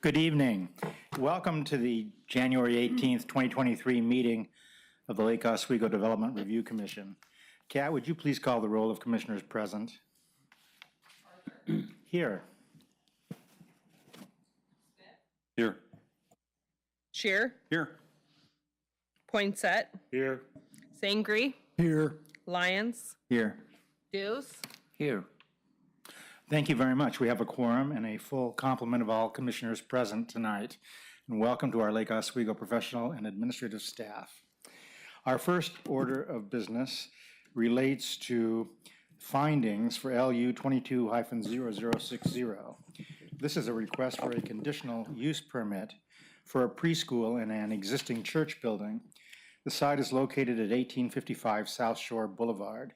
Good evening. Welcome to the January 18th, 2023 meeting of the Lake Oswego Development Review Commission. Kat, would you please call the roll of commissioners present? Here. Here. Shear, Here. Poinsett, Here. Sangre, Here. Lyons, Here. Dews. Here. Thank you very much. We have a quorum and a full complement of all commissioners present tonight. And welcome to our Lake Oswego professional and administrative staff. Our first order of business relates to findings for LU 22-0060. This is a request for a conditional use permit for a preschool in an existing church building. The site is located at 1855 South Shore Boulevard.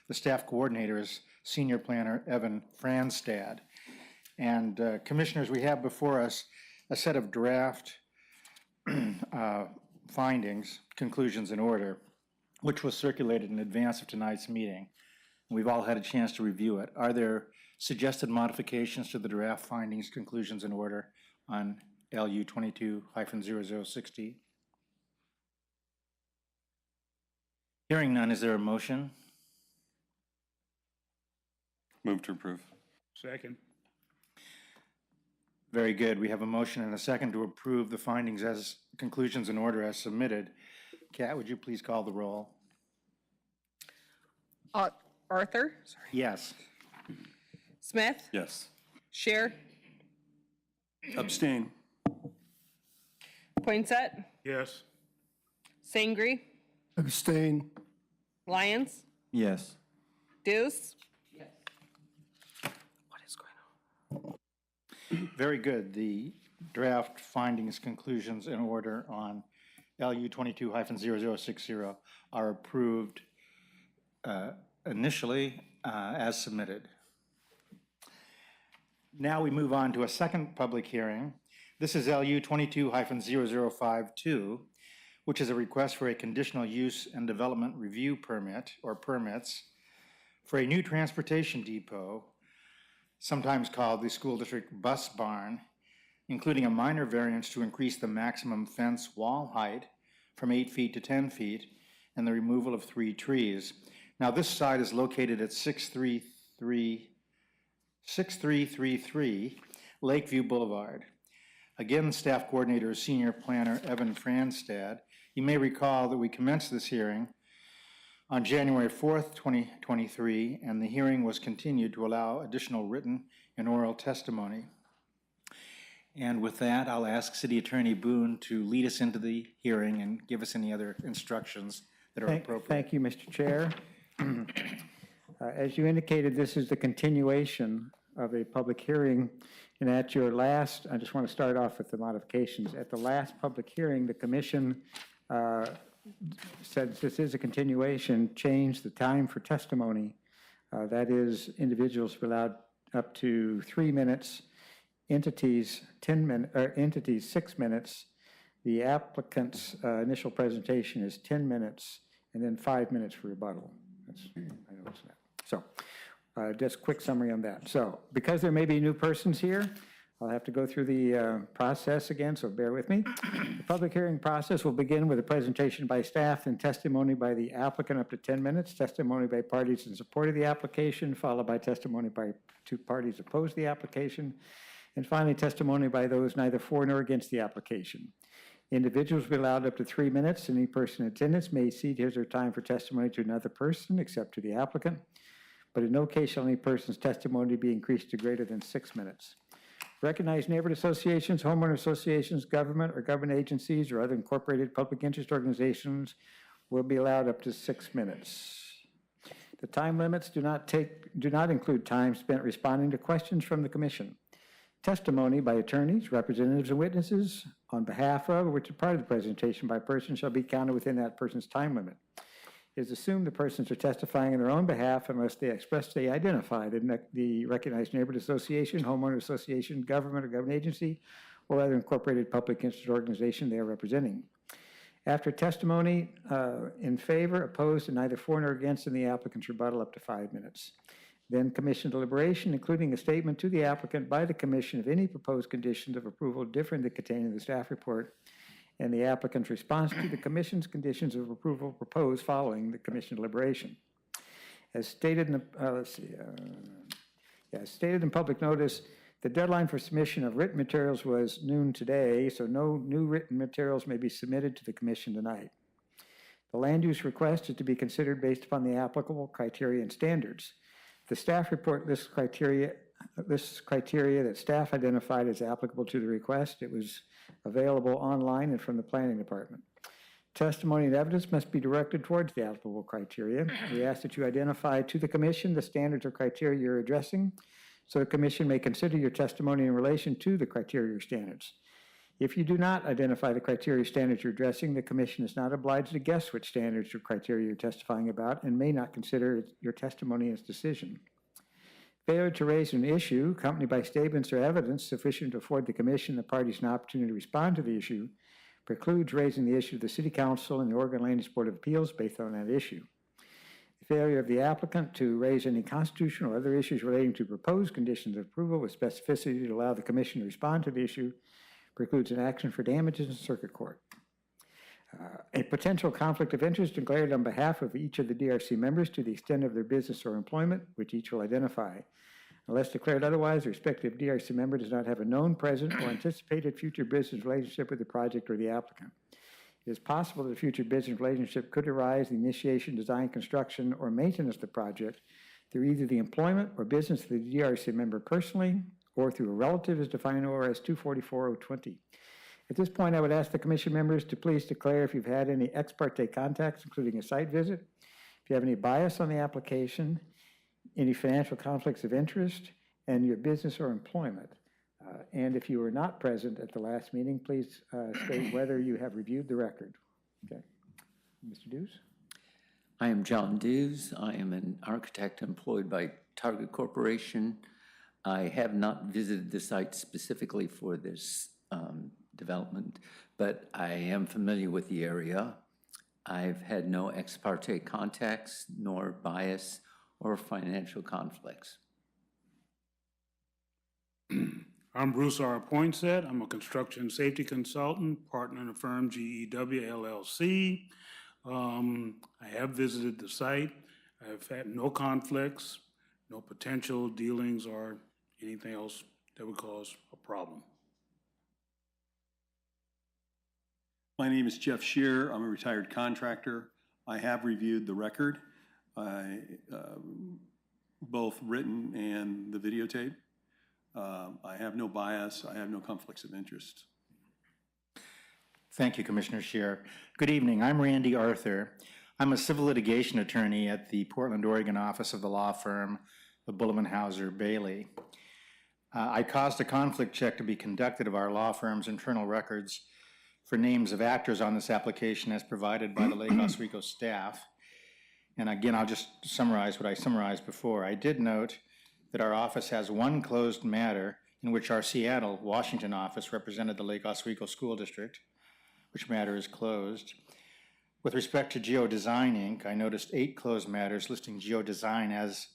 The staff coordinator is Senior Planner Evan Franstad. And commissioners, we have before us a set of draft findings, conclusions in order, which was circulated in advance of tonight's meeting. We've all had a chance to review it. Are there suggested modifications to the draft findings, conclusions in order on LU 22-0060? Hearing none, is there a motion? Move to approve. Second. Very good. We have a motion and a second to approve the findings as conclusions in order as submitted. Kat, would you please call the roll? Arthur, Yes. Smith, Yes. Shear, Abstain. Poinsett, Yes. Sangre, Abstain. Lyons, Yes. Dews. What is going on? Very good. The draft findings, conclusions in order on LU 22-0060 are approved initially as submitted. Now we move on to a second public hearing. This is LU 22-0052, which is a request for a conditional use and development review permit or permits for a new transportation depot, sometimes called the school district bus barn, including a minor variance to increase the maximum fence wall height from 8 feet to 10 feet and the removal of 3 trees. Now this site is located at 6333 Lakeview Boulevard. Again, staff coordinator is Senior Planner Evan Franstad. You may recall that we commenced this hearing on January 4th, 2023, and the hearing was continued to allow additional written and oral testimony. And with that, I'll ask City Attorney Boone to lead us into the hearing and give us any other instructions that are appropriate. Thank you, Mr. Chair. As you indicated, this is the continuation of a public hearing. And at your last, I just want to start off with the modifications. At the last public hearing, the commission said this is a continuation, changed the time for testimony. That is, individuals are allowed up to 3 minutes, entities 6 minutes. The applicant's initial presentation is 10 minutes, and then 5 minutes for rebuttal. I noticed that. So, just quick summary on that. So, because there may be new persons here, I'll have to go through the process again, so bear with me. The public hearing process will begin with a presentation by staff and testimony by the applicant up to 10 minutes, testimony by parties in support of the application, followed by testimony by 2 parties opposed to the application, and finally testimony by those neither for nor against the application. Individuals will be allowed up to 3 minutes. Any person in attendance may cede his or her time for testimony to another person except to the applicant, but in no case shall any person's testimony be increased to greater than 6 minutes. Recognized neighborhood associations, homeowner associations, government or government agencies, or other incorporated public interest organizations will be allowed up to 6 minutes. The time limits do not include time spent responding to questions from the commission. Testimony by attorneys, representatives, and witnesses on behalf of or which are part of the presentation by a person shall be counted within that person's time limit. It is assumed the persons are testifying on their own behalf unless they expressly identify the recognized neighborhood association, homeowner association, government or government agency, or other incorporated public interest organization they are representing. After testimony in favor, opposed, and neither for nor against in the applicant's rebuttal, up to 5 minutes. Then commission deliberation, including a statement to the applicant by the commission of any proposed conditions of approval different than contained in the staff report, and the applicant's response to the commission's conditions of approval proposed following the commission deliberation. As stated in the, as stated in public notice, the deadline for submission of written materials was noon today, so no new written materials may be submitted to the commission tonight. The land use request is to be considered based upon the applicable criteria and standards. The staff report lists criteria that staff identified as applicable to the request. It was available online and from the planning department. Testimony and evidence must be directed towards the applicable criteria. We ask that you identify to the commission the standards or criteria you're addressing, so the commission may consider your testimony in relation to the criteria or standards. If you do not identify the criteria or standards you're addressing, the commission is not obliged to guess which standards or criteria you're testifying about and may not consider your testimony as decision. Failure to raise an issue accompanied by statements or evidence sufficient to afford the commission the parties an opportunity to respond to the issue precludes raising the issue to the City Council and the Oregon Land Use Board of Appeals based on that issue. The failure of the applicant to raise any constitutional or other issues relating to proposed conditions of approval with specificity to allow the commission to respond to the issue precludes an action for damages in circuit court. A potential conflict of interest declared on behalf of each of the DRC members to the extent of their business or employment, which each will identify. Unless declared otherwise, the respective DRC member does not have a known, present, or anticipated future business relationship with the project or the applicant. It is possible that a future business relationship could arise in the initiation, design, construction, or maintenance of the project through either the employment or business of the DRC member personally or through a relative as defined in ORS 244-020. At this point, I would ask the commission members to please declare if you've had any ex parte contacts, including a site visit, if you have any bias on the application, any financial conflicts of interest, and your business or employment. And if you were not present at the last meeting, please state whether you have reviewed the record. Okay. Mr. Dews? I am John Dews. I am an architect employed by Target Corporation. I have not visited the site specifically for this development, but I am familiar with the area. I've had no ex parte contacts, nor bias or financial conflicts. I'm Bruce R. Poinsett. I'm a construction safety consultant, partner in the firm GEW LLC. I have visited the site. I've had no conflicts, no potential dealings or anything else that would cause a problem. My name is Jeff Shear. I'm a retired contractor. I have reviewed the record, both written and the videotape. I have no bias. I have no conflicts of interest. Thank you, Commissioner Scheer. Good evening. I'm Randy Arthur. I'm a civil litigation attorney at the Portland, Oregon office of the law firm of Bulliman Bailey. I caused a conflict check to be conducted of our law firm's internal records for names of actors on this application as provided by the Lake Oswego staff. And again, I'll just summarize what I summarized before. I did note that our office has one closed matter in which our Seattle, Washington office represented the Lake Oswego School District, which matter is closed. With respect to Geodesign, Inc., I noticed 8 closed matters listing Geodesign as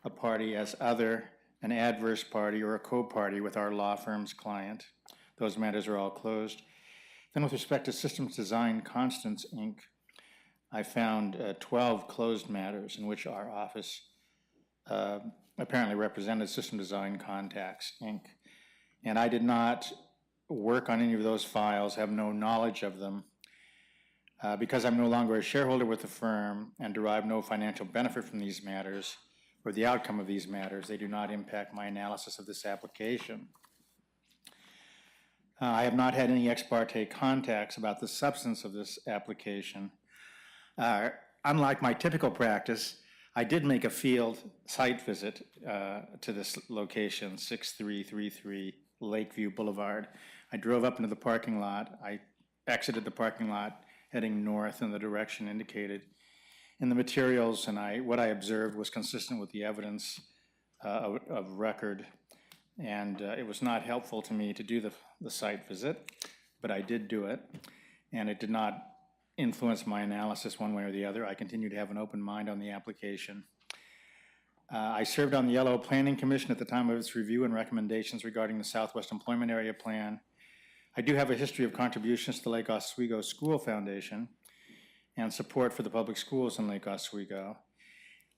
a party, as other, an adverse party, or a co-party with our law firm's client. Those matters are all closed. Then with respect to Systems Design Constance, Inc., I found 12 closed matters in which our office apparently represented System Design Contacts, Inc. And I did not work on any of those files, have no knowledge of them. Because I'm no longer a shareholder with the firm and derive no financial benefit from these matters or the outcome of these matters, they do not impact my analysis of this application. I have not had any ex parte contacts about the substance of this application. Unlike my typical practice, I did make a field site visit to this location, 6333 Lakeview Boulevard. I drove up into the parking lot. I exited the parking lot heading north in the direction indicated in the materials, and what I observed was consistent with the evidence of record. And it was not helpful to me to do the site visit, but I did do it, and it did not influence my analysis one way or the other. I continue to have an open mind on the application. I served on the Yellow Planning Commission at the time of its review and recommendations regarding the Southwest Employment Area Plan. I do have a history of contributions to the Lake Oswego School Foundation and support for the public schools in Lake Oswego.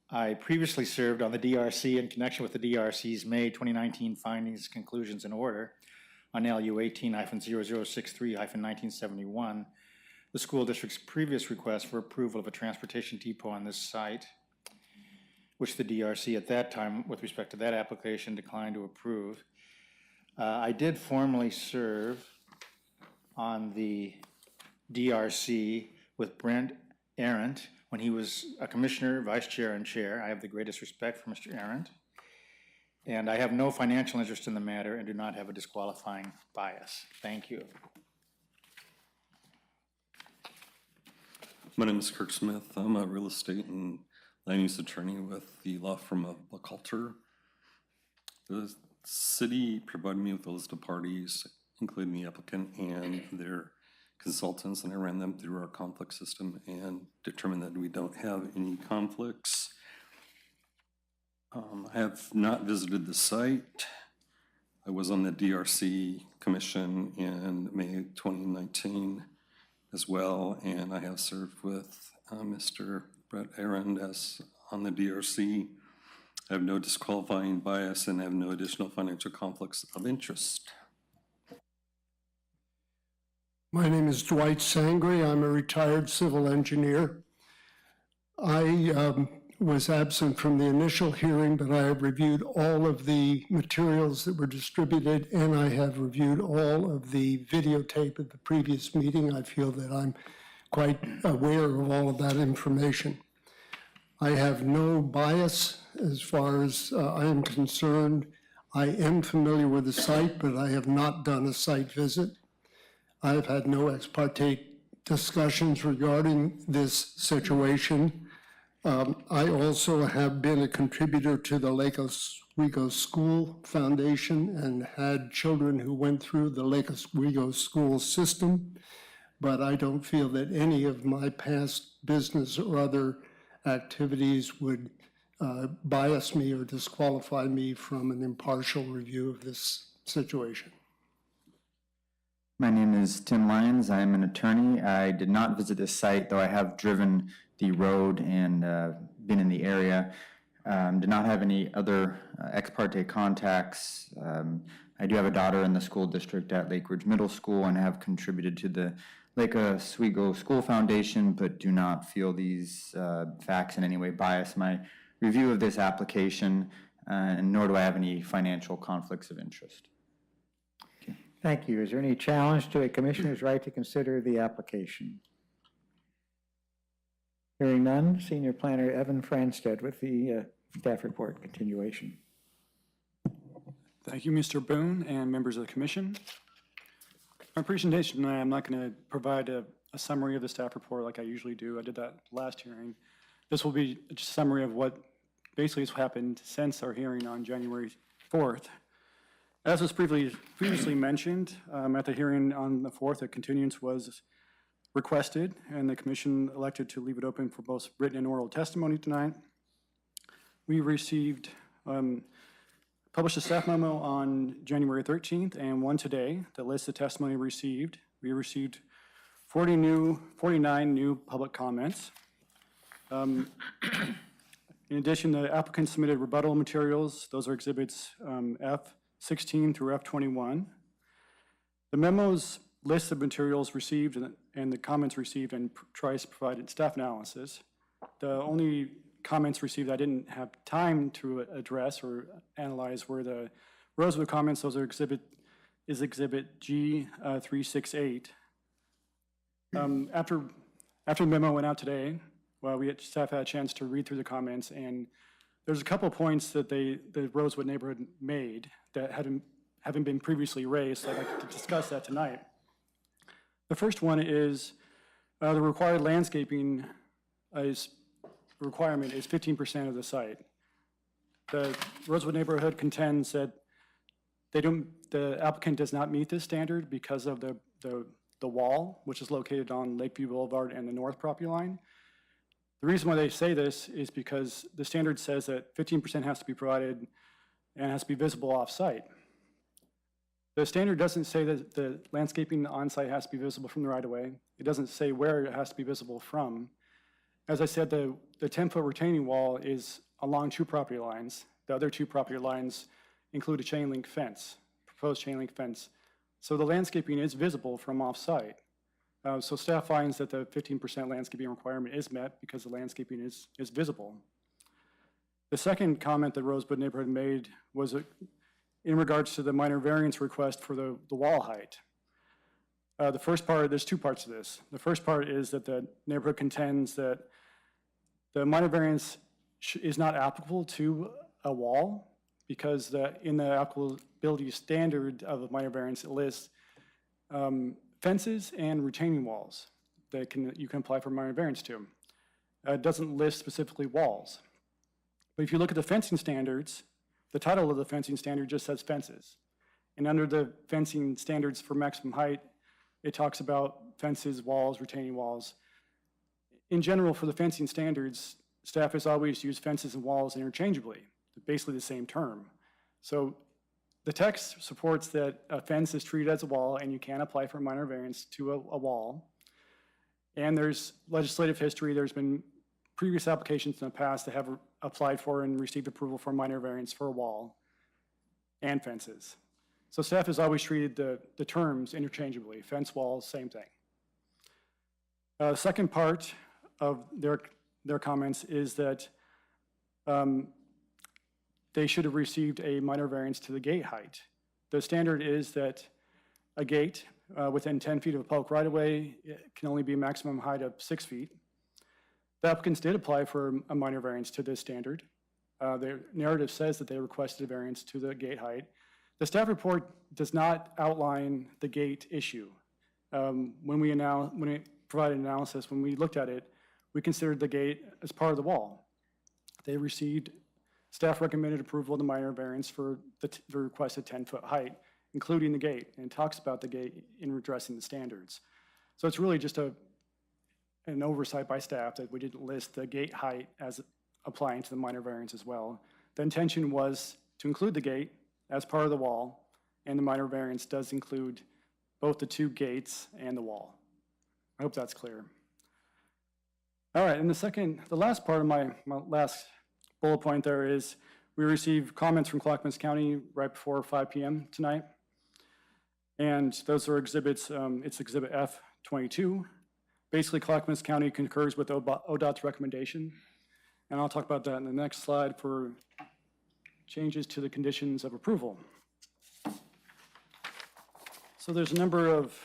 I previously served on the DRC in connection with the DRC's May 2019 findings, conclusions, and order on LU 18-0063-1971, the school district's previous request for approval of a transportation depot on this site, which the DRC at that time, with respect to that application, declined to approve. I did formally serve on the DRC with Brent Arendt when he was a commissioner, vice chair, and chair. I have the greatest respect for Mr. Arendt. And I have no financial interest in the matter and do not have a disqualifying bias. Thank you. My name is Kirk Smith. I'm a real estate and land use attorney with the law firm of Buchalter. The city provided me with a list of parties, including the applicant and their consultants, and I ran them through our conflict system and determined that we don't have any conflicts. I have not visited the site. I was on the DRC Commission in May 2019 as well, and I have served with Mr. Brett Aaron as on the DRC. I have no disqualifying bias and have no additional financial conflicts of interest. My name is Dwight Sangre. I'm a retired civil engineer. I was absent from the initial hearing, but I have reviewed all of the materials that were distributed, and I have reviewed all of the videotape of the previous meeting. I feel that I'm quite aware of all of that information. I have no bias as far as I am concerned. I am familiar with the site, but I have not done a site visit. I have had no ex parte discussions regarding this situation. I also have been a contributor to the Lake Oswego School Foundation and had children who went through the Lake Oswego school system, but I don't feel that any of my past business or other activities would bias me or disqualify me from an impartial review of this situation. My name is Tim Lyons. I am an attorney. I did not visit this site, though I have driven the road and been in the area. Did not have any other ex parte contacts. I do have a daughter in the school district at Lake Ridge Middle School and have contributed to the Lake Oswego School Foundation, but do not feel these facts in any way bias my review of this application, and nor do I have any financial conflicts of interest. Thank you. Is there any challenge to a commissioner's right to consider the application? Hearing none, Senior Planner Evan Franstead with the staff report continuation. Thank you, Mr. Boone and members of the commission. My presentation tonight, I'm not going to provide a summary of the staff report like I usually do. I did that last hearing. This will be a summary of what basically has happened since our hearing on January 4th. As was previously mentioned, at the hearing on the 4th, a continuance was requested, and the commission elected to leave it open for both written and oral testimony tonight. We received, published a staff memo on January 13th and one today that lists the testimony received. We received 49 new public comments. In addition, the applicant submitted rebuttal materials. Those are exhibits F16 through F21. The memos list of materials received and the comments received, and Trice provided staff analysis. The only comments received I didn't have time to address or analyze were the Rosewood comments. Those are exhibit G368. After the memo went out today, well, staff had a chance to read through the comments, and there's a couple points that the Rosewood neighborhood made that haven't been previously raised, so I'd like to discuss that tonight. The first one is the required landscaping requirement is 15% of the site. The Rosewood neighborhood contends that the applicant does not meet this standard because of the wall, which is located on Lakeview Boulevard and the north property line. The reason why they say this is because the standard says that 15% has to be provided and has to be visible off-site. The standard doesn't say that the landscaping on-site has to be visible from the right-of-way. It doesn't say where it has to be visible from. As I said, the 10-foot retaining wall is along 2 property lines. The other 2 property lines include a chain link fence, proposed chain link fence. So the landscaping is visible from off-site. So staff finds that the 15% landscaping requirement is met because the landscaping is visible. The second comment that Rosebud neighborhood made was in regards to the minor variance request for the wall height. The first part, there's 2 parts to this. The first part is that the neighborhood contends that the minor variance is not applicable to a wall because in the applicability standard of the minor variance, it lists fences and retaining walls that you can apply for minor variance to. It doesn't list specifically walls. But if you look at the fencing standards, the title of the fencing standard just says fences. And under the fencing standards for maximum height, it talks about fences, walls, retaining walls. In general, for the fencing standards, staff has always used fences and walls interchangeably, basically the same term. So the text supports that a fence is treated as a wall and you can apply for a minor variance to a wall. And there's legislative history. There's been previous applications in the past that have applied for and received approval for minor variance for a wall and fences. So staff has always treated the terms interchangeably. Fence, walls, same thing. The second part of their comments is that they should have received a minor variance to the gate height. The standard is that a gate within 10 feet of a public right-of-way can only be a maximum height of 6 feet. The applicants did apply for a minor variance to this standard. Their narrative says that they requested a variance to the gate height. The staff report does not outline the gate issue. When we provided analysis, when we looked at it, we considered the gate as part of the wall. They received staff recommended approval of the minor variance for the requested 10-foot height, including the gate, and it talks about the gate in addressing the standards. So it's really just an oversight by staff that we didn't list the gate height as applying to the minor variance as well. The intention was to include the gate as part of the wall, and the minor variance does include both the 2 gates and the wall. I hope that's clear. All right, and the last part of my last bullet point there is we received comments from Clackamas County right before 5 p.m. tonight. And those are exhibits, it's exhibit F22. Basically, Clackamas County concurs with ODOT's recommendation. And I'll talk about that in the next slide for changes to the conditions of approval. So there's a number of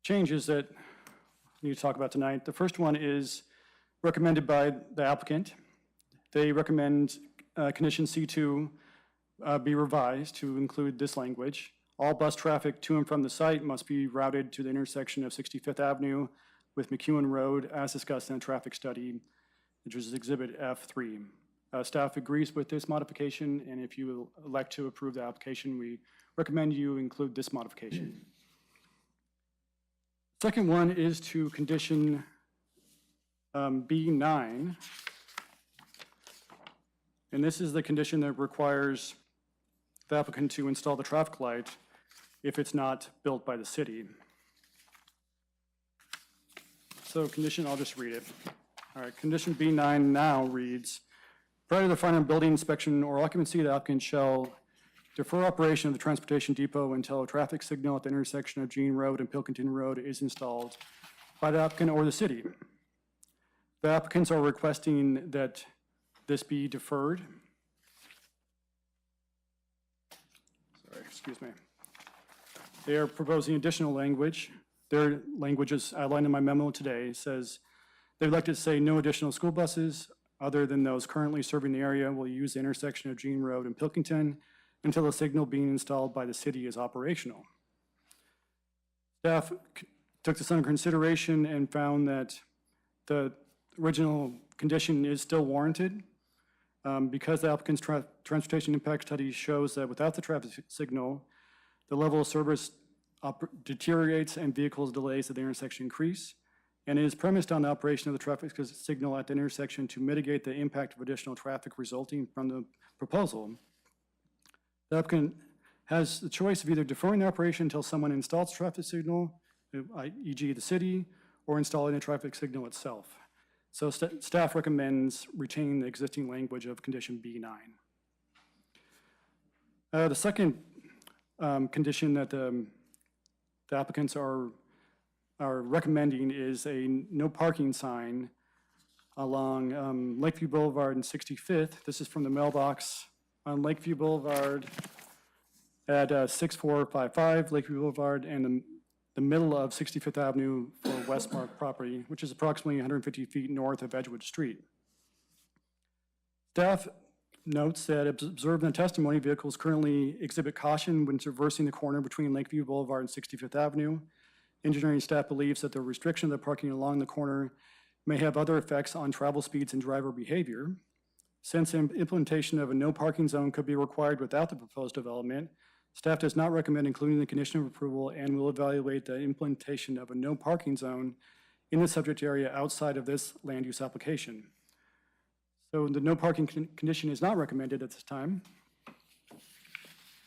changes that we need to talk about tonight. The first one is recommended by the applicant. They recommend condition C2 be revised to include this language. All bus traffic to and from the site must be routed to the intersection of 65th Avenue with McEwen Road as discussed in a traffic study, which is exhibit F3. Staff agrees with this modification, and if you elect to approve the application, we recommend you include this modification. Second one is to condition B9. And this is the condition that requires the applicant to install the traffic light if it's not built by the city. So condition, I'll just read it. All right, condition B9 now reads, prior to the final building inspection or occupancy, the applicant shall defer operation of the transportation depot until a traffic signal at the intersection of Jean Road and Pilkington Road is installed by the applicant or the city. The applicants are requesting that this be deferred. Sorry, excuse me. They are proposing additional language. Their language is outlined in my memo today. It says they'd like to say no additional school buses other than those currently serving the area will use the intersection of Jean Road and Pilkington until the signal being installed by the city is operational. Staff took this under consideration and found that the original condition is still warranted. Because the applicant's transportation impact study shows that without the traffic signal, the level of service deteriorates and vehicles delays at the intersection increase. and it is premised on the operation of the traffic signal at the intersection to mitigate the impact of additional traffic resulting from the proposal. The applicant has the choice of either deferring the operation until someone installs traffic signal, e.g. the city, or installing a traffic signal itself. So staff recommends retaining the existing language of condition B9. The second condition that the applicants are recommending is a no parking sign along Lakeview Boulevard and 65th. This is from the mailbox on Lakeview Boulevard at 6455 Lakeview Boulevard and the middle of 65th Avenue for Westmark property, which is approximately 150 feet north of Edgewood Street. Staff notes that observed in the testimony, vehicles currently exhibit caution when traversing the corner between Lakeview Boulevard and 65th Avenue. Engineering staff believes that the restriction of the parking along the corner may have other effects on travel speeds and driver behavior. Since implementation of a no parking zone could be required without the proposed development, staff does not recommend including the condition of approval and will evaluate the implementation of a no parking zone in the subject area outside of this land use application. So the no parking condition is not recommended at this time.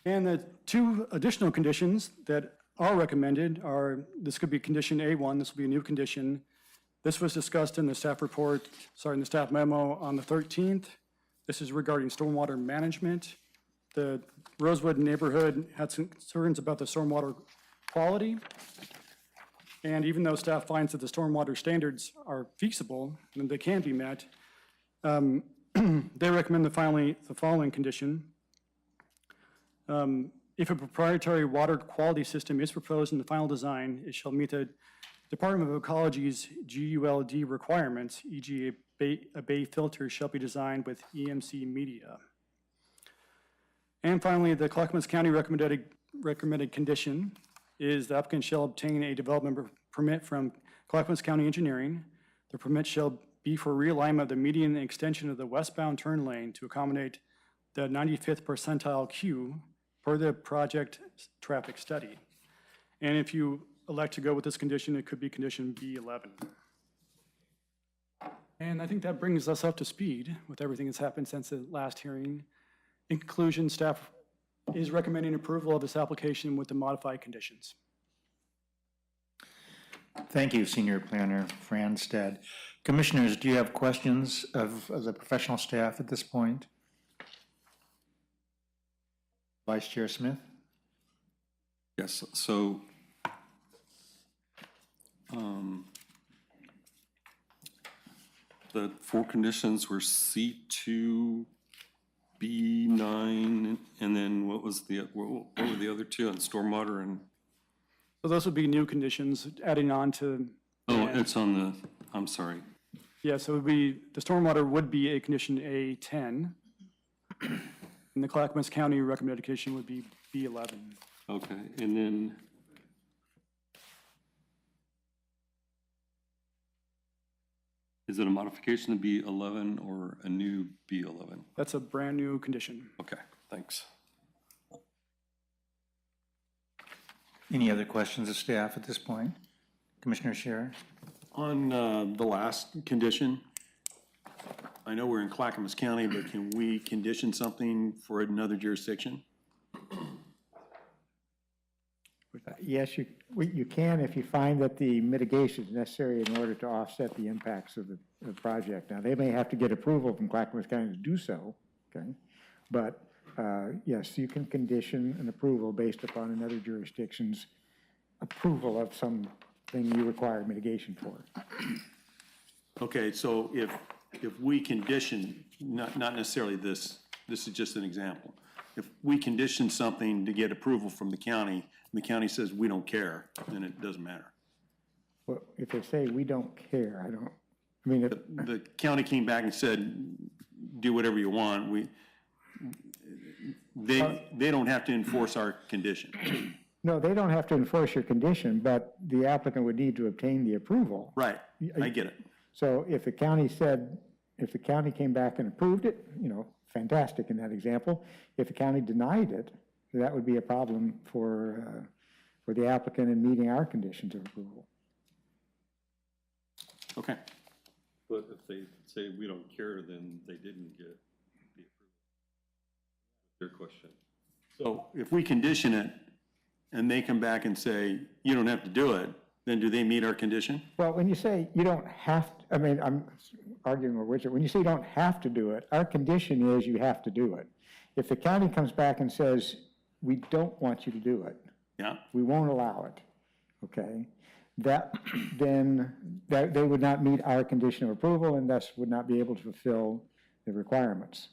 And the two additional conditions that are recommended are, this could be condition A1, this will be a new condition. This was discussed in the staff report, in the staff memo on the 13th. This is regarding stormwater management. The Rosewood neighborhood had some concerns about the stormwater quality. And even though staff finds that the stormwater standards are feasible and they can be met, they recommend the following condition. If a proprietary water quality system is proposed in the final design, it shall meet the Department of Ecology's GULD requirements, e.g. a bay filter shall be designed with EMC media. And finally, the Clackamas County recommended condition is the applicant shall obtain a development permit from Clackamas County Engineering. The permit shall be for realignment of the median extension of the westbound turn lane to accommodate the 95th percentile queue per the project traffic study. And if you elect to go with this condition, it could be condition B11. And I think that brings us up to speed with everything that's happened since the last hearing. In conclusion, staff is recommending approval of this application with the modified conditions. Thank you, Senior Planner Franstad. Commissioners, do you have questions of the professional staff at this point? Vice Chair Smith? Yes, so the four conditions were C2, B9, and then what were the other two on stormwater and? So those would be new conditions adding on to. Oh, it's on the, I'm sorry. Yeah, so it would be, the stormwater would be a condition A10. And the Clackamas County recommendation would be B11. Okay, and then is it a modification of B11 or a new B11? That's a brand new condition. Okay, thanks. Any other questions of staff at this point? Commissioner Scherer? On the last condition, I know we're in Clackamas County, but can we condition something for another jurisdiction? Yes, you can if you find that the mitigation is necessary in order to offset the impacts of the project. Now, they may have to get approval from Clackamas County to do so, okay? But yes, you can condition an approval based upon another jurisdiction's approval of something you require mitigation for. Okay, so if we condition, not necessarily this is just an example. If we condition something to get approval from the county, and the county says we don't care, then it doesn't matter. Well, if they say we don't care, I mean, if, The county came back and said, do whatever you want. They don't have to enforce our condition. no, they don't have to enforce your condition, but the applicant would need to obtain the approval. Right, I get it. So if the county came back and approved it, fantastic in that example. If the county denied it, that would be a problem for the applicant in meeting our conditions of approval. Okay. But if they say we don't care, then they didn't get the approval. Your question. So if we condition it and they come back and say, you don't have to do it, then do they meet our condition? Well, when you say you don't have, I mean, I'm arguing with Richard, when you say you don't have to do it, our condition is you have to do it. If the county comes back and says, we don't want you to do it, Yeah? we won't allow it, okay? Then they would not meet our condition of approval and thus would not be able to fulfill the requirements.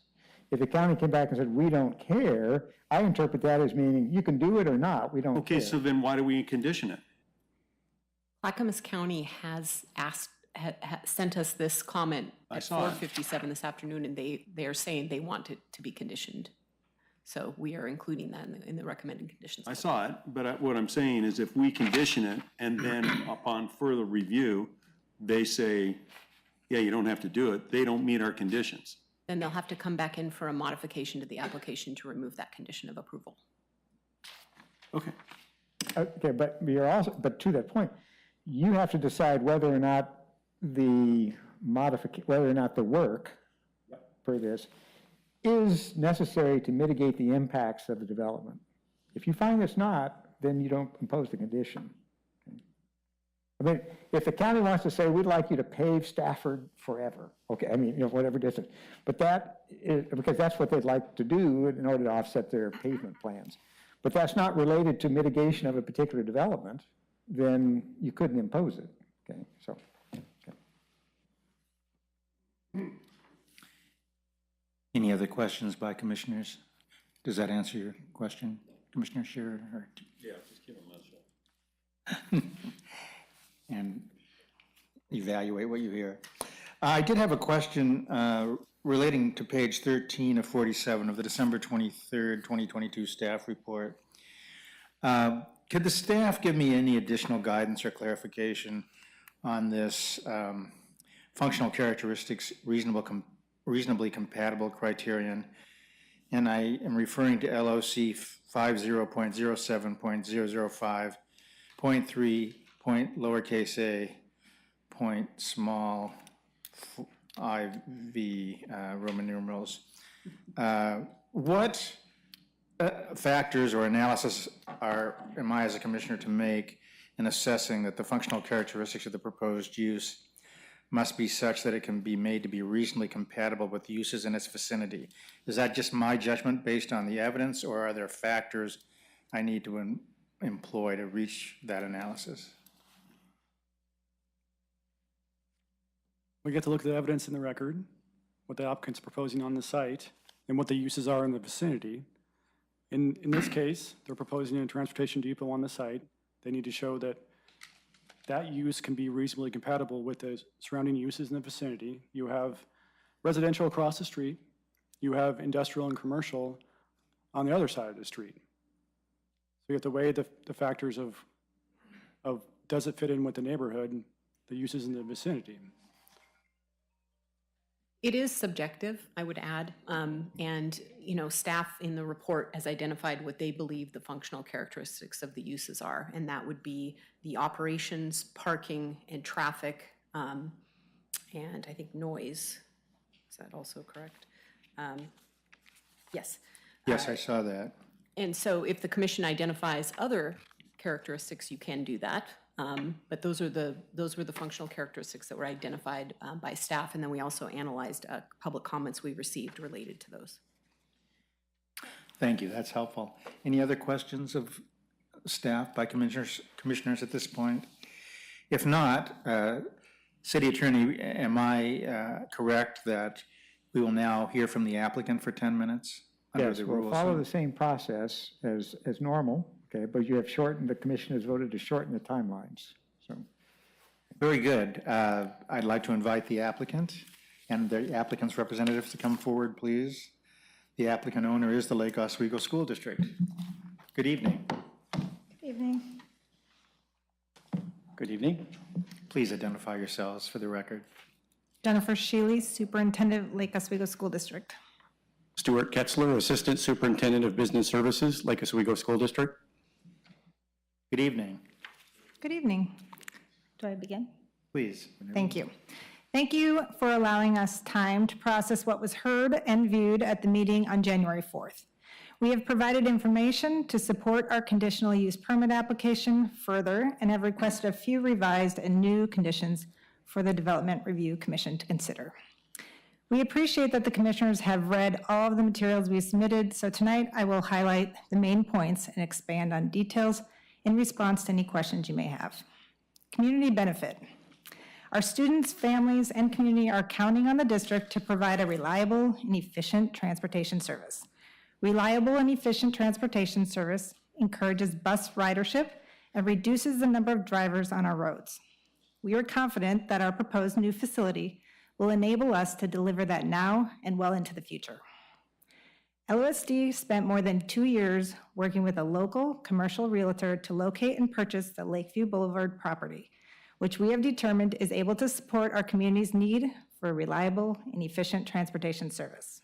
If the county came back and said, we don't care, I interpret that as meaning you can do it or not, we don't care. Okay, so then why do we condition it? Clackamas County has sent us this comment I at saw it. 4:57 this afternoon, and they are saying they want it to be conditioned. So we are including that in the recommended conditions. I saw it, but what I'm saying is if we condition it and then upon further review, they say, yeah, you don't have to do it, they don't meet our conditions. Then they'll have to come back in for a modification to the application to remove that condition of approval. Okay. Okay, but you're also, but to that point, you have to decide whether or not the work for this is necessary to mitigate the impacts of the development. If you find it's not, then you don't impose the condition. I mean, if the county wants to say, we'd like you to pave Stafford forever, okay, I mean, you know, whatever distance, but that is, because that's what they'd like to do in order to offset their pavement plans. But that's not related to mitigation of a particular development, then you couldn't impose it, okay, so. Okay. Any other questions by commissioners? Does that answer your question, Commissioner Scherer? Yeah, just give them a shot. And evaluate what you hear. I did have a question relating to page 13 of 47 of the December 23rd, 2022 staff report. Could the staff give me any additional guidance or clarification on this functional characteristics reasonably compatible criterion? And I am referring to LOC 50.07.005.3 point lowercase a point small IV Roman numerals. What factors or analysis am I as a commissioner to make in assessing that the functional characteristics of the proposed use must be such that it can be made to be reasonably compatible with uses in its vicinity? Is that just my judgment based on the evidence, or are there factors I need to employ to reach that analysis? We get to look at the evidence in the record, what the applicant's proposing on the site, and what the uses are in the vicinity. In this case, they're proposing a transportation depot on the site. They need to show that that use can be reasonably compatible with the surrounding uses in the vicinity. You have residential across the street. You have industrial and commercial on the other side of the street. So you have to weigh the factors of does it fit in with the neighborhood, the uses in the vicinity. It is subjective, I would add, and staff in the report has identified what they believe the functional characteristics of the uses are, and that would be the operations, parking, and traffic, and I think noise. Is that also correct? Yes. Yes, I saw that. And so if the commission identifies other characteristics, you can do that. But those were the functional characteristics that were identified by staff, and then we also analyzed public comments we received related to those. Thank you, that's helpful. Any other questions of staff by commissioners at this point? If not, City Attorney, am I correct that we will now hear from the applicant for 10 minutes? Under Yes, the we'll rules? follow the same process as normal, okay, but you have shortened, the commission has voted to shorten the timelines, so. Very good. I'd like to invite the applicant and the applicant's representatives to come forward, please. The applicant owner is the Lake Oswego School District. Good evening. Evening. Good evening. Please identify yourselves for the record. Jennifer Shealy, Superintendent, Lake Oswego School District. Stuart Ketzler, Assistant Superintendent of Business Services, Lake Oswego School District. Good evening. Good evening. Do I begin? Please. Thank you. Thank you for allowing us time to process what was heard and viewed at the meeting on January 4th. We have provided information to support our conditional use permit application further and have requested a few revised and new conditions for the Development Review Commission to consider. We appreciate that the commissioners have read all of the materials we submitted, so tonight I will highlight the main points and expand on details in response to any questions you may have. Community benefit. Our students, families, and community are counting on the district to provide a reliable and efficient transportation service. Reliable and efficient transportation service encourages bus ridership and reduces the number of drivers on our roads. We are confident that our proposed new facility will enable us to deliver that now and well into the future. LOSD spent more than 2 years working with a local commercial realtor to locate and purchase the Lakeview Boulevard property, which we have determined is able to support our community's need for reliable and efficient transportation service.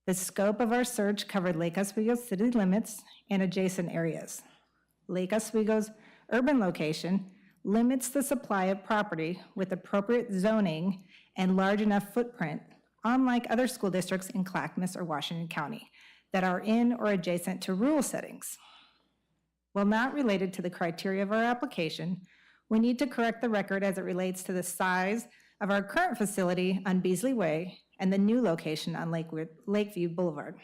The scope of our search covered Lake Oswego city limits and adjacent areas. Lake Oswego's urban location limits the supply of property with appropriate zoning and large enough footprint, unlike other school districts in Clackamas or Washington County that are in or adjacent to rural settings. While not related to the criteria of our application, we need to correct the record as it relates to the size of our current facility on Beasley Way and the new location on Lakeview Boulevard.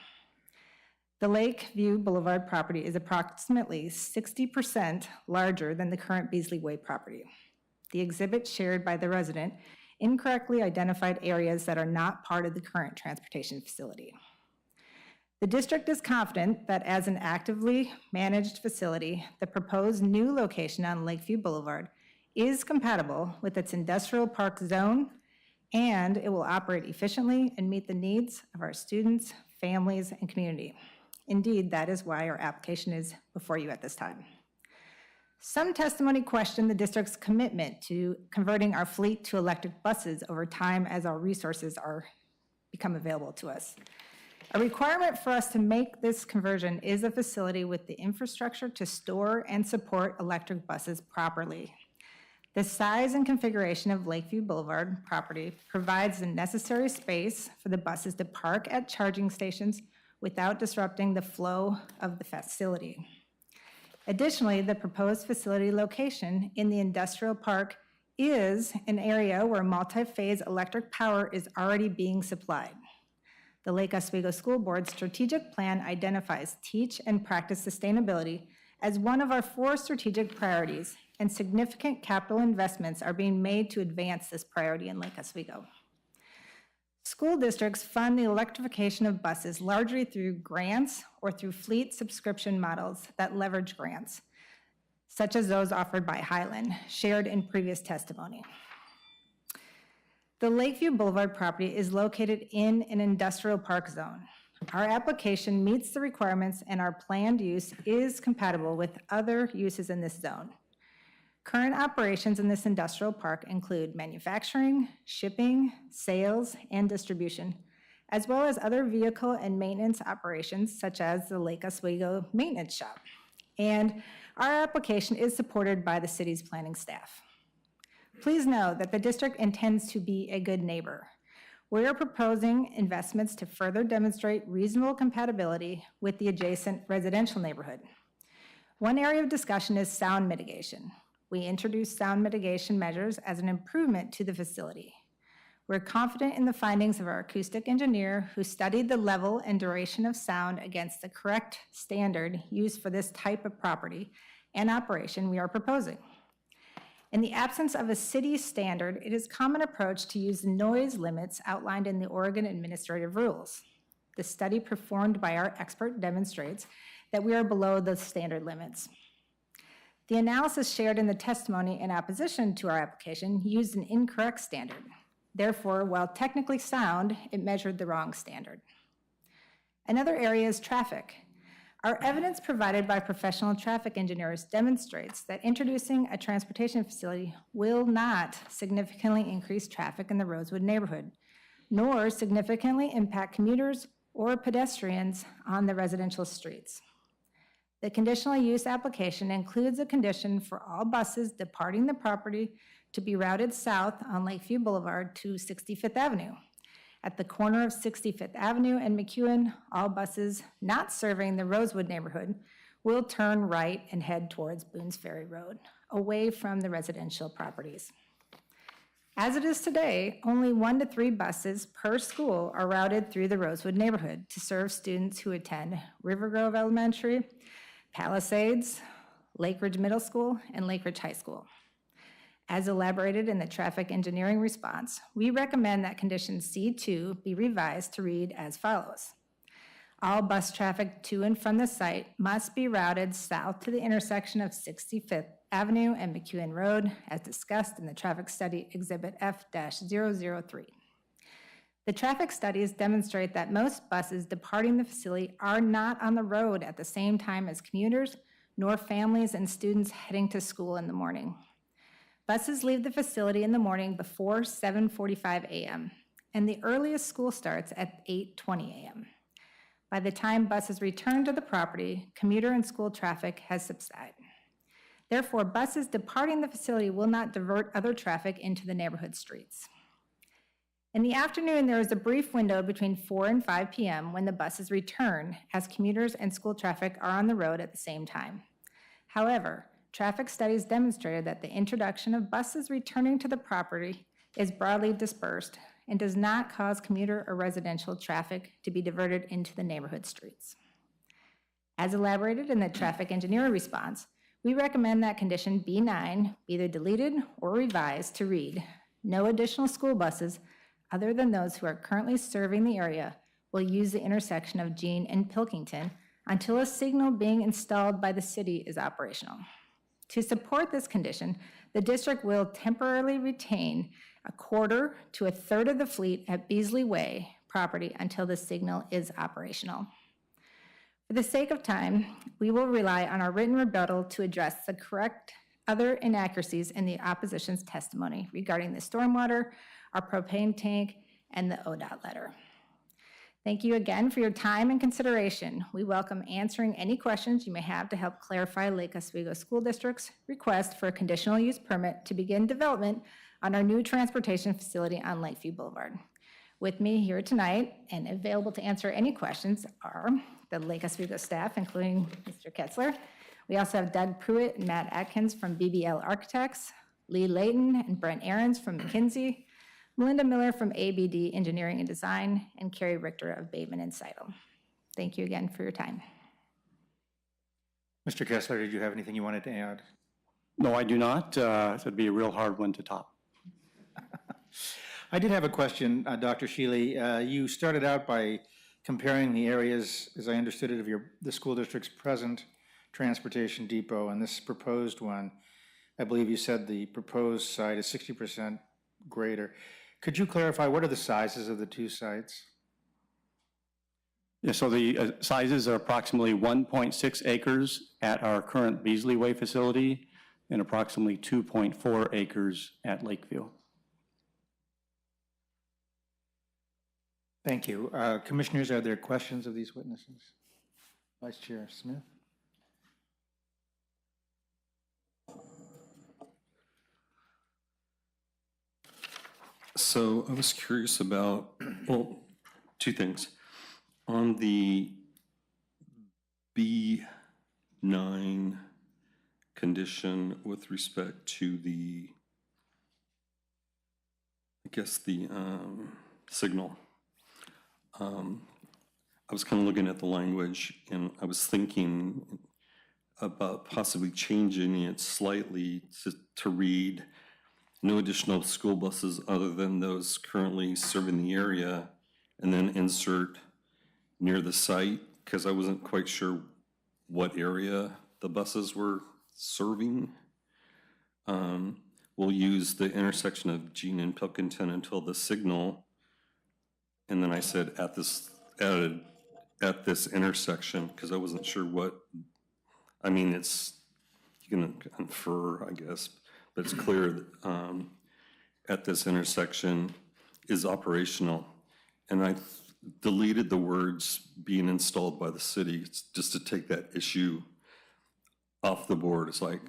The Lakeview Boulevard property is approximately 60% larger than the current Beasley Way property. The exhibit shared by the resident incorrectly identified areas that are not part of the current transportation facility. The district is confident that as an actively managed facility, the proposed new location on Lakeview Boulevard is compatible with its industrial park zone, and it will operate efficiently and meet the needs of our students, families, and community. Indeed, that is why our application is before you at this time. Some testimony questioned the district's commitment to converting our fleet to electric buses over time as our resources become available to us. A requirement for us to make this conversion is a facility with the infrastructure to store and support electric buses properly. The size and configuration of Lakeview Boulevard property provides the necessary space for the buses to park at charging stations without disrupting the flow of the facility. Additionally, the proposed facility location in the industrial park is an area where multi-phase electric power is already being supplied. The Lake Oswego School Board's strategic plan identifies teach and practice sustainability as one of our 4 strategic priorities, and significant capital investments are being made to advance this priority in Lake Oswego. School districts fund the electrification of buses largely through grants or through fleet subscription models that leverage grants, such as those offered by Highland, shared in previous testimony. The Lakeview Boulevard property is located in an industrial park zone. Our application meets the requirements and our planned use is compatible with other uses in this zone. Current operations in this industrial park include manufacturing, shipping, sales, and distribution, as well as other vehicle and maintenance operations such as the Lake Oswego Maintenance Shop. And our application is supported by the city's planning staff. Please know that the district intends to be a good neighbor. We are proposing investments to further demonstrate reasonable compatibility with the adjacent residential neighborhood. One area of discussion is sound mitigation. We introduced sound mitigation measures as an improvement to the facility. We're confident in the findings of our acoustic engineer who studied the level and duration of sound against the correct standard used for this type of property and operation we are proposing. In the absence of a city standard, it is a common approach to use the noise limits outlined in the Oregon Administrative Rules. The study performed by our expert demonstrates that we are below the standard limits. The analysis shared in the testimony in opposition to our application used an incorrect standard. Therefore, while technically sound, it measured the wrong standard. Another area is traffic. Our evidence provided by professional traffic engineers demonstrates that introducing a transportation facility will not significantly increase traffic in the Rosewood neighborhood, nor significantly impact commuters or pedestrians on the residential streets. The conditional use application includes a condition for all buses departing the property to be routed south on Lakeview Boulevard to 65th Avenue. At the corner of 65th Avenue and McEwen, all buses not serving the Rosewood neighborhood will turn right and head towards Boone's Ferry Road, away from the residential properties. As it is today, only 1 to 3 buses per school are routed through the Rosewood neighborhood to serve students who attend River Grove Elementary, Palisades, Lake Ridge Middle School, and Lake Ridge High School. As elaborated in the traffic engineering response, we recommend that condition C2 be revised to read as follows. All bus traffic to and from the site must be routed south to the intersection of 65th Avenue and McEwen Road, as discussed in the Traffic Study Exhibit F-003. The traffic studies demonstrate that most buses departing the facility are not on the road at the same time as commuters, nor families and students heading to school in the morning. Buses leave the facility in the morning before 7:45 a.m., and the earliest school starts at 8:20 a.m. By the time buses return to the property, commuter and school traffic has subsided. Therefore, buses departing the facility will not divert other traffic into the neighborhood streets. In the afternoon, there is a brief window between 4 and 5 p.m. when the buses return, as commuters and school traffic are on the road at the same time. However, traffic studies demonstrated that the introduction of buses returning to the property is broadly dispersed and does not cause commuter or residential traffic to be diverted into the neighborhood streets. As elaborated in the traffic engineer response, we recommend that condition B9 be either deleted or revised to read, no additional school buses other than those who are currently serving the area will use the intersection of Jean and Pilkington until a signal being installed by the city is operational. To support this condition, the district will temporarily retain 1/4 to 1/3 of the fleet at Beasley Way property until the signal is operational. For the sake of time, we will rely on our written rebuttal to address the correct other inaccuracies in the opposition's testimony regarding the stormwater, our propane tank, and the ODOT letter. Thank you again for your time and consideration. We welcome answering any questions you may have to help clarify Lake Oswego School District's request for a conditional use permit to begin development on our new transportation facility on Lakeview Boulevard. With me here tonight and available to answer any questions are the Lake Oswego staff, including Mr. Ketzler. We also have Doug Pruitt and Matt Atkins from BBL Architects, Lee Layton and Brent Ahrens from McKinsey, Melinda Miller from ABD Engineering and Design, and Carrie Richter of Bateman and Seidel. Thank you again for your time. Mr. Kessler, did you have anything you wanted to add? No, I do not. It'd be a real hard one to top. I did have a question, Dr. Shealy. You started out by comparing the areas, as I understood it, of the school district's present transportation depot and this proposed one. I believe you said the proposed site is 60% greater. Could you clarify what are the sizes of the two sites? Yeah, so the sizes are approximately 1.6 acres at our current Beasley Way facility and approximately 2.4 acres at Lakeview. Thank you. Commissioners, are there questions of these witnesses? Vice Chair Smith? So I was curious about, well, two things. On the B9 condition with respect to the, I guess the signal, I was kind of looking at the language and I was thinking about possibly changing it slightly to read no additional school buses other than those currently serving the area, and then insert near the site, because I wasn't quite sure what area the buses were serving. We'll use the intersection of Jean and Pilkington until the signal, and then I said at this intersection, because I wasn't sure what, I mean, it's, you can infer, I guess, but it's clear that at this intersection is operational. And I deleted the words being installed by the city just to take that issue off the board. It's like,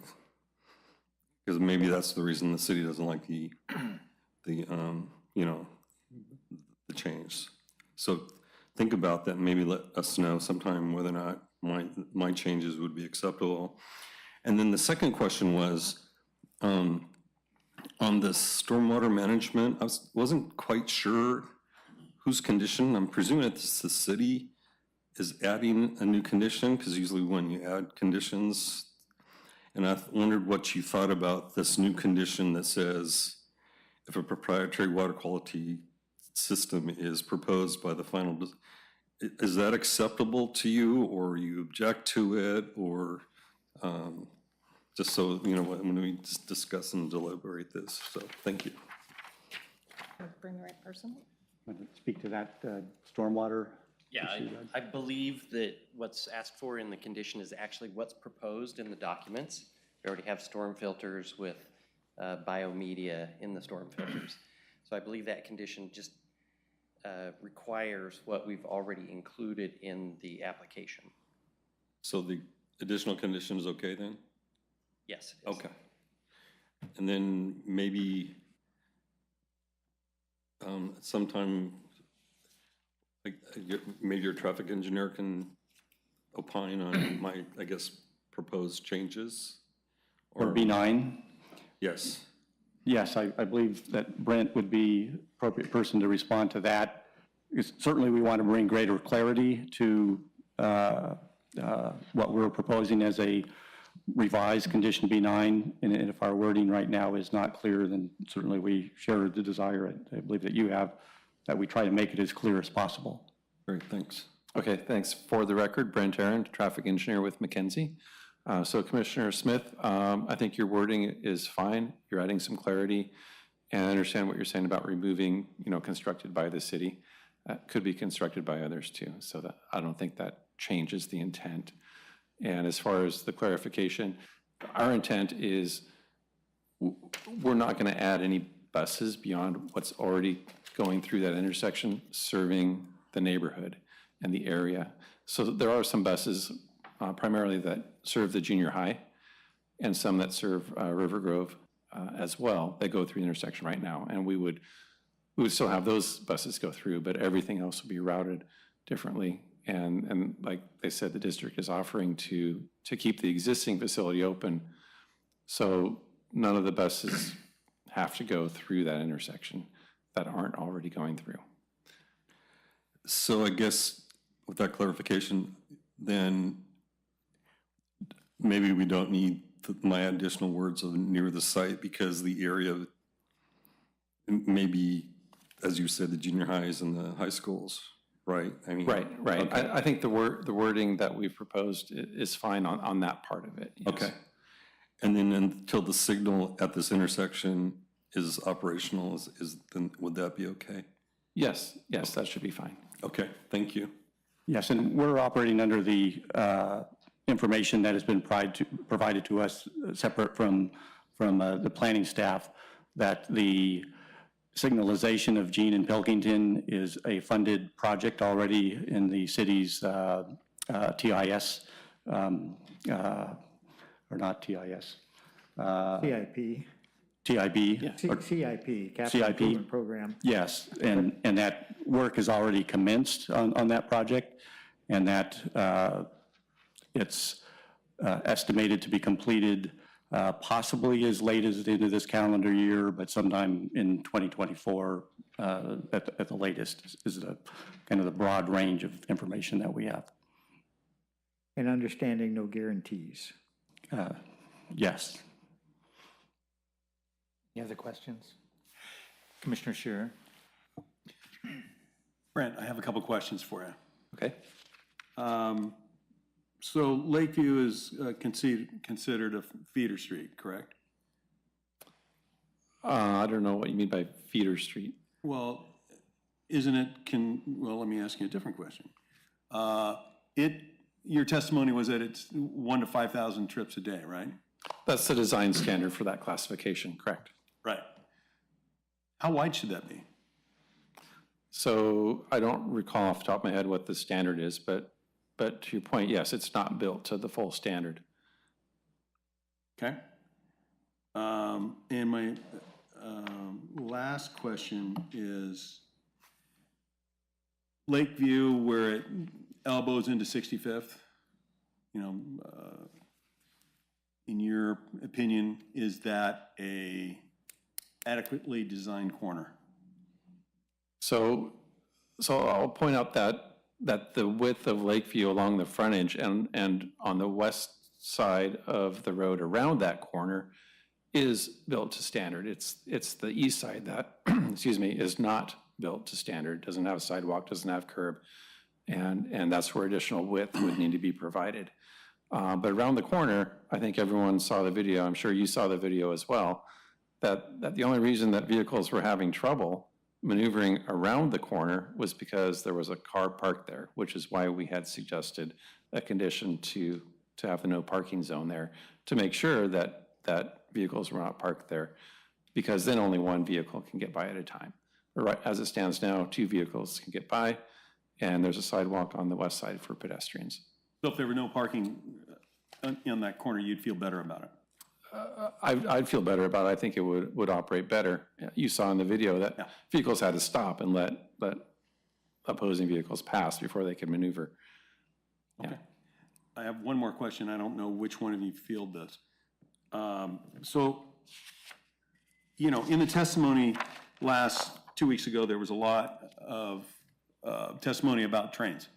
Because maybe that's the reason the city doesn't like the you know, the change. So think about that, maybe let us know sometime whether or not my changes would be acceptable. And then the second question was, on the stormwater management, I wasn't quite sure whose condition. I'm presuming it's the city is adding a new condition, because usually when you add conditions, and I wondered what you thought about this new condition that says, if a proprietary water quality system is proposed by the final, is that acceptable to you, or you object to it, or just so, you know, when we just discuss and deliberate this, so thank you. Bring the right person. Want to speak to that stormwater? Yeah, I believe that what's asked for in the condition is actually what's proposed in the documents. We already have storm filters with biomedia in the storm filters. So I believe that condition just requires what we've already included in the application. So the additional condition is okay then? Yes. It is. Okay. And then maybe sometime, like, maybe your traffic engineer can opine on my, I guess, proposed changes? Or B9? Yes. Yes, I believe that Brent would be appropriate person to respond to that. Because certainly we want to bring greater clarity to what we're proposing as a revised condition B9. And if our wording right now is not clear, then certainly we share the desire, I believe that you have, that we try to make it as clear as possible. Great, thanks. Okay, thanks. For the record, Brent Aaron, traffic engineer with McKinsey. So Commissioner Smith, I think your wording is fine. You're adding some clarity, and I understand what you're saying about removing, you know, constructed by the city. Could be constructed by others too. So that, I don't think that changes the intent. And as far as the clarification, our intent is we're not going to add any buses beyond what's already going through that intersection, serving the neighborhood and the area. So there are some buses, primarily that serve the junior high, and some that serve River Grove as well, that go through the intersection right now. And we would still have those buses go through, but everything else would be routed differently. And like they said, the district is offering to keep the existing facility open, so none of the buses have to go through that intersection that aren't already going through. So I guess with that clarification, then maybe we don't need my additional words of near the site, because the area, maybe, as you said, the junior highs and the high schools, right? I mean, Right. Okay. I think the wording that we've proposed is fine on that part of it. Yes. Okay. And then until the signal at this intersection is operational, then would that be okay? Yes, that should be fine. Okay, thank you. Yes, and we're operating under the information that has been provided to us separate from the planning staff, that the signalization of Jean and Pilkington is a funded project already in the city's TIS, or not TIS. CIP. TIB. CIP, Capital CIP. Improvement Program. Yes, and that work has already commenced on that project, and that it's estimated to be completed possibly as late as the end of this calendar year, but sometime in 2024 at the latest is the kind of the broad range of information that we have. And understanding no guarantees. Yes. Any other questions? Commissioner Scherer? Brent, I have a couple questions for you. Okay. So Lakeview is considered a feeder street, correct? I don't know what you mean by feeder street. Well, isn't it, well, let me ask you a different question. Your testimony was that it's 1,000 to 5,000 trips a day, right? That's the design standard for that classification, correct? Right. How wide should that be? So I don't recall off the top of my head what the standard is, but to your point, yes, it's not built to the full standard. Okay. And my last question is Lakeview, where it elbows into 65th, you know, in your opinion, is that a adequately designed corner? So I'll point out that the width of Lakeview along the frontage and on the west side of the road around that corner is built to standard. It's the east side that, excuse me, is not built to standard, doesn't have a sidewalk, doesn't have curb, and that's where additional width would need to be provided. But around the corner, I think everyone saw the video, I'm sure you saw the video as well, that the only reason that vehicles were having trouble maneuvering around the corner was because there was a car parked there, which is why we had suggested a condition to have the no parking zone there, to make sure that vehicles were not parked there, because then only one vehicle can get by at a time. Right, as it stands now, 2 vehicles can get by, and there's a sidewalk on the west side for pedestrians. So if there were no parking on that corner, you'd feel better about it? I'd feel better about it. I think it would operate better. You saw in the video that vehicles had to stop and let opposing vehicles pass before they could maneuver. Okay. I have one more question. I don't know which one of you field this. So, you know, in the testimony 2 weeks ago, there was a lot of testimony about trains.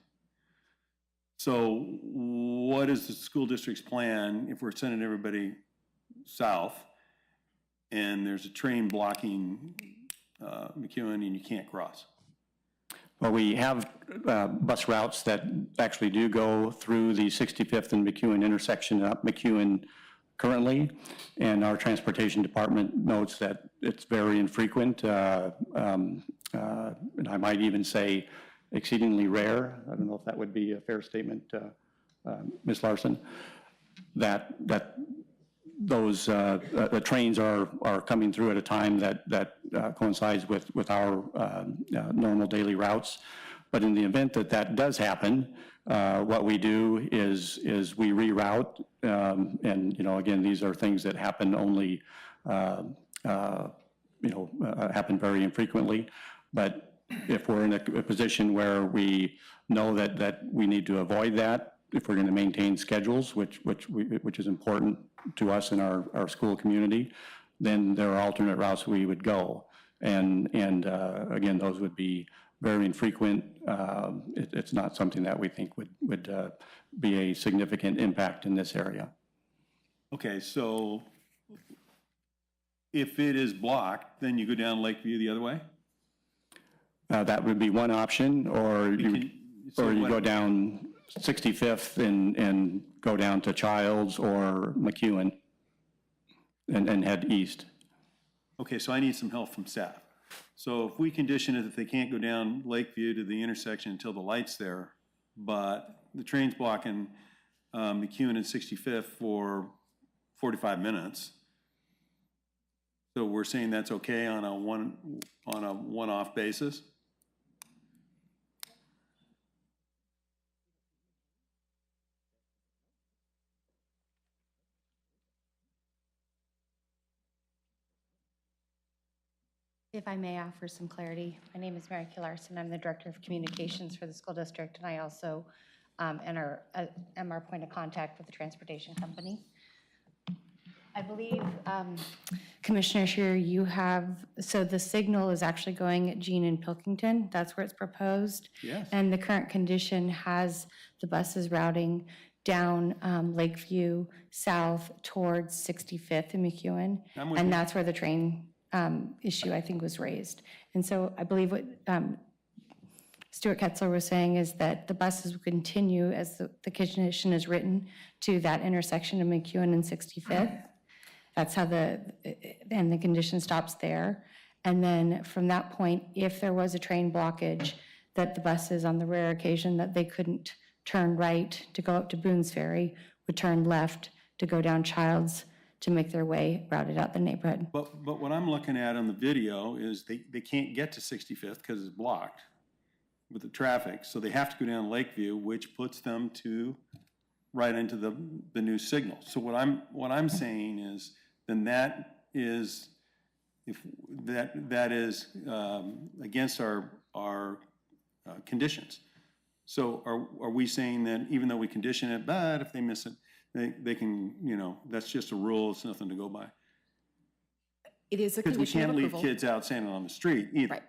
So what is the school district's plan if we're sending everybody south and there's a train blocking McEwen and you can't cross? Well, we have bus routes that actually do go through the 65th and McEwen intersection up McEwen currently, and our transportation department notes that it's very infrequent, and I might even say exceedingly rare. I don't know if that would be a fair statement, Ms. Larson, that those the trains are coming through at a time that coincides with our normal daily routes. But in the event that does happen, what we do is we reroute, and you know, again, these are things that happen only happen very infrequently. But if we're in a position where we know that we need to avoid that, if we're going to maintain schedules, which is important to us in our school community, then there are alternate routes we would go. And again, those would be very infrequent. It's not something that we think would be a significant impact in this area. Okay, so if it is blocked, then you go down Lakeview the other way? That would be one option, or you go down 65th and go down to Childs or McEwen and head east. Okay, so I need some help from staff. So if we condition it that they can't go down Lakeview to the intersection until the light's there, but the train's blocking McEwen and 65th for 45 minutes, so we're saying that's okay on a one-off basis? If I may offer some clarity, my name is Mary Kay Larson. I'm the Director of Communications for the school district, and I also am our point of contact with the transportation company. I believe, Commissioner Scheer, you have, so the signal is actually going at Jean and Pilkington. That's where it's proposed. Yes. And the current condition has the buses routing down Lakeview south towards 65th and McEwen. And that's where the train issue, I think, was raised. And so I believe what Stuart Ketzler was saying is that the buses will continue as the condition is written to that intersection of McEwen and 65th. That's how and the condition stops there. And then from that point, if there was a train blockage, that the buses, on the rare occasion that they couldn't turn right to go up to Boone's Ferry, would turn left to go down Childs to make their way routed out the neighborhood. But what I'm looking at on the video is they can't get to 65th because it's blocked with the traffic, so they have to go down Lakeview, which puts them right into the new signal. So what I'm saying is then that is, if that is against our conditions. So are we saying that even though we condition it, but if they miss it, they can, that's just a rule, it's nothing to go by? It is a Because we condition of can't leave approval. kids out standing on the street either. Right.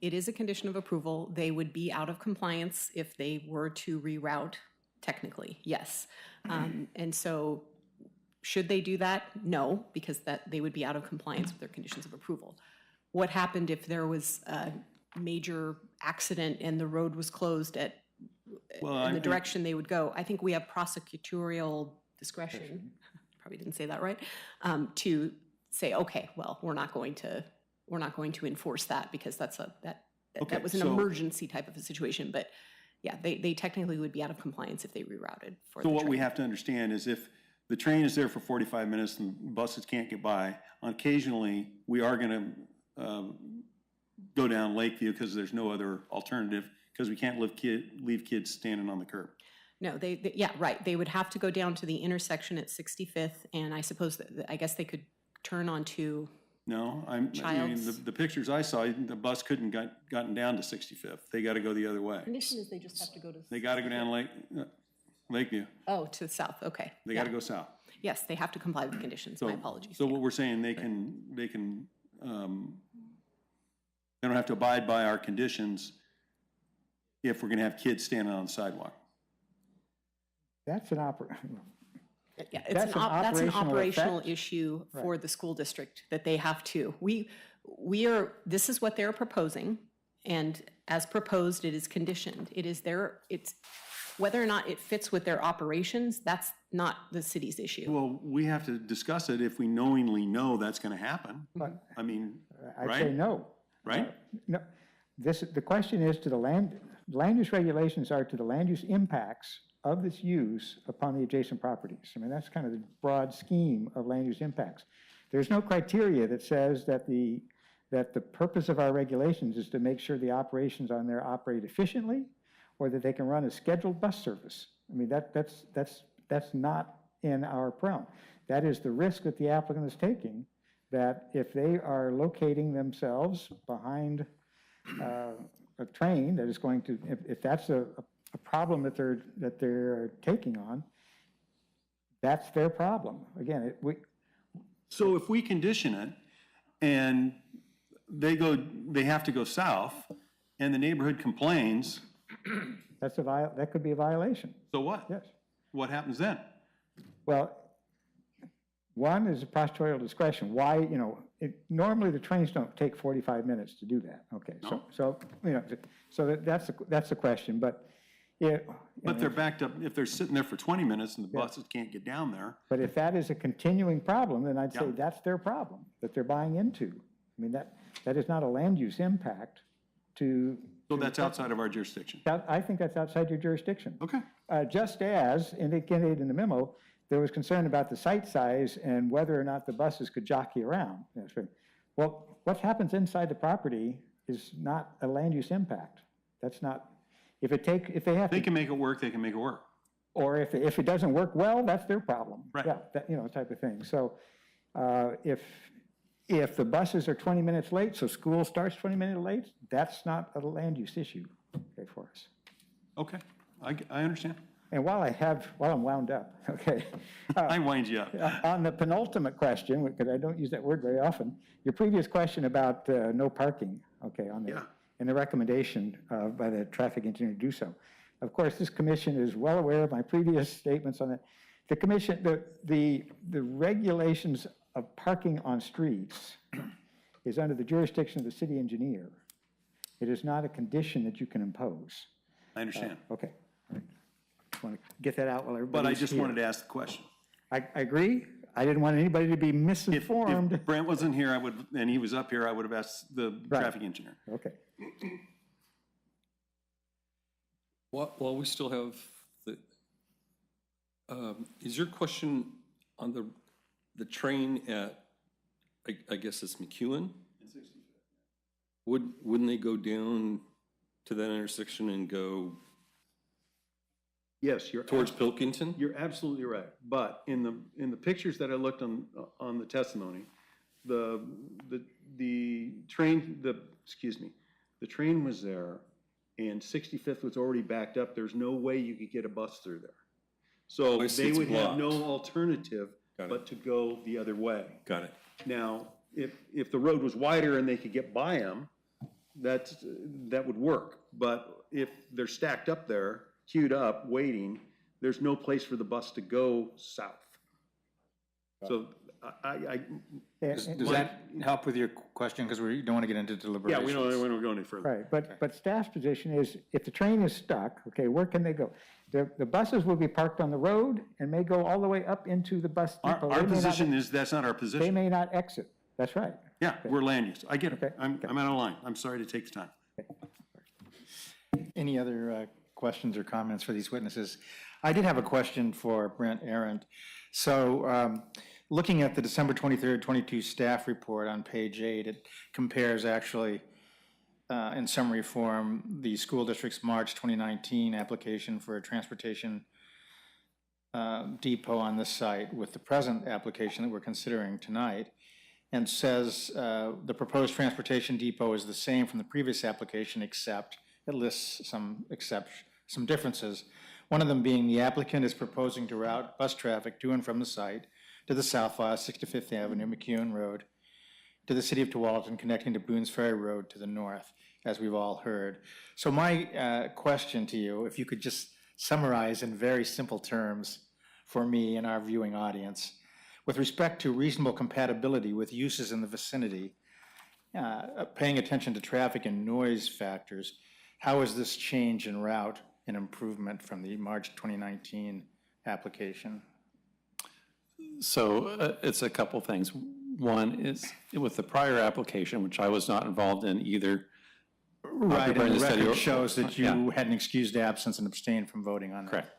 It is a condition of approval. They would be out of compliance if they were to reroute, technically, yes. And so should they do that? No, because they would be out of compliance with their conditions of approval. What happened if there was a major accident and the road was closed in the direction they would go? I think we have prosecutorial discretion, probably didn't say that right, to say, okay, well, we're not going to enforce that because that was an emergency type of a situation. But yeah, they technically would be out of compliance if they rerouted for the So what we train. have to understand is if the train is there for 45 minutes and buses can't get by, occasionally we are going to go down Lakeview because there's no other alternative, because we can't leave kids standing on the curb. No, yeah, right. They would have to go down to the intersection at 65th, and I suppose I guess they could turn onto. No, I mean, the pictures I saw, the bus couldn't gotten down to 65th. They got to go the other way. Condition is they just have to go to. They got to go down Lakeview. Oh, to the south, okay. They got to go south. Yes, they have to comply with the conditions, my apologies. So what we're saying, they don't have to abide by our conditions if we're going to have kids standing on the sidewalk. That's an Yeah, That's that's an an operational operational effect. issue for Right. the school district that they have to. This is what they're proposing, and as proposed, it is conditioned. It's whether or not it fits with their operations, that's not the city's issue. Well, we have to discuss it if we knowingly know that's going to happen. But I mean, I'd right? say no. Right? No, the question is to the land use regulations are to the land use impacts of this use upon the adjacent properties. I mean, that's kind of the broad scheme of land use impacts. There's no criteria that says that the purpose of our regulations is to make sure the operations on there operate efficiently or that they can run a scheduled bus service. I mean, that's not in our realm. That is the risk that the applicant is taking, that if they are locating themselves behind a train that is going to, if that's a problem that they're taking on, that's their problem. Again, So if we condition it and they have to go south and the neighborhood complains, that could be a violation. so what? Yes. What happens then? Well, one is a prosecutorial discretion. Why, normally the trains don't take 45 minutes to do that. Okay, No. so that's the question, but But they're backed up, if they're sitting there for 20 minutes and the buses can't get down there. But if that is a continuing problem, then I'd say Yeah. that's their problem that they're buying into. I mean, that is not a land use impact to. So that's outside of our jurisdiction. I think that's outside your jurisdiction. Okay. Just as indicated in the memo, there was concern about the site size and whether or not the buses could jockey around. Well, what happens inside the property is not a land use impact. That's not, if they have They to, can make it work, they can make it work. or if it doesn't work well, that's their problem. Right. Yeah, type of thing. So if the buses are 20 minutes late, so school starts 20 minutes late, that's not a land use issue, okay, for us. Okay, I understand. And while I'm wound up, okay. I wind you up. On the penultimate question, because I don't use that word very often, your previous question about no parking, okay, and the recommendation by the traffic engineer to do so. Of course, this commission is well aware of my previous statements on it. The commission, the regulations of parking on streets is under the jurisdiction of the city engineer. It is not a condition that you can impose. I understand. Okay. All right. Just want to get that out while everybody's But I just here. wanted to ask the question. I agree. I didn't want anybody to be misinformed. If Brent wasn't here, and he was up here, I would have asked the Right. traffic engineer. Okay. While we still have the, is your question on the train at, I guess it's McEwen? Wouldn't they go down to that intersection and go Yes, you're. Towards Pilkington? You're absolutely right. But in the pictures that I looked on the testimony, the train, the train was there and 65th was already backed up. There's no way you could get a bus through there. So I see, they it's would have no blocked. alternative Got it. but to go the other way. Got it. Now, if the road was wider and they could get by them, that would work. But if they're stacked up there, queued up, waiting, there's no place for the bus to go south. So Does that help with your question? Because we don't want to get into yeah, deliberations. we don't go any further. Right, but staff's position is, if the train is stuck, okay, where can they go? The buses will be parked on the road and may go all the way up into the bus depot. Our They may not- position is, that's not our They position. may not exit, that's right. Yeah, we're land use. I get it. Okay. I'm out of line. I'm sorry to take the time. Any other questions or comments for these witnesses? I did have a question for Brent Arendt. So looking at the December 23rd, 22 staff report on page 8, it compares actually in summary form the school district's March 2019 application for a transportation depot on this site with the present application that we're considering tonight, and says the proposed transportation depot is the same from the previous application, except it lists some differences. One of them being the applicant is proposing to route bus traffic to and from the site to the south via 65th Avenue, McEwen Road, to the city of Tualatin, connecting to Boone's Ferry Road to the north, as we've all heard. So my question to you, if you could just summarize in very simple terms for me and our viewing audience, with respect to reasonable compatibility with uses in the vicinity, paying attention to traffic and noise factors, how is this change in route an improvement from the March 2019 application? So it's a couple things. One is with the prior application, which I was not involved in either. Right, and the study record or- shows that you yeah. had an excused absence and abstained from voting on that. Correct.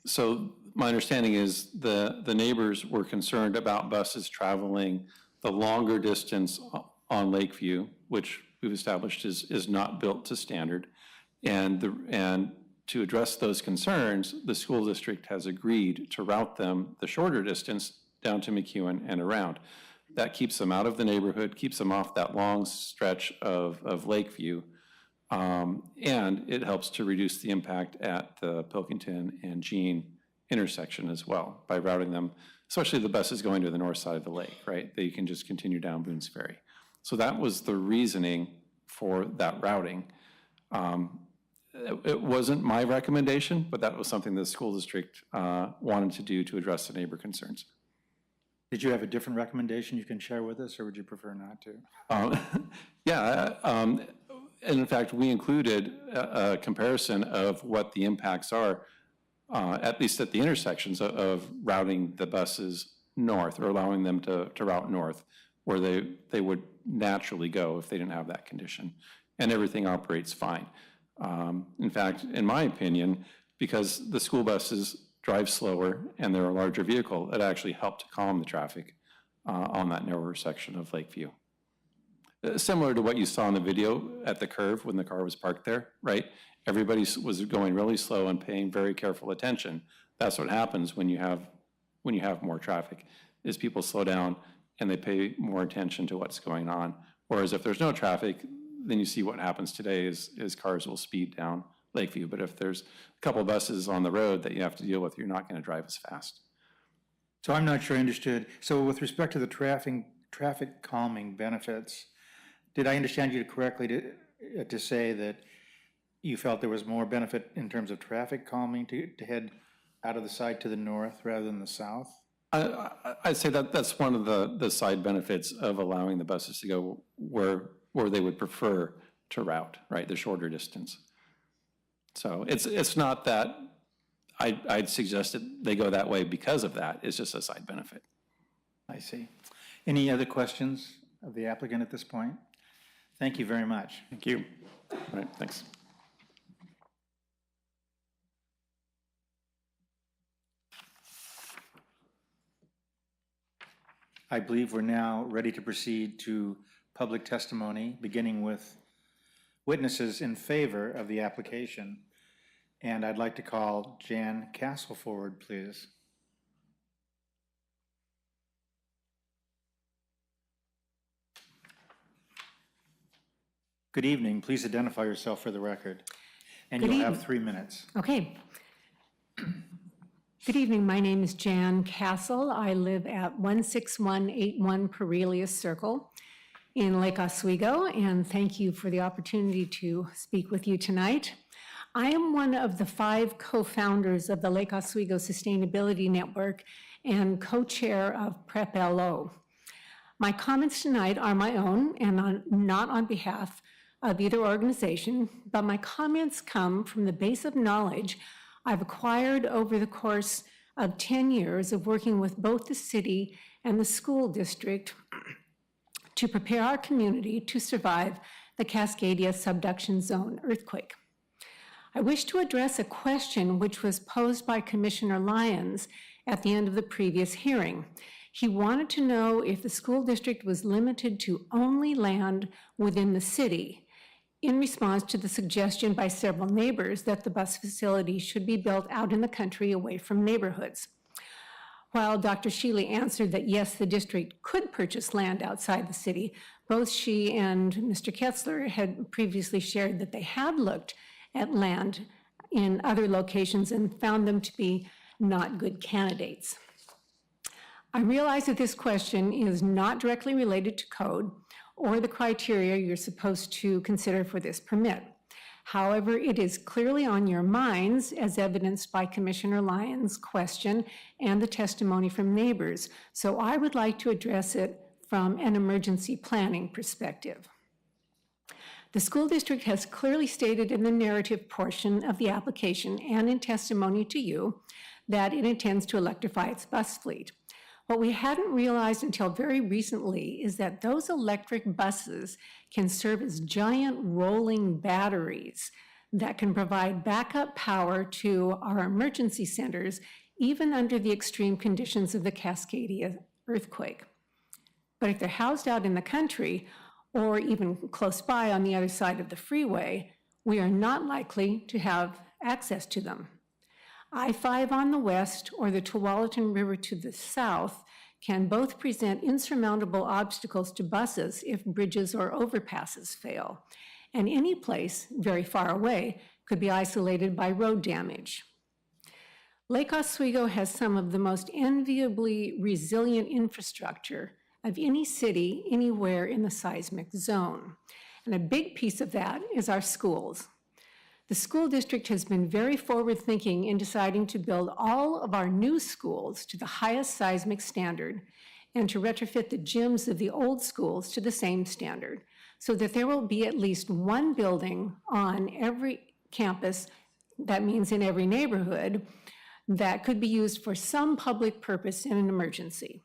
So my understanding is the neighbors were concerned about buses traveling the longer distance on Lakeview, which we've established is not built to standard. And to address those concerns, the school district has agreed to route them the shorter distance down to McEwen and around. That keeps them out of the neighborhood, keeps them off that long stretch of Lakeview, and it helps to reduce the impact at the Pilkington and Jean intersection as well by routing them, especially the buses going to the north side of the lake, right? They can just continue down Boone's Ferry. So that was the reasoning for that routing. It wasn't my recommendation, but that was something the school district wanted to do to address the neighbor concerns. Did you have a different recommendation you can share with us, or would you prefer not to? Yeah, and in fact, we included a comparison of what the impacts are, at least at the intersections of routing the buses north or allowing them to route north, where they would naturally go if they didn't have that condition. And everything operates fine. In fact, in my opinion, because the school buses drive slower and they're a larger vehicle, it actually helped to calm the traffic on that narrower section of Lakeview. Similar to what you saw in the video at the curve when the car was parked there, right? Everybody was going really slow and paying very careful attention. That's what happens when you have more traffic, is people slow down and they pay more attention to what's going on. Whereas if there's no traffic, then you see what happens today is cars will speed down Lakeview. But if there's a couple of buses on the road that you have to deal with, you're not going to drive as fast. So I'm not sure I understood. So with respect to the traffic calming benefits, did I understand you correctly to say that you felt there was more benefit in terms of traffic calming to head out of the site to the north rather than the south? I'd say that's one of the side benefits of allowing the buses to go where they would prefer to route, right, the shorter distance. So it's not that I'd suggest that they go that way because of that. It's just a side benefit. I see. Any other questions of the applicant at this point? Thank you very much. Thank you. All right, thanks. I believe we're now ready to proceed to public testimony, beginning with witnesses in favor of the application. And I'd like to call Jan Castle forward, please. Good evening. Please identify yourself for the record. And Good you'll have evening. 3 minutes. Okay. Good evening. My name is Jan Castle. I live at 16181 Perelius Circle in Lake Oswego, and thank you for the opportunity to speak with you tonight. I am one of the 5 co-founders of the Lake Oswego Sustainability Network and co-chair of PrepLO. My comments tonight are my own and not on behalf of either organization, but my comments come from the base of knowledge I've acquired over the course of 10 years of working with both the city and the school district to prepare our community to survive the Cascadia subduction zone earthquake. I wish to address a question which was posed by Commissioner Lyons at the end of the previous hearing. He wanted to know if the school district was limited to only land within the city, in response to the suggestion by several neighbors that the bus facility should be built out in the country away from neighborhoods. While Dr. Shealy answered that yes, the district could purchase land outside the city, both she and Mr. Ketzler had previously shared that they had looked at land in other locations and found them to be not good candidates. I realize that this question is not directly related to code or the criteria you're supposed to consider for this permit. However, it is clearly on your minds, as evidenced by Commissioner Lyons' question and the testimony from neighbors, so I would like to address it from an emergency planning perspective. The school district has clearly stated in the narrative portion of the application and in testimony to you that it intends to electrify its bus fleet. What we hadn't realized until very recently is that those electric buses can serve as giant rolling batteries that can provide backup power to our emergency centers, even under the extreme conditions of the Cascadia earthquake. But if they're housed out in the country, or even close by on the other side of the freeway, we are not likely to have access to them. I-5 on the west or the Tualatin River to the south can both present insurmountable obstacles to buses if bridges or overpasses fail, and any place very far away could be isolated by road damage. Lake Oswego has some of the most enviably resilient infrastructure of any city anywhere in the seismic zone. And a big piece of that is our schools. The school district has been very forward-thinking in deciding to build all of our new schools to the highest seismic standard and to retrofit the gyms of the old schools to the same standard, so that there will be at least one building on every campus, that means in every neighborhood, that could be used for some public purpose in an emergency.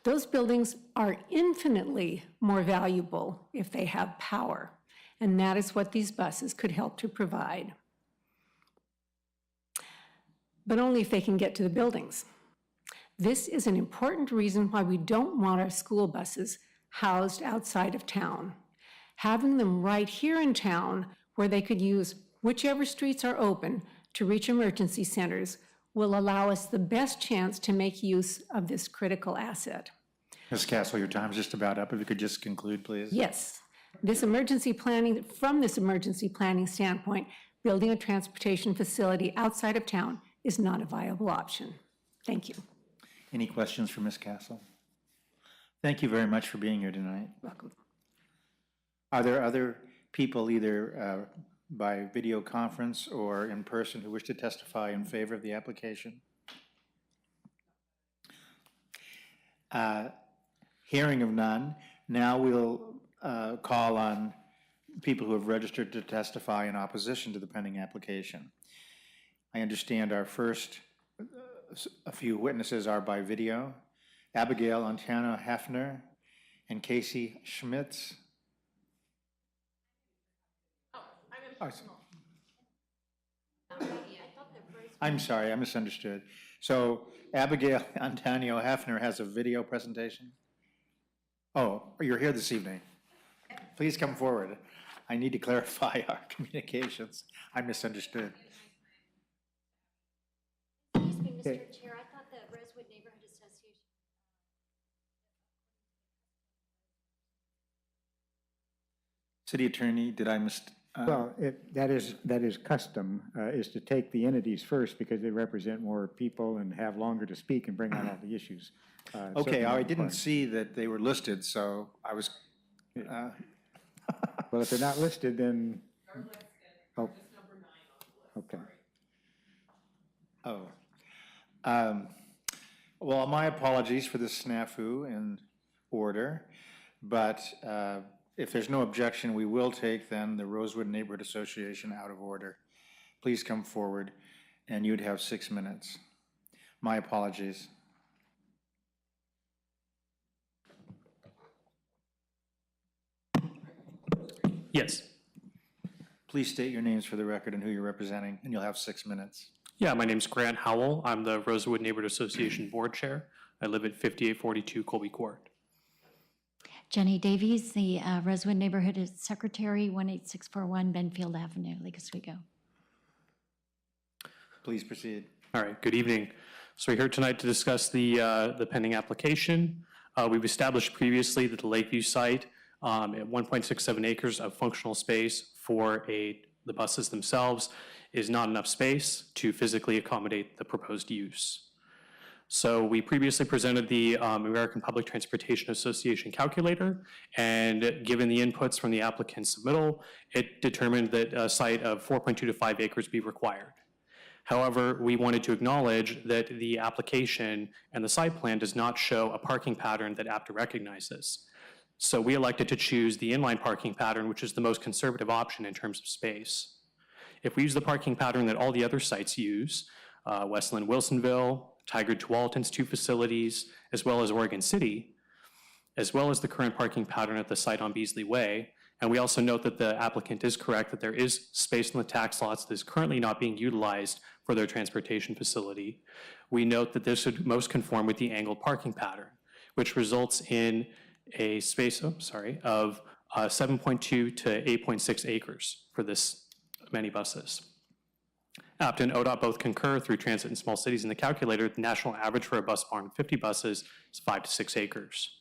Those buildings are infinitely more valuable if they have power, and that is what these buses could help to provide. But only if they can get to the buildings. This is an important reason why we don't want our school buses housed outside of town. Having them right here in town, where they could use whichever streets are open to reach emergency centers, will allow us the best chance to make use of this critical asset. Ms. Castle, your time's just about up. If you could just conclude, please. Yes. This emergency planning, from this emergency planning standpoint, building a transportation facility outside of town is not a viable option. Thank you. Any questions for Ms. Castle? Thank you very much for being here tonight. Welcome. Are there other people, either by video conference or in person, who wish to testify in favor of the application? Hearing of none, now we'll call on people who have registered to testify in opposition to the pending application. I understand our first, a few witnesses are by video. Abigail Antano Hefner and Casey Schmitz. I'm sorry, I misunderstood. So Abigail Antonio Hefner has a video presentation? Oh, you're here this evening. Please come forward. I need to clarify our communications. I misunderstood. Okay. Mr. Chair, I thought the Rosewood Neighborhood Association. City Attorney, did I miss? Well, that is custom, is to take the entities first because they represent more people and have longer to speak and bring out all the issues. Okay, I didn't see that they were listed, so I was, Well, if they're not listed, then, oh, okay. Well, my apologies for the snafu in order, but if there's no objection, we will take then the Rosewood Neighborhood Association out of order. Please come forward, and you'd have 6 minutes. My apologies. Yes. Please state your names for the record and who you're representing, and you'll have 6 minutes. Yeah, my name's Grant Howell. I'm the Rosewood Neighborhood Association Board Chair. I live at 5842 Colby Court. Jenny Davies, the Rosewood Neighborhood Secretary, 18641 Benfield Avenue, Lake Oswego. Please proceed. All right, good evening. So we're here tonight to discuss the pending application. We've established previously that the Lakeview site at 1.67 acres of functional space for the buses themselves is not enough space to physically accommodate the proposed use. So we previously presented the American Public Transportation Association calculator, and given the inputs from the applicant's submittal, it determined that a site of 4.2 to 5 acres be required. However, we wanted to acknowledge that the application and the site plan does not show a parking pattern that APTA recognizes. So we elected to choose the inline parking pattern, which is the most conservative option in terms of space. If we use the parking pattern that all the other sites use, Westland Wilsonville, Tigard Tualatin's 2 facilities, as well as Oregon City, as well as the current parking pattern at the site on Beasley Way. And we also note that the applicant is correct that there is space in the tax lots that is currently not being utilized for their transportation facility. We note that this would most conform with the angled parking pattern, which results in a space, of 7.2 to 8.6 acres for this many buses. APTA and ODOT both concur through transit in small cities in the calculator. The national average for a bus barn of 50 buses is 5 to 6 acres.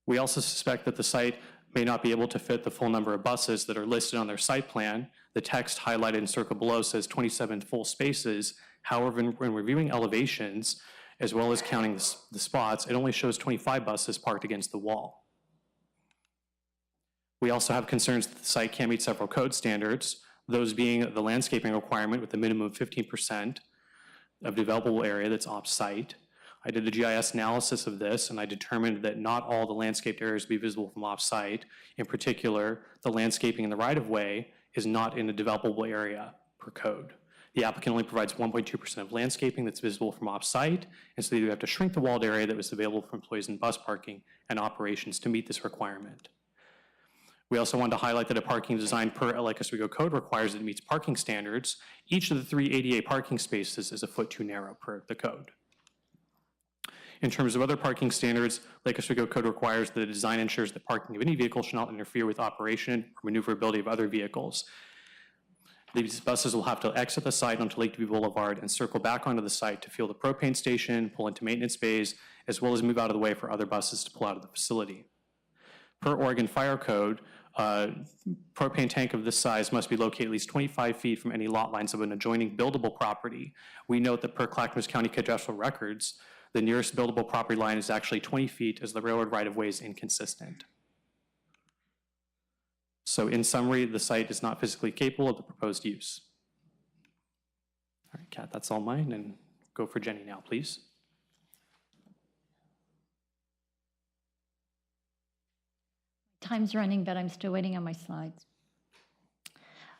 We also suspect that the site may not be able to fit the full number of buses that are listed on their site plan. The text highlighted in circle below says 27 full spaces. However, when reviewing elevations, as well as counting the spots, it only shows 25 buses parked against the wall. We also have concerns that the site can't meet several code standards, those being the landscaping requirement with a minimum of 15% of developable area that's off-site. I did a GIS analysis of this, and I determined that not all the landscaped areas will be visible from off-site. In particular, the landscaping in the right-of-way is not in a developable area per code. The applicant only provides 1.2% of landscaping that's visible from off-site, and so they have to shrink the walled area that was available for employees in bus parking and operations to meet this requirement. We also wanted to highlight that a parking design per Lake Oswego code requires that it meets parking standards. Each of the 3 ADA parking spaces is a foot too narrow per the code. In terms of other parking standards, Lake Oswego code requires that a design ensures that parking of any vehicle should not interfere with operation or maneuverability of other vehicles. These buses will have to exit the site onto Lakeview Boulevard and circle back onto the site to fuel the propane station, pull into maintenance bays, as well as move out of the way for other buses to pull out of the facility. Per Oregon Fire Code, propane tank of this size must be located at least 25 feet from any lot lines of an adjoining buildable property. We note that per Clackamas County Cadastral Records, the nearest buildable property line is actually 20 feet as the railroad right-of-way is inconsistent. So in summary, the site is not physically capable of the proposed use. All right, Kat, that's all mine, and go for Jenny now, please. Time's running, but I'm still waiting on my slides.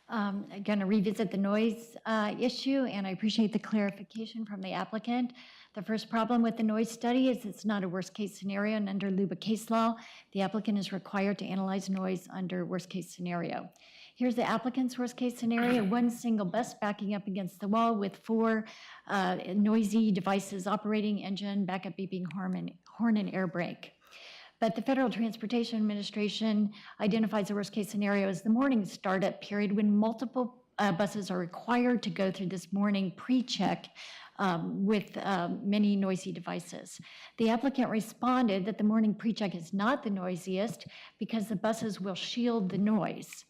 I'm going to revisit the noise issue, and I appreciate the clarification from the applicant. The first problem with the noise study is it's not a worst-case scenario, and under LUBA case law, the applicant is required to analyze noise under worst-case scenario. Here's the applicant's worst-case scenario: 1 single bus backing up against the wall with 4 noisy devices operating: engine, backup beeping, horn, and air brake. But the Federal Transportation Administration identifies the worst-case scenario as the morning startup period when multiple buses are required to go through this morning pre-check with many noisy devices. The applicant responded that the morning pre-check is not the noisiest because the buses will shield the noise.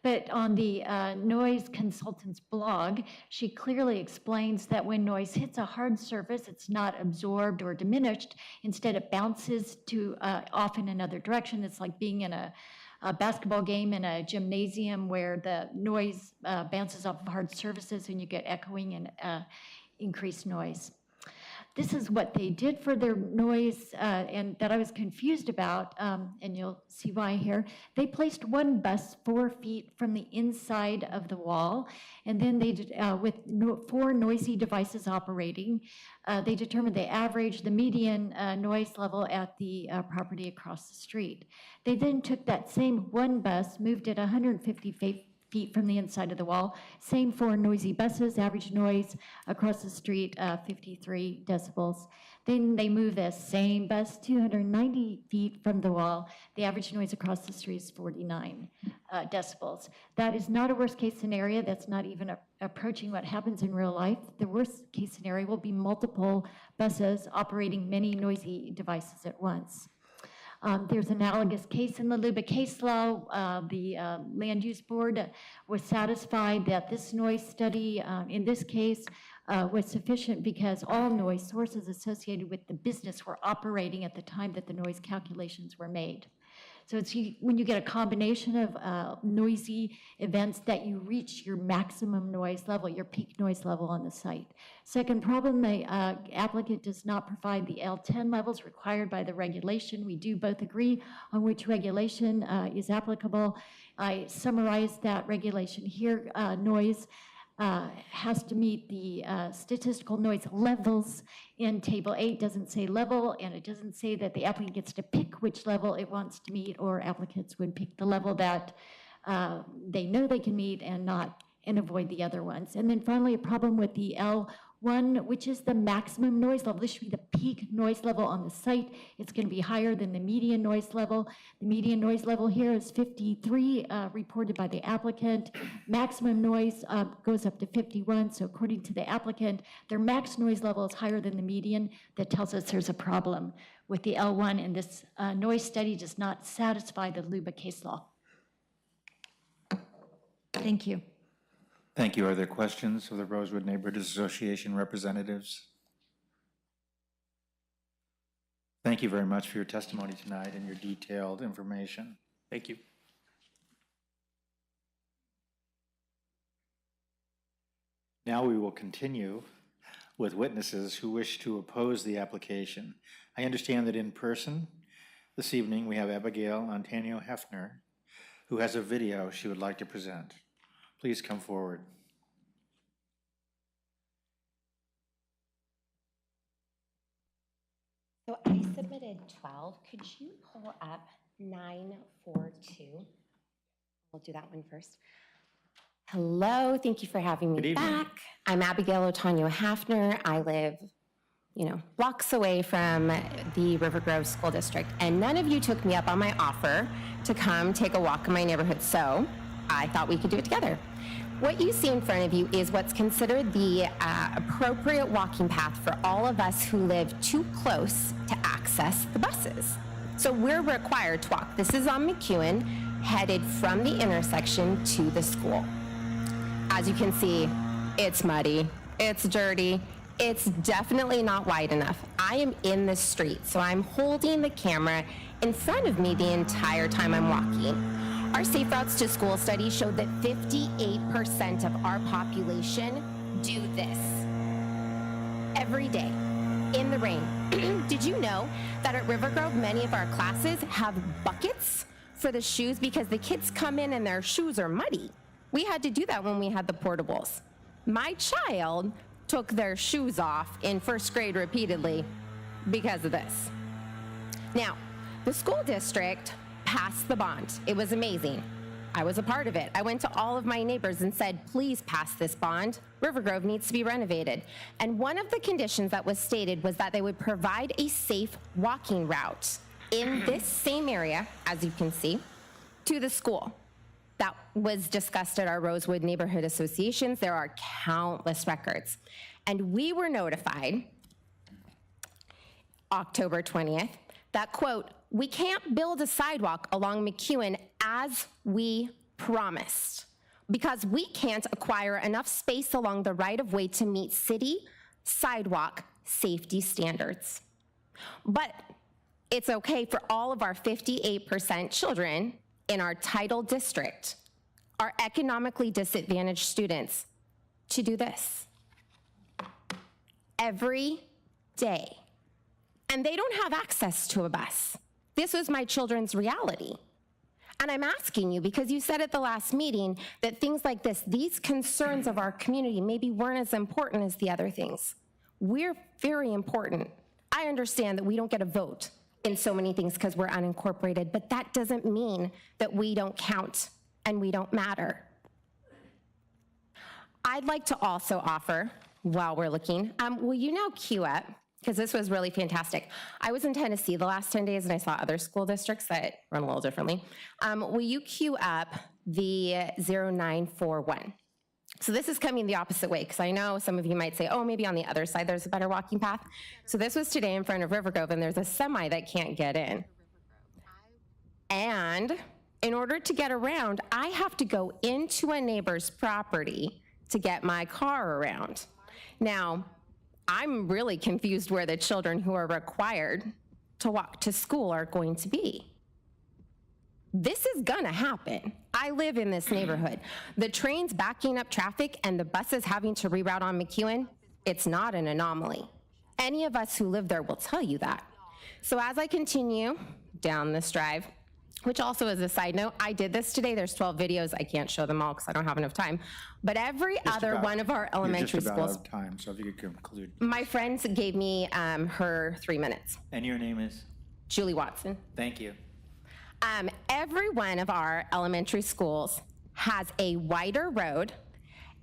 But on the noise consultant's blog, she clearly explains that when noise hits a hard surface, it's not absorbed or diminished. Instead, it bounces to off in another direction. It's like being in a basketball game in a gymnasium where the noise bounces off of hard surfaces and you get echoing and increased noise. This is what they did for their noise and that I was confused about, and you'll see why here. They placed one bus 4 feet from the inside of the wall, and then they did, with 4 noisy devices operating, they determined the median noise level at the property across the street. They then took that same one bus, moved it 150 feet from the inside of the wall. Same 4 noisy buses, average noise across the street, 53 decibels. Then they move the same bus 290 feet from the wall. The average noise across the street is 49 decibels. That is not a worst case scenario. That's not even approaching what happens in real life. The worst case scenario will be multiple buses operating many noisy devices at once. There's an analogous case in the LUBA case law. The Land Use Board was satisfied that this noise study in this case was sufficient because all noise sources associated with the business were operating at the time that the noise calculations were made. So it's when you get a combination of noisy events that you reach your maximum noise level, your peak noise level on the site. Second problem, the applicant does not provide the L10 levels required by the regulation. We do both agree on which regulation is applicable. I summarized that regulation here. Noise has to meet the statistical noise levels in Table 8. Doesn't say level, and it doesn't say that the applicant gets to pick which level it wants to meet, or applicants would pick the level that they know they can meet and avoid the other ones. And then finally, a problem with the L1, which is the maximum noise level. This should be the peak noise level on the site. It's going to be higher than the median noise level. The median noise level here is 53, reported by the applicant. Maximum noise goes up to 51. So according to the applicant, their max noise level is higher than the median. That tells us there's a problem with the L1, and this noise study does not satisfy the LUBA case law. Thank you. Thank you. Are there questions of the Rosewood Neighborhood Association representatives? Thank you very much for your testimony tonight and your detailed information. Thank you. Now we will continue with witnesses who wish to oppose the application. I understand that in person this evening we have Abigail Antonio Hefner, who has a video she would like to present. Please come forward. So I submitted 12. Could you pull up 942? We'll do that one first. Hello, thank you for having me back. I'm Abigail Otonio Hafner. I live, blocks away from the River Grove School District, and none of you took me up on my offer to come take a walk in my neighborhood, so I thought we could do it together. What you see in front of you is what's considered the appropriate walking path for all of us who live too close to access the buses. So we're required to walk. This is on McEwen, headed from the intersection to the school. As you can see, it's muddy, it's dirty, it's definitely not wide enough. I am in the street, so I'm holding the camera in front of me the entire time I'm walking. Our Safe Routes to School study showed that 58% of our population do this every day in the rain. Did you know that at River Grove, many of our classes have buckets for the shoes because the kids come in and their shoes are muddy? We had to do that when we had the portables. My child took their shoes off in first grade repeatedly because of this. Now, the school district passed the bond. It was amazing. I was a part of it. I went to all of my neighbors and said, please pass this bond. River Grove needs to be renovated. And one of the conditions that was stated was that they would provide a safe walking route in this same area, as you can see, to the school. that was discussed at our Rosewood Neighborhood Associations. There are countless records. And we were notified October 20th that, quote, "We can't build a sidewalk along McEwen as we promised because we can't acquire enough space along the right-of-way to meet city sidewalk safety standards. But it's okay for all of our 58% children in our title district, our economically disadvantaged students, to do this every day. And they don't have access to a bus. This was my children's reality. And I'm asking you because you said at the last meeting that things like this, these concerns of our community maybe weren't as important as the other things. We're very important. I understand that we don't get a vote in so many things because we're unincorporated, but that doesn't mean that we don't count and we don't matter. I'd like to also offer, while we're looking, will you now queue up? Because this was really fantastic. I was in Tennessee the last 10 days and I saw other school districts that run a little differently. Will you queue up the 0941? So this is coming the opposite way, because I know some of you might say, oh, maybe on the other side there's a better walking path. So this was today in front of River Grove, and there's a semi that can't get in. And in order to get around, I have to go into a neighbor's property to get my car around. Now, I'm really confused where the children who are required to walk to school are going to be. This is gonna happen. I live in this neighborhood. The trains backing up traffic and the buses having to reroute on McEwen, it's not an anomaly. Any of us who live there will tell you that. So as I continue down this drive, which also is a side note, I did this today. There's 12 videos. I can't show them all because I don't have enough time. But every other one of our elementary You're just schools. about out of time, so if you could conclude. My friends gave me her 3 minutes. And your name is? Julie Watson. Thank you. Every one of our elementary schools has a wider road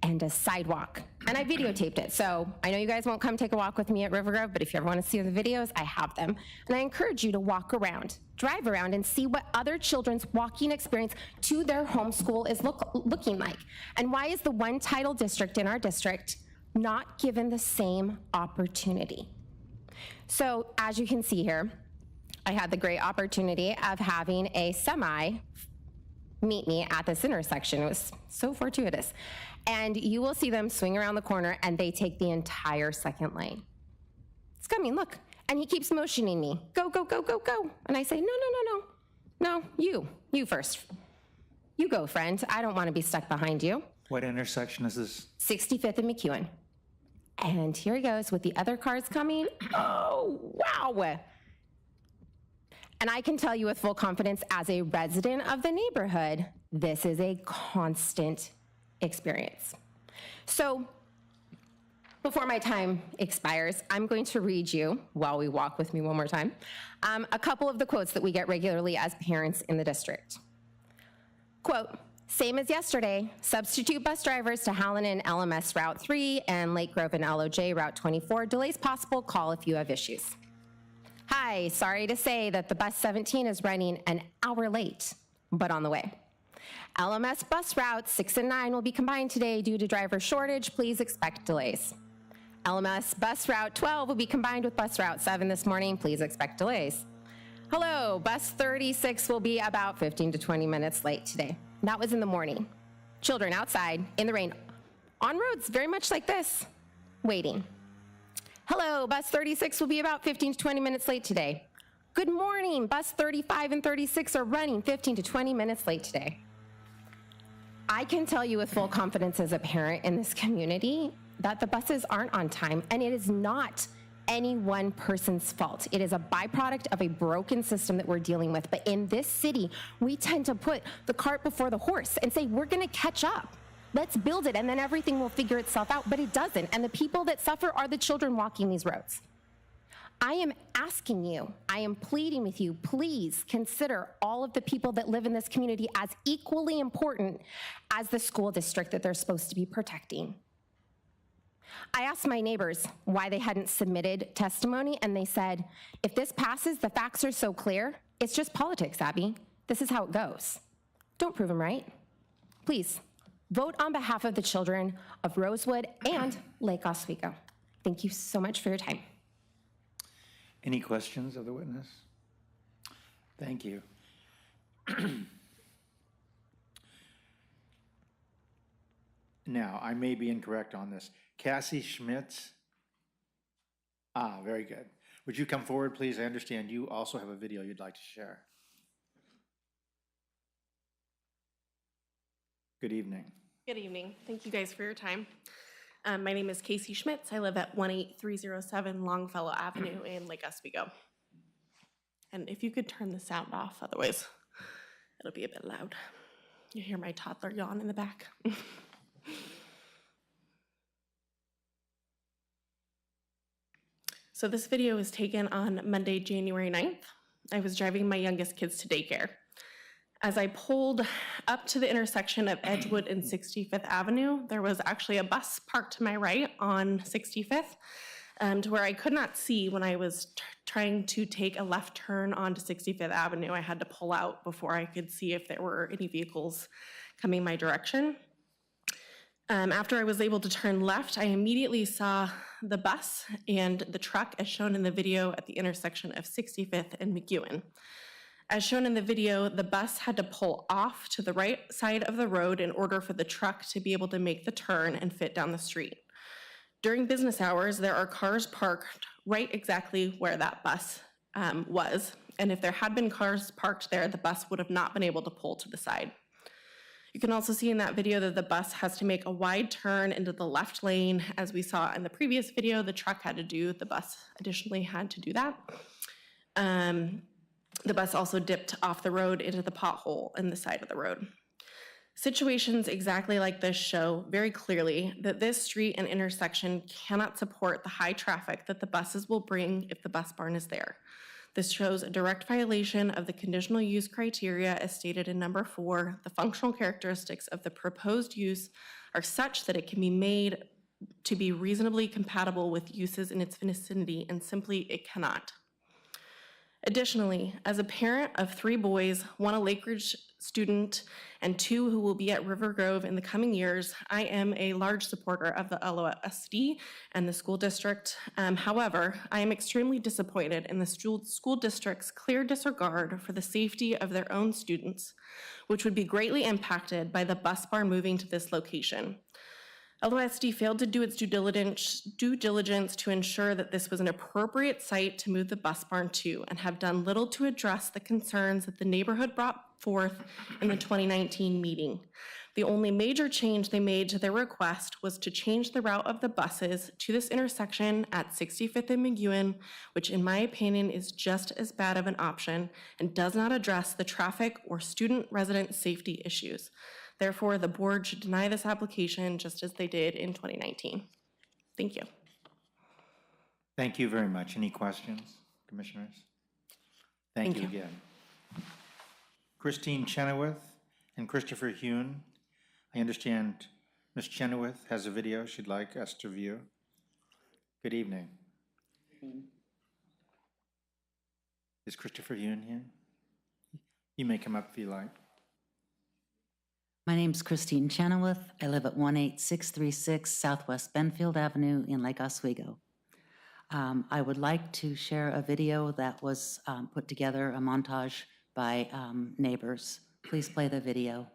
and a sidewalk. And I videotaped it. So I know you guys won't come take a walk with me at River Grove, but if you ever want to see the videos, I have them. And I encourage you to walk around, drive around, and see what other children's walking experience to their home school is looking like. And why is the one title district in our district not given the same opportunity? So as you can see here, I had the great opportunity of having a semi meet me at this intersection. It was so fortuitous. And you will see them swing around the corner and they take the entire second lane. It's coming, look. And he keeps motioning me, go, go, go, go, go. And I say, no, no, no, no, no, you first. You go, friend. I don't want to be stuck behind you. What intersection is this? 65th and McEwen. And here he goes with the other cars coming. Oh, wow. And I can tell you with full confidence, as a resident of the neighborhood, this is a constant experience. So before my time expires, I'm going to read you, while we walk with me one more time, a couple of the quotes that we get regularly as parents in the district. Quote, same as yesterday, substitute bus drivers to Howland and LMS Route 3 and Lake Grove and LOJ Route 24. Delays possible, call if you have issues. Hi, sorry to say that the bus 17 is running an hour late, but on the way. LMS bus routes 6 and 9 will be combined today due to driver shortage. Please expect delays. LMS bus route 12 will be combined with bus route 7 this morning. Please expect delays. Hello, bus 36 will be about 15 to 20 minutes late today. That was in the morning. Children outside in the rain on roads very much like this, waiting. Hello, bus 36 will be about 15 to 20 minutes late today. Good morning, bus 35 and 36 are running 15 to 20 minutes late today. I can tell you with full confidence as a parent in this community that the buses aren't on time, and it is not any one person's fault. It is a byproduct of a broken system that we're dealing with. But in this city, we tend to put the cart before the horse and say, we're gonna catch up. Let's build it, and then everything will figure itself out, but it doesn't. And the people that suffer are the children walking these roads. I am asking you, I am pleading with you, please consider all of the people that live in this community as equally important as the school district that they're supposed to be protecting. I asked my neighbors why they hadn't submitted testimony, and they said, if this passes, the facts are so clear, it's just politics, Abby. This is how it goes. Don't prove them right. Please vote on behalf of the children of Rosewood and Lake Oswego. Thank you so much for your time. Any questions of the witness? Thank you. Now, I may be incorrect on this. Cassie Schmitz? Ah, very good. Would you come forward, please? I understand you also have a video you'd like to share. Good evening. Good evening. Thank you guys for your time. My name is Casey Schmitz. I live at 18307 Longfellow Avenue in Lake Oswego. And if you could turn the sound off, otherwise it'll be a bit loud. You hear my toddler yawn in the back. So this video was taken on Monday, January 9th. I was driving my youngest kids to daycare. As I pulled up to the intersection of Edgewood and 65th Avenue, there was actually a bus parked to my right on 65th, to where I could not see when I was trying to take a left turn onto 65th Avenue. I had to pull out before I could see if there were any vehicles coming my direction. After I was able to turn left, I immediately saw the bus and the truck as shown in the video at the intersection of 65th and McEwen. As shown in the video, the bus had to pull off to the right side of the road in order for the truck to be able to make the turn and fit down the street. During business hours, there are cars parked right exactly where that bus was, and if there had been cars parked there, the bus would have not been able to pull to the side. You can also see in that video that the bus has to make a wide turn into the left lane. As we saw in the previous video, the truck had to do, the bus additionally had to do that. The bus also dipped off the road into the pothole in the side of the road. Situations exactly like this show very clearly that this street and intersection cannot support the high traffic that the buses will bring if the bus barn is there. This shows a direct violation of the conditional use criteria as stated in number 4. The functional characteristics of the proposed use are such that it can be made to be reasonably compatible with uses in its vicinity, and simply it cannot. Additionally, as a parent of 3 boys, 1 a Lake Ridge student, and 2 who will be at River Grove in the coming years, I am a large supporter of the LOSD and the school district. However, I am extremely disappointed in the school district's clear disregard for the safety of their own students, which would be greatly impacted by the bus barn moving to this location. LOSD failed to do its due diligence to ensure that this was an appropriate site to move the bus barn to, and have done little to address the concerns that the neighborhood brought forth in the 2019 meeting. The only major change they made to their request was to change the route of the buses to this intersection at 65th and McEwen, which in my opinion is just as bad of an option and does not address the traffic or student resident safety issues. Therefore, the board should deny this application just as they did in 2019. Thank you. Thank you very much. Any questions, commissioners? Thank you again. Christine Chenoweth and Christopher Hune. I understand Ms. Chenoweth has a video she'd like us to view. Good evening. Is Christopher Hune here? You may come up if you like. My name's Christine Chenoweth. I live at 18636 Southwest Benfield Avenue in Lake Oswego. I would like to share a video that was put together, a montage by neighbors. Please play the video.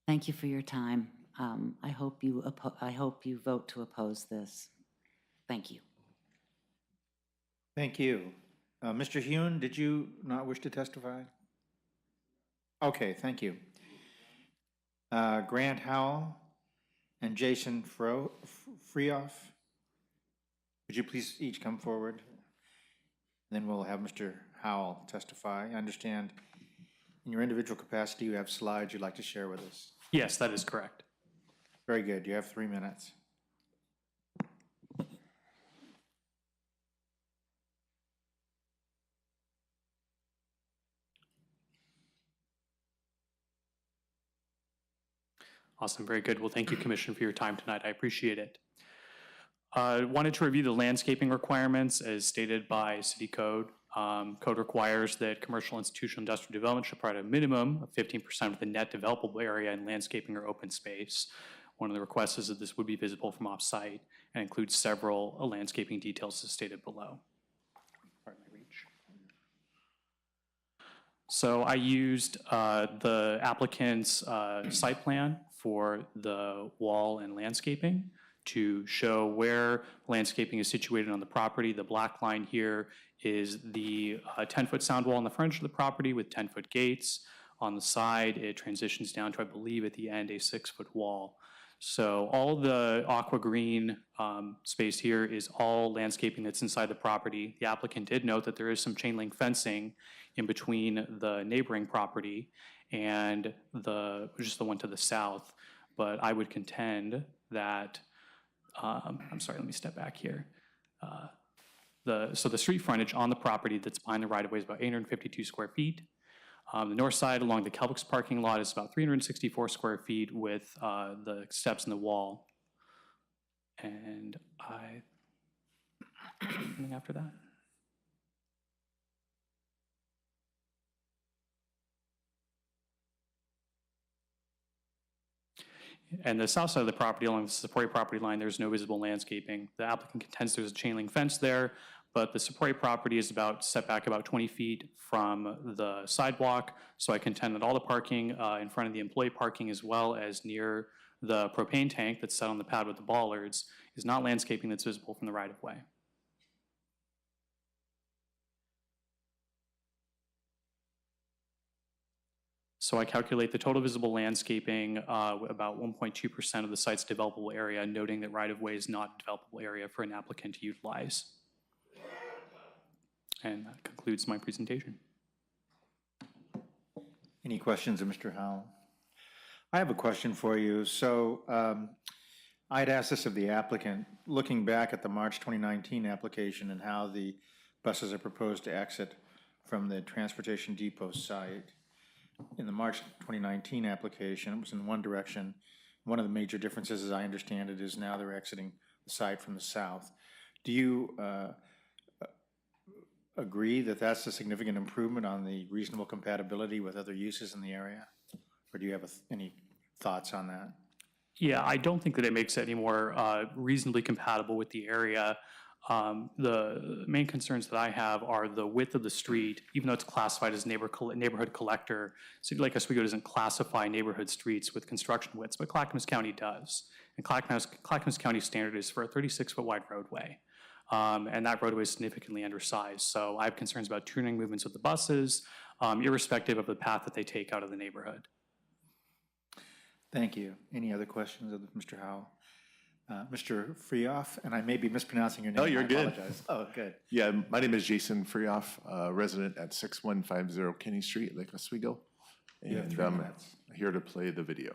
Thank you for your time. I hope you vote to oppose this. Thank you. Thank you. Mr. Hune, did you not wish to testify? Okay, thank you. Grant Howell and Jason Freoff, would you please each come forward? Then we'll have Mr. Howell testify. I understand in your individual capacity you have slides you'd like to share with us. Yes, that is correct. Very good. You have 3 minutes. Awesome, very good. Well, thank you, Commissioner, for your time tonight. I appreciate it. Wanted to review the landscaping requirements as stated by City Code. Code requires that commercial, institutional, industrial development should provide a minimum of 15% of the net developable area in landscaping or open space. One of the requests is that this would be visible from off-site and includes several landscaping details as stated below. Pardon my reach. So I used the applicant's site plan for the wall and landscaping to show where landscaping is situated on the property. The black line here is the 10-foot sound wall on the frontage of the property with 10-foot gates. On the side, it transitions down to, I believe, at the end, a 6-foot wall. So all the aqua green space here is all landscaping that's inside the property. The applicant did note that there is some chain link fencing in between the neighboring property and just the one to the south. But I would contend that, I'm sorry, let me step back here. So the street frontage on the property that's behind the right-of-way is about 852 square feet. The north side along the Kelvick's parking lot is about 364 square feet with the steps in the wall. And anything after that? And the south side of the property along the Sepoy property line, there's no visible landscaping. The applicant contends there's a chain link fence there, but the Sepoy property is set back about 20 feet from the sidewalk. So I contend that all the parking in front of the employee parking as well as near the propane tank that's set on the pad with the bollards is not landscaping that's visible from the right of way. So I calculate the total visible landscaping about 1.2% of the site's developable area, noting that right-of-way is not a developable area for an applicant to utilize. And that concludes my presentation. Any questions of Mr. Howell? I have a question for you. So I'd asked this of the applicant, looking back at the March 2019 application and how the buses are proposed to exit from the transportation depot site. In the March 2019 application, it was in one direction. One of the major differences, as I understand it, is now they're exiting the site from the south. Do you agree that that's a significant improvement on the reasonable compatibility with other uses in the area? Or do you have any thoughts on that? Yeah, I don't think that it makes it any more reasonably compatible with the area. The main concerns that I have are the width of the street. Even though it's classified as neighborhood collector, City like Oswego doesn't classify neighborhood streets with construction widths, but Clackamas County does. And Clackamas County standard is for a 36-foot wide roadway. And that roadway is significantly undersized. So I have concerns about turning movements with the buses, irrespective of the path that they take out of the neighborhood. Thank you. Any other questions of Mr. Howell? Mr. Freoff, and I may be mispronouncing your name. Oh, you're good. Apologize. Oh, good. Yeah, my name is Jason Freoff, resident at 6150 Kenny Street, Lake Oswego. And I'm here to play the video.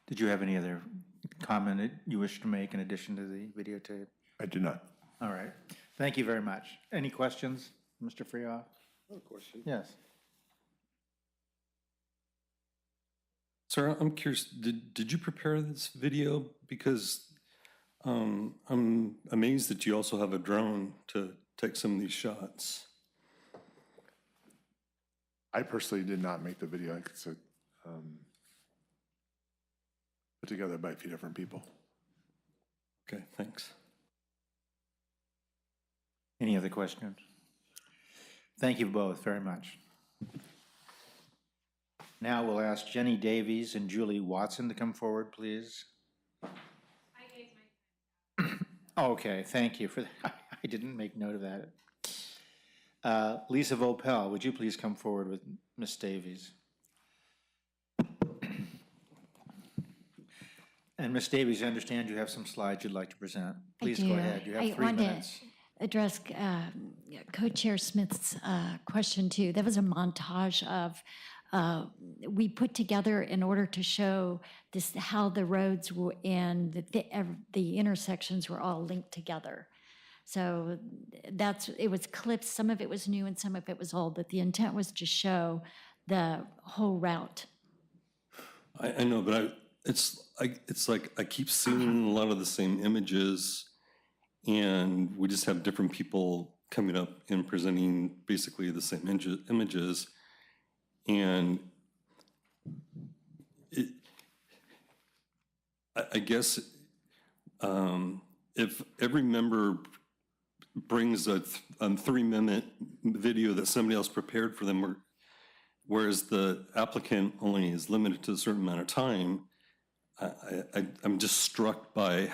Did you have any other comment that you wish to make in addition to the videotape? I do not. All right. Thank you very much. Any questions, Mr. Freehoff? I have a question. Yes. Sir, I'm curious, did you prepare this video? Because I'm amazed that you also have a drone to take some of these shots. I personally did not make the video. It's put together by a few different people. Okay, thanks. Any other questions? Thank you both very much. Now we'll ask Jenny Davies and Julie Watson to come forward, please. Okay, thank you for that. I didn't make note of that. Lisa Vopel, would you please come forward with Ms. Davies? And Ms. Davies, I understand you have some slides you'd like to present. Please go ahead. You have 3 minutes. Address Co-Chair Smith's question too. That was a montage of we put together in order to show this how the roads and the intersections were all linked together. So it was clips. Some of it was new and some of it was old, but the intent was to show the whole route. I know, but it's like I keep seeing a lot of the same images, and we just have different people coming up and presenting basically the same images. And I guess if every member brings a 3-minute video that somebody else prepared for them, whereas the applicant only is limited to a certain amount of time, I'm just struck by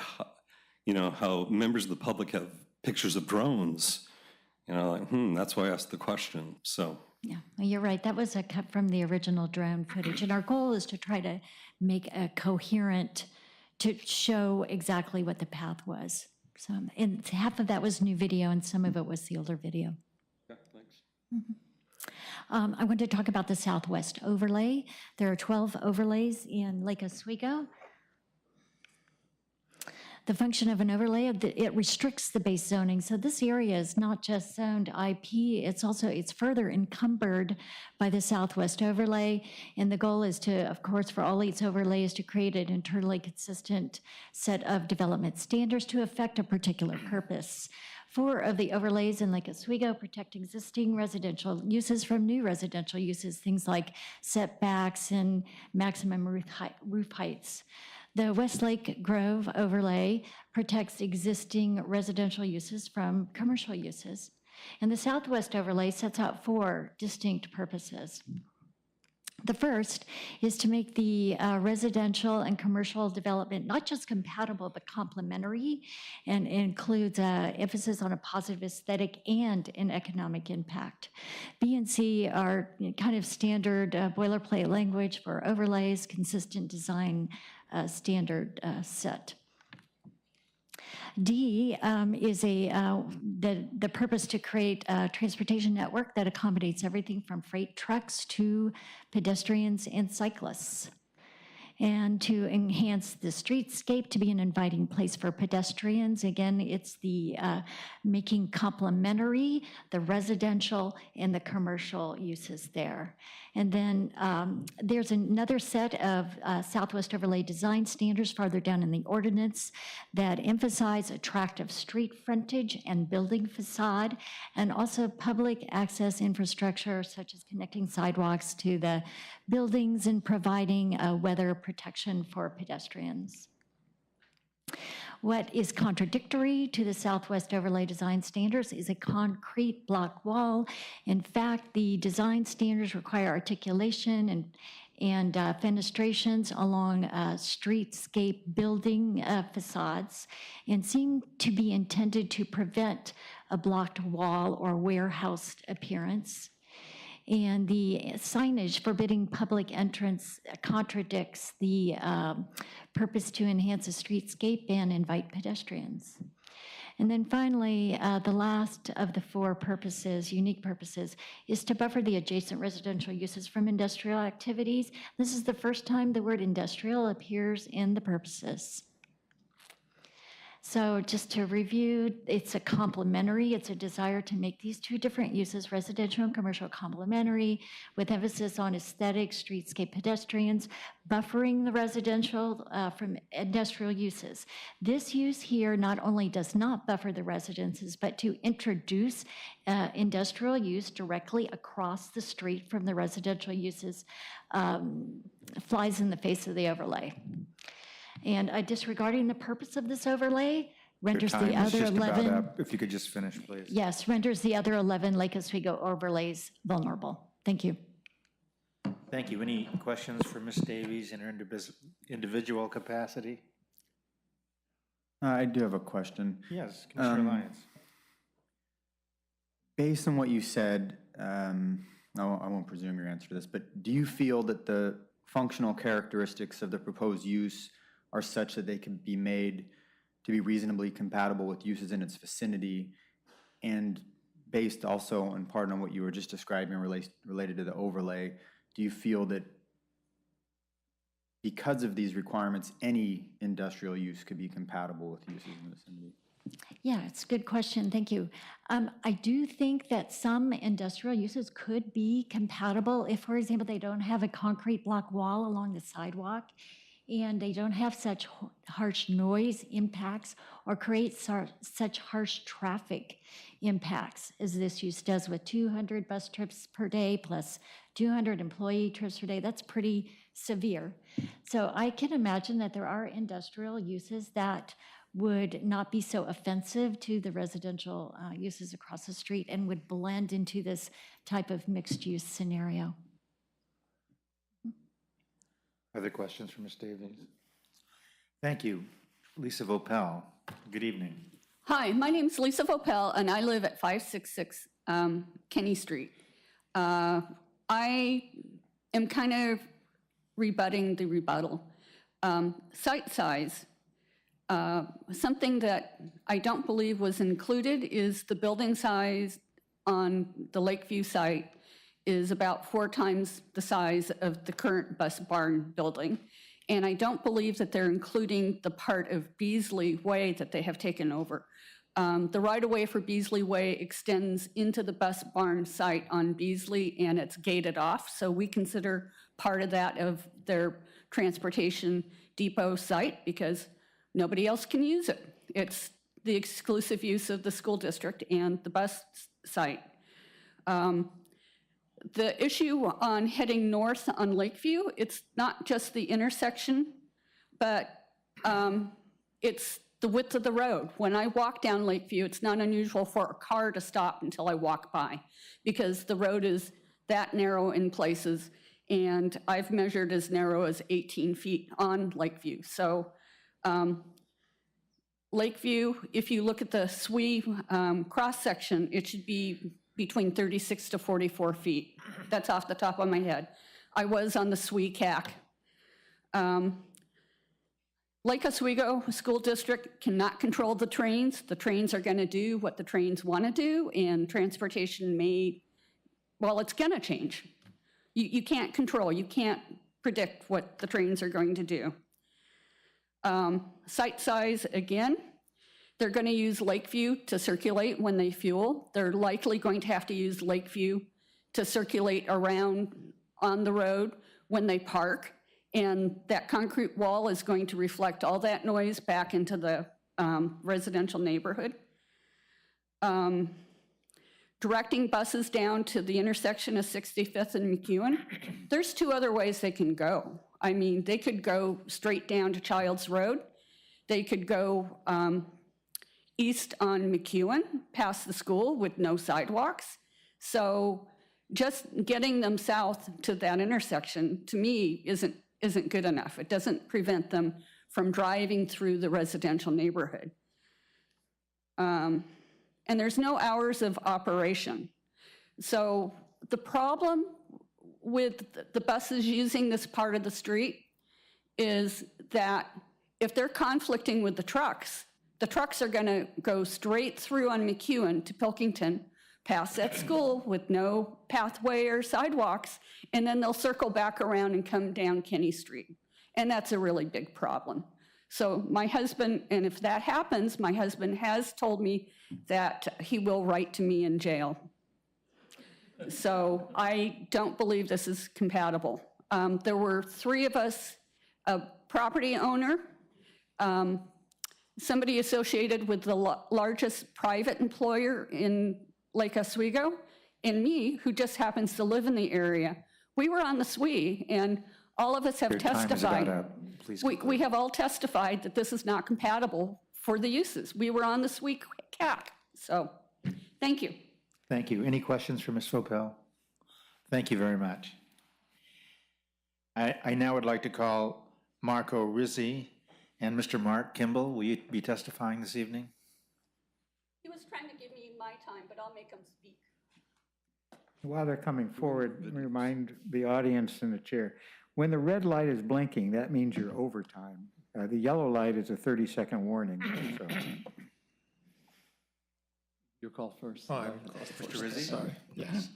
how members of the public have pictures of drones. That's why I asked the question. So. Yeah, well, you're right. That was a cut from the original drone footage. And our goal is to try to make a coherent, to show exactly what the path was. So, and half of that was new video and some of it was the older video. Yeah, thanks. Mm-hmm. I want to talk about the Southwest overlay. There are 12 overlays in Lake Oswego. The function of an overlay, it restricts the base zoning. So this area is not just zoned IP, it's further encumbered by the Southwest overlay. And the goal is to, of course, for all 8 overlays to create an internally consistent set of development standards to affect a particular purpose. 4 of the overlays in Lake Oswego protect existing residential uses from new residential uses, things like setbacks and maximum roof heights. The Westlake Grove overlay protects existing residential uses from commercial uses. And the Southwest overlay sets out 4 distinct purposes. The first is to make the residential and commercial development not just compatible, but complementary, and includes emphasis on a positive aesthetic and an economic impact. B and C are kind of standard boilerplate language for overlays, consistent design standard set. D is the purpose to create a transportation network that accommodates everything from freight trucks to pedestrians and cyclists, and to enhance the streetscape to be an inviting place for pedestrians. Again, it's the making complementary the residential and the commercial uses there. And then there's another set of Southwest overlay design standards farther down in the ordinance that emphasize attractive street frontage and building facade, and also public access infrastructure such as connecting sidewalks to the buildings and providing weather protection for pedestrians. What is contradictory to the Southwest overlay design standards is a concrete block wall. In fact, the design standards require articulation and fenestrations along streetscape building facades, and seem to be intended to prevent a blocked wall or warehouse appearance. And the signage forbidding public entrance contradicts the purpose to enhance a streetscape and invite pedestrians. And then finally, the last of the four purposes, unique purposes, is to buffer the adjacent residential uses from industrial activities. This is the first time the word industrial appears in the purposes. So just to review, it's a complementary, it's a desire to make these two different uses, residential and commercial, complementary, with emphasis on aesthetic, streetscape pedestrians, buffering the residential from industrial uses. This use here not only does not buffer the residences, but to introduce industrial use directly across the street from the residential uses flies in the face of the overlay. And disregarding the purpose of this overlay renders the other 11. If you could just finish, please. Yes, renders the other 11 Lake Oswego overlays vulnerable. Thank you. Thank you. Any questions for Ms. Davies in her individual capacity? I do have a question. Yes, Commissioner Lyons. Based on what you said, I won't presume your answer to this, but do you feel that the functional characteristics of the proposed use are such that they can be made to be reasonably compatible with uses in its vicinity, and based also in part on what you were just describing related to the overlay, do you feel that because of these requirements, any industrial use could be compatible with uses in the vicinity? Yeah, it's a good question. Thank you. I do think that some industrial uses could be compatible if, for example, they don't have a concrete block wall along the sidewalk and they don't have such harsh noise impacts or create such harsh traffic impacts as this use does with 200 bus trips per day plus 200 employee trips per day. That's pretty severe. So I can imagine that there are industrial uses that would not be so offensive to the residential uses across the street and would blend into this type of mixed-use scenario. Other questions for Ms. Davies? Thank you. Lisa Vopel, good evening. Hi, my name's Lisa Vopel, and I live at 566 Kenny Street. I am kind of rebutting the rebuttal. Site size. Something that I don't believe was included is the building size on the Lakeview site is about 4 times the size of the current bus barn building. And I don't believe that they're including the part of Beasley Way that they have taken over. The right-of-way for Beasley Way extends into the bus barn site on Beasley, and it's gated off. So we consider part of that of their transportation depot site because nobody else can use it. It's the exclusive use of the school district and the bus site. The issue on heading north on Lakeview, it's not just the intersection, but it's the width of the road. When I walk down Lakeview, it's not unusual for a car to stop until I walk by because the road is that narrow in places, and I've measured as narrow as 18 feet on Lakeview. So Lakeview, if you look at the SWE cross-section, it should be between 36 to 44 feet. That's off the top of my head. I was on the SWE CAC. Lake Oswego School District cannot control the trains. The trains are gonna do what the trains wanna do, and transportation may, well, it's gonna change. You can't control, you can't predict what the trains are going to do. Site size, again, they're going to use Lakeview to circulate when they fuel. They're likely going to have to use Lakeview to circulate around on the road when they park. And that concrete wall is going to reflect all that noise back into the residential neighborhood. Directing buses down to the intersection of 65th and McEwen, there's 2 other ways they can go. I mean, they could go straight down to Childs Road. They could go east on McEwen, past the school with no sidewalks. So just getting them south to that intersection, to me, isn't good enough. It doesn't prevent them from driving through the residential neighborhood. And there's no hours of operation. So the problem with the buses using this part of the street is that if they're conflicting with the trucks, The trucks are going to go straight through on McEwen to Pilkington, past that school with no pathway or sidewalks, and then they'll circle back around and come down Kenny Street. And that's a really big problem. So my husband, and if that happens, my husband has told me that he will write to me in jail. So I don't believe this is compatible. There were 3 of us, a property owner, somebody associated with the largest private employer in Lake Oswego, and me, who just happens to live in the area. We were on the SWE, and all of us have testified. We have all testified that this is not compatible for the uses. We were on the SWE CAC. So, thank you. Thank you. Any questions for Ms. Fopel? Thank you very much. I now would like to call Marco Rizzi and Mr. Mark Kimball. Will you be testifying this evening? He was trying to give me my time, but I'll make him speak. While they're coming forward, remind the audience in the chair, when the red light is blinking, that means you're over time. The yellow light is a 30-second warning. So. Your call first. Mr. Rizzi? Sorry. Yes.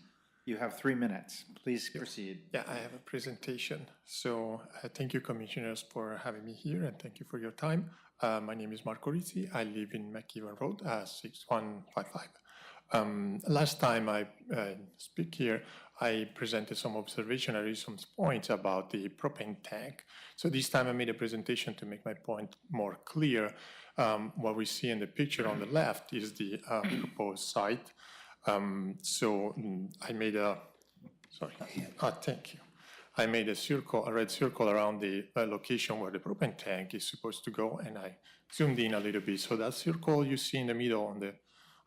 You have 3 minutes. Please proceed. Yeah, I have a presentation. So thank you, commissioners, for having me here, and thank you for your time. My name is Marco Rizzi. I live in McEwen Road, 6155. Last time I speak here, I presented some observation, I raised some points about the propane tank. So this time I made a presentation to make my point more clear. What we see in the picture on the left is the proposed site. I made a, thank you. I made a circle, a red circle around the location where the propane tank is supposed to go, and I zoomed in a little bit. So that circle you see in the middle on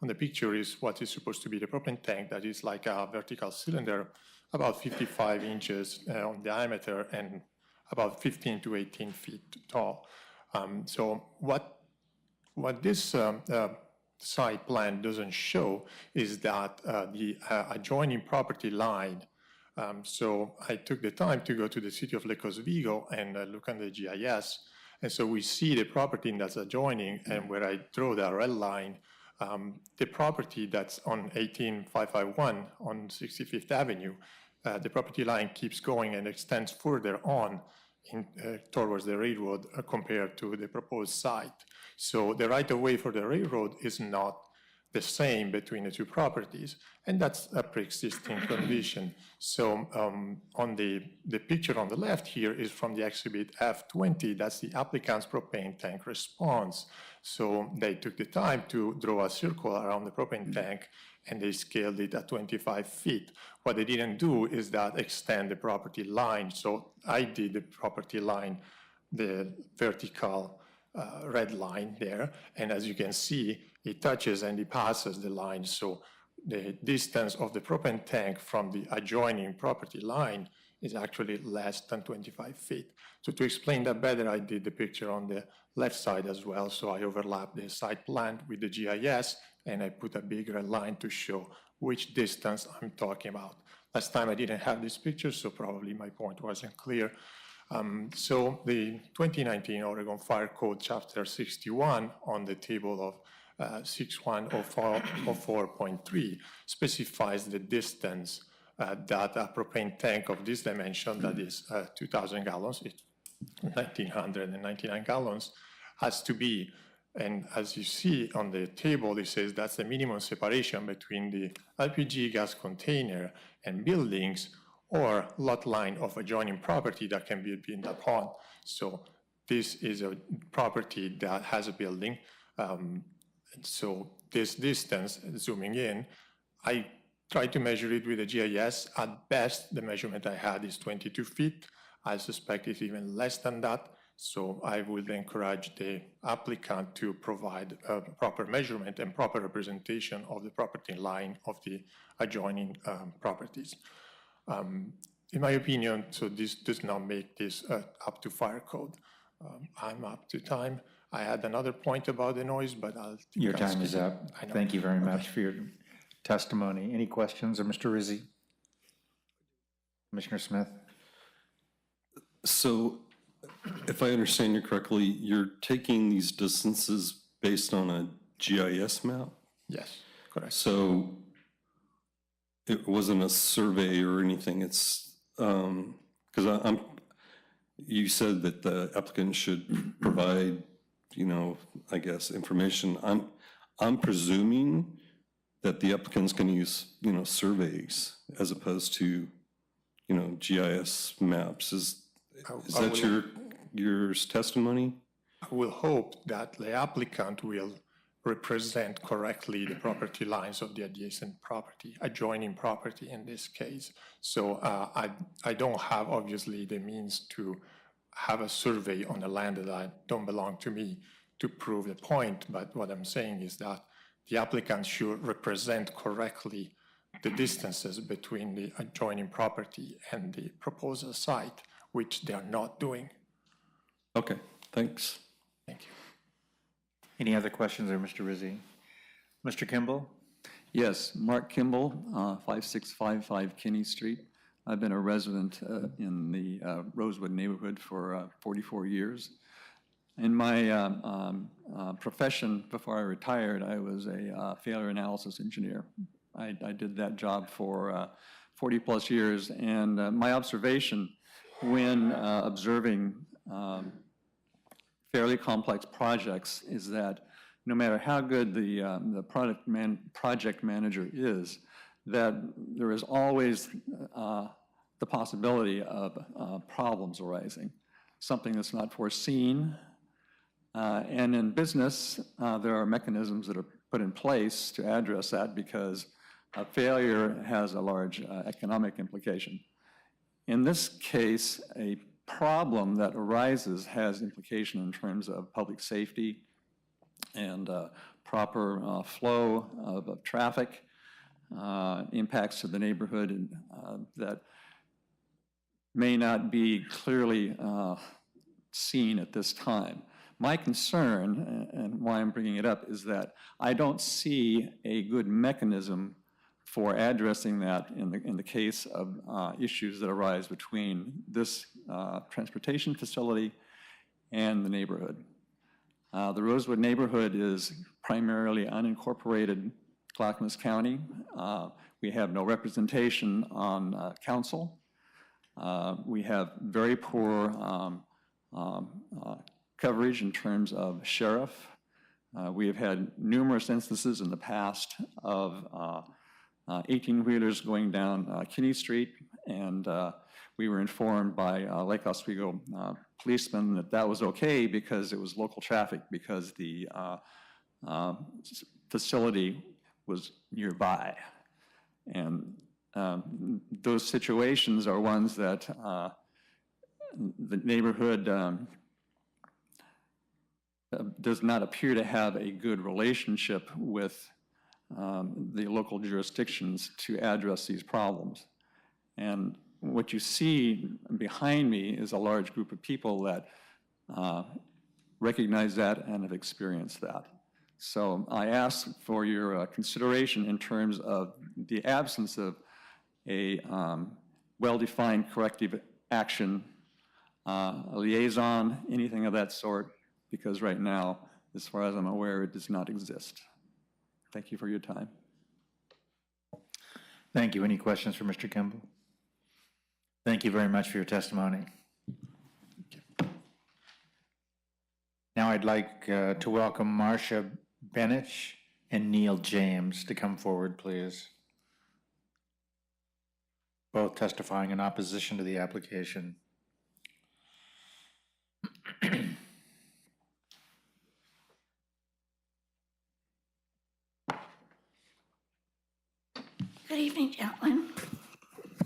the picture is what is supposed to be the propane tank. That is like a vertical cylinder, about 55 inches on diameter and about 15 to 18 feet tall. So what this site plan doesn't show is that the adjoining property line. So I took the time to go to the city of Lake Oswego and look on the GIS. And so we see the property that's adjoining, and where I draw the red line, the property that's on 18551 on 65th Avenue, the property line keeps going and extends further on towards the railroad compared to the proposed site. So the right-of-way for the railroad is not the same between the 2 properties, and that's a pre-existing condition. So on the picture on the left here is from the exhibit F20. That's the applicant's propane tank response. So they took the time to draw a circle around the propane tank, and they scaled it at 25 feet. What they didn't do is that extend the property line. So I did the property line, the vertical red line there, and as you can see, it touches and it passes the line. So the distance of the propane tank from the adjoining property line is actually less than 25 feet. So to explain that better, I did the picture on the left side as well. So I overlapped the site plan with the GIS, and I put a big red line to show which distance I'm talking about. Last time I didn't have this picture, so probably my point wasn't clear. So the 2019 Oregon Fire Code Chapter 61 on the table of 6104.3 specifies the distance that a propane tank of this dimension, that is 2,000 gallons, it's 1,999 gallons, has to be. And as you see on the table, it says that's the minimum separation between the LPG gas container and buildings or lot line of adjoining property that can be built upon. So this is a property that has a building. So this distance, zooming in, I tried to measure it with a GIS. At best, the measurement I had is 22 feet. I suspect it's even less than that. So I would encourage the applicant to provide a proper measurement and proper representation of the property line of the adjoining properties. In my opinion, so this does not make this up to fire code. I'm up to time. I had another point about the noise, but Your time is up. Thank you very much for your testimony. Any questions of Mr. Rizzi? Commissioner Smith? So if I understand you correctly, you're taking these distances based on a GIS map? Yes, correct. So it wasn't a survey or anything, it's, because you said that the applicant should provide, you know, I guess, information. I'm presuming that the applicant's going to use, you know, surveys as opposed to, you know, GIS maps. Is that your testimony? I will hope that the applicant will represent correctly the property lines of the adjacent property, adjoining property in this case. So I don't have obviously the means to have a survey on the land that don't belong to me to prove the point, but what I'm saying is that the applicant should represent correctly the distances between the adjoining property and the proposal site, which they are not doing. Okay, thanks. Thank you. Any other questions of Mr. Rizzi? Mr. Kimball? Yes, Mark Kimball, 5655 Kinney Street. I've been a resident in the Rosewood neighborhood for 44 years. In my profession, before I retired, I was a failure analysis engineer. I did that job for 40 plus years, and my observation when observing fairly complex projects is that no matter how good the project manager is, that there is always the possibility of problems arising, something that's not foreseen. And in business, there are mechanisms that are put in place to address that because a failure has a large economic implication. In this case, a problem that arises has implication in terms of public safety and proper flow of traffic, impacts to the neighborhood that may not be clearly seen at this time. My concern, and why I'm bringing it up, is that I don't see a good mechanism for addressing that in the case of issues that arise between this transportation facility and the neighborhood. The Rosewood neighborhood is primarily unincorporated Clackamas County. We have no representation on council. We have very poor coverage in terms of sheriff. We have had numerous instances in the past of 18-wheelers going down Kinney Street, and we were informed by Lake Oswego policemen that that was okay because it was local traffic, because the facility was nearby. And those situations are ones that the neighborhood does not appear to have a good relationship with the local jurisdictions to address these problems. And what you see behind me is a large group of people that recognize that and have experienced that. So I ask for your consideration in terms of the absence of a well-defined corrective action, a liaison, anything of that sort, because right now, as far as I'm aware, it does not exist. Thank you for your time. Thank you. Any questions for Mr. Kimball? Thank you very much for your testimony. Now I'd like to welcome Marcia Benich and Neil James to come forward, please. Both testifying in opposition to the application. Good evening, gentlemen.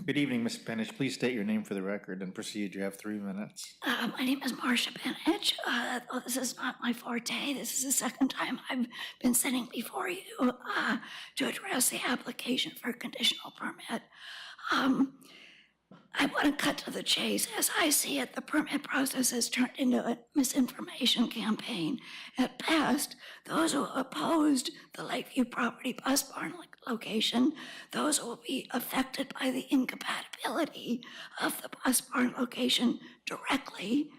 Good evening, Ms. Benich. Please state your name for the record and proceed. You have 3 minutes. My name is Marcia Benich. This is not my forte. This is the second time I've been sitting before you to address the application for a conditional permit. I want to cut to the chase. As I see it, the permit process has turned into a misinformation campaign. At best, those who opposed the Lakeview property bus barn location, those who will be affected by the incompatibility of the bus barn location directly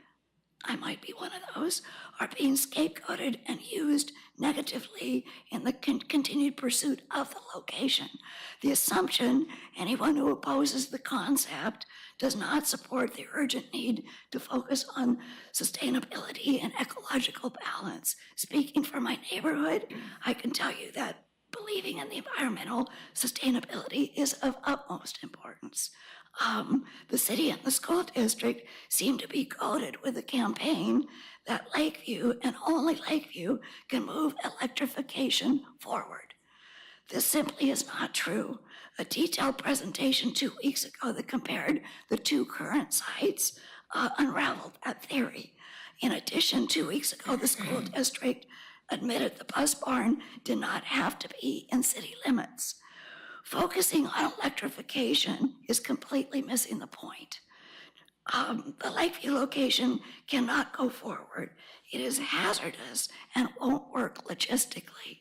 I might be one of those, are being scapegoated and used negatively in the continued pursuit of the location. The assumption anyone who opposes the concept does not support the urgent need to focus on sustainability and ecological balance. Speaking for my neighborhood, I can tell you that believing in the environmental sustainability is of utmost importance. The city and the school district seem to be goaded with a campaign that Lakeview and only Lakeview can move electrification forward. This simply is not true. A detailed presentation 2 weeks ago that compared the two current sites unraveled that theory. In addition, 2 weeks ago, the school district admitted the bus barn did not have to be in city limits. Focusing on electrification is completely missing the point. The Lakeview location cannot go forward. It is hazardous and won't work logistically.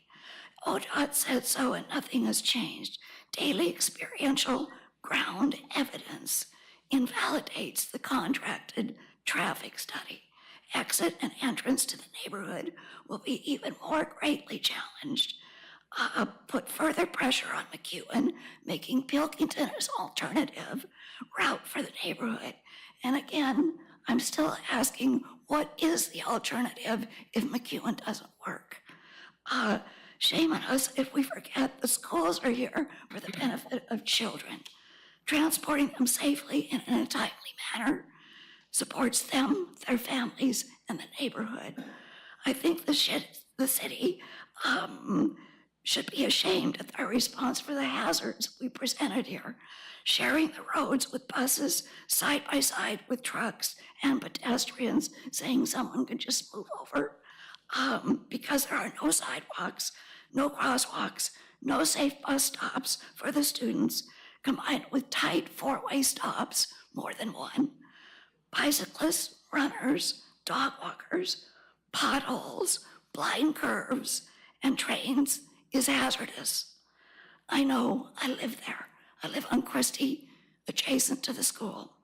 ODOT said so and nothing has changed. Daily experiential ground evidence invalidates the contracted traffic study. Exit and entrance to the neighborhood will be even more greatly challenged. Put further pressure on McEwen, making Pilkington his alternative route for the neighborhood. And again, I'm still asking, what is the alternative if McEwen doesn't work? Shame on us if we forget the schools are here for the benefit of children. Transporting them safely in a timely manner supports them, their families, and the neighborhood. I think the city should be ashamed at their response for the hazards we presented here. Sharing the roads with buses side by side with trucks and pedestrians, saying someone could just move over because there are no sidewalks, no crosswalks, no safe bus stops for the students, combined with tight four-way stops, more than one. Bicyclists, runners, dog walkers, potholes, blind curves, and trains is hazardous. I know, I live there. I live on Christie, adjacent to the school.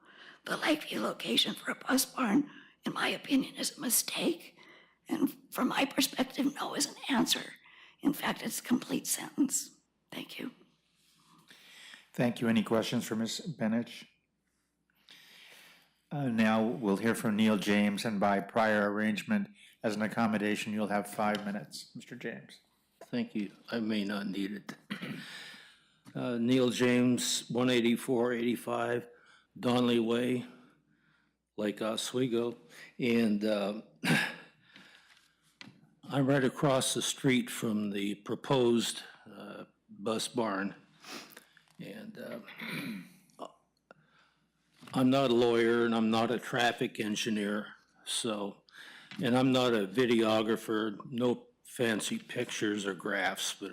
The Lakeview location for a bus barn, in my opinion, is a mistake. And from my perspective, no is an answer. In fact, it's a complete sentence. Thank you. Thank you. Any questions for Ms. Benich? Now we'll hear from Neil James, and by prior arrangement, as an accommodation, you'll have 5 minutes. Mr. James. Thank you. I may not need it. Neil James, 18485 Donley Way, Lake Oswego. And I'm right across the street from the proposed bus barn. And I'm not a lawyer and I'm not a traffic engineer, and I'm not a videographer, no fancy pictures or graphs, but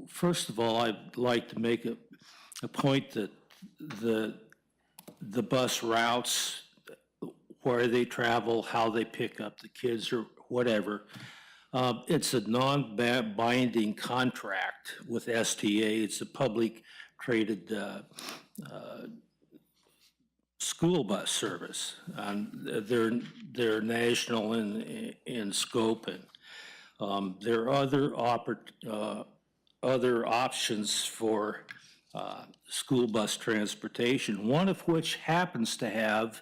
first of all, I'd like to make a point that the bus routes, where they travel, how they pick up the kids or whatever, it's a non-binding contract with STA. It's a public traded school bus service. They're national in scope, and there are other options for school bus transportation, one of which happens to have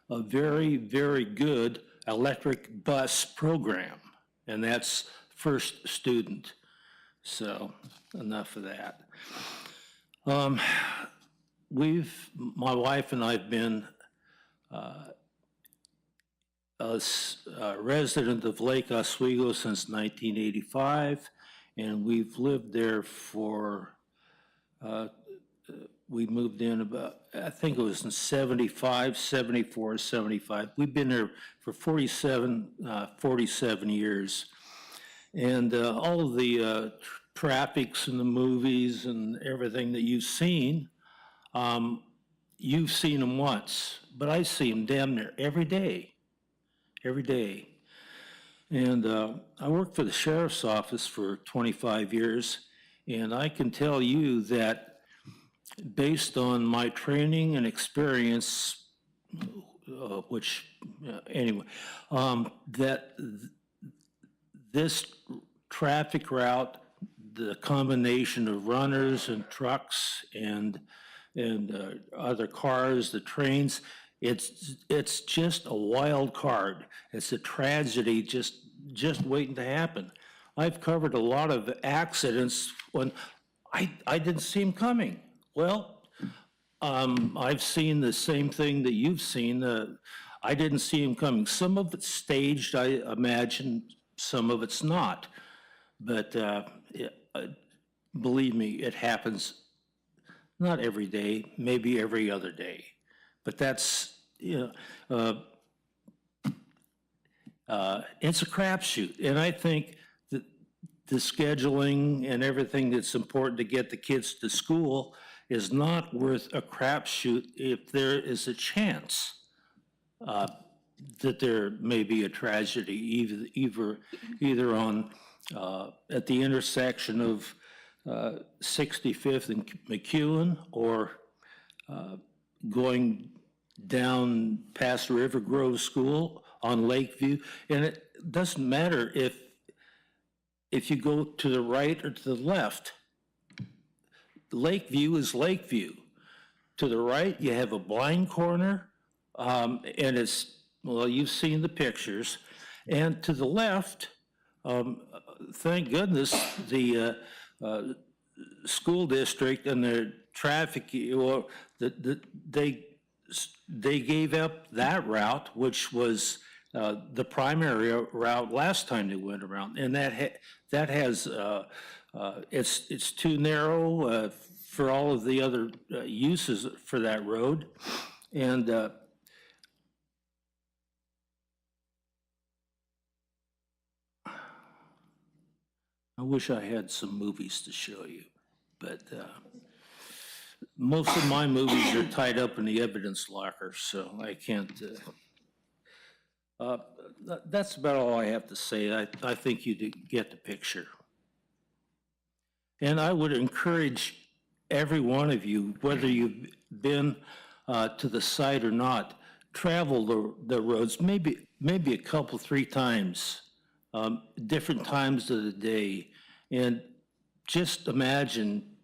a very, very good electric bus program, and that's First Student. So enough of that. My wife and I have been a resident of Lake Oswego since 1985, and we've lived there we moved in about, I think it was in 75, 74, 75. We've been there for 47 years. And all of the traffics and the movies and everything that you've seen them once, but I see them damn near every day. And I worked for the sheriff's office for 25 years, and I can tell you that based on my training and experience, that this traffic route, the combination of runners and trucks and other cars, the trains, it's just a wild card. It's a tragedy just waiting to happen. I've covered a lot of accidents when I didn't see them coming. Well, I've seen the same thing that you've seen. I didn't see them coming. Some of it's staged, I imagine. Some of it's not. But believe me, it happens not every day, maybe every other day. But that's, it's a crapshoot. And I think that the scheduling and everything that's important to get the kids to school is not worth a crapshoot if there is a chance that there may be a tragedy, either on at the intersection of 65th and McEwen, or going down past River Grove School on Lakeview. And it doesn't matter if you go to the right or to the left. Lakeview is Lakeview. To the right, you have a blind corner, and it's, well, you've seen the pictures. And to the left, thank goodness, the school district and their traffic, well, they gave up that route, which was the primary route last time they went around, and that has it's too narrow for all of the other uses for that road, and I wish I had some movies to show you, but most of my movies are tied up in the evidence locker, so I can't. That's about all I have to say. I think you get the picture. And I would encourage every one of you, whether you've been to the site or not, travel the roads, maybe a couple, 3 times, different times of the day, and just imagine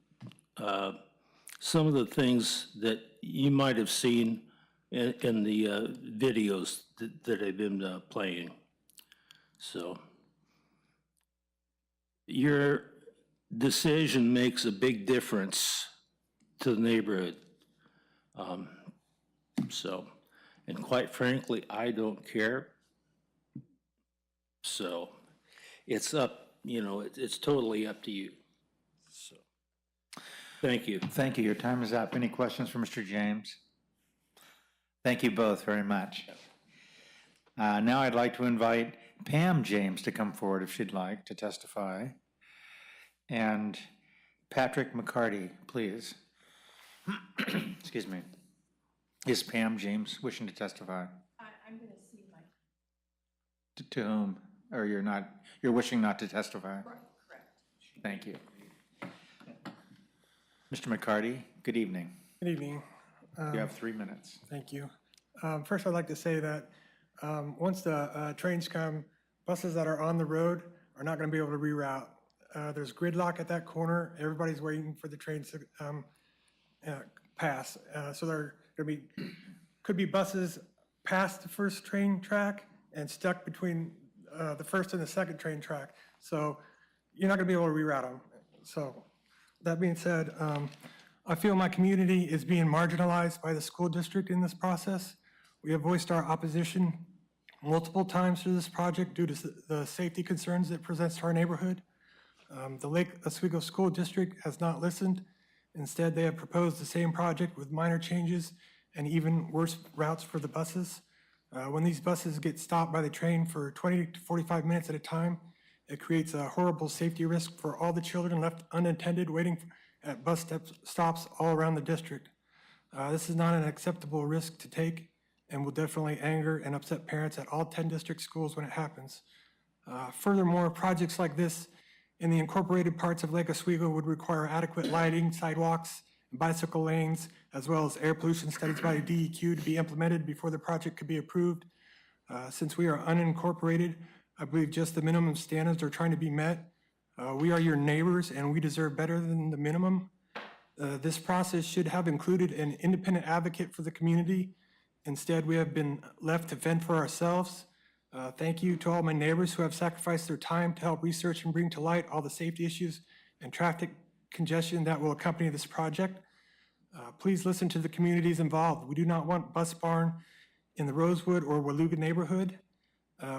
some of the things that you might have seen in the videos that I've been playing. So your decision makes a big difference to the neighborhood. And quite frankly, I don't care. So it's up, it's totally up to you. So, thank you. Thank you. Your time is up. Any questions for Mr. James? Thank you both very much. Now I'd like to invite Pam James to come forward if she'd like to testify. And Patrick McCarty, please. Excuse me. Is Pam James wishing to testify? I'm going to see my... To whom? Or you're wishing not to testify? Correct. Thank you. Mr. McCarty, good evening. Good evening. You have 3 minutes. Thank you. First, I'd like to say that once the trains come, buses that are on the road are not going to be able to reroute. There's gridlock at that corner. Everybody's waiting for the trains to pass. So there could be buses past the first train track and stuck between the first and the second train track. So you're not going to be able to reroute them. So that being said, I feel my community is being marginalized by the school district in this process. We have voiced our opposition multiple times to this project due to the safety concerns it presents to our neighborhood. The Lake Oswego School District has not listened. Instead, they have proposed the same project with minor changes and even worse routes for the buses. When these buses get stopped by the train for 20 to 45 minutes at a time, it creates a horrible safety risk for all the children left unattended waiting at bus stops all around the district. This is not an acceptable risk to take and will definitely anger and upset parents at all 10 district schools when it happens. Furthermore, projects like this in the incorporated parts of Lake Oswego would require adequate lighting, sidewalks, bicycle lanes, as well as air pollution studies by the DEQ to be implemented before the project could be approved. Since we are unincorporated, I believe just the minimum standards are trying to be met. We are your neighbors and we deserve better than the minimum. This process should have included an independent advocate for the community. Instead, we have been left to fend for ourselves. Thank you to all my neighbors who have sacrificed their time to help research and bring to light all the safety issues and traffic congestion that will accompany this project. Please listen to the communities involved. We do not want Bus Barn in the Rosewood or Waluga neighborhood.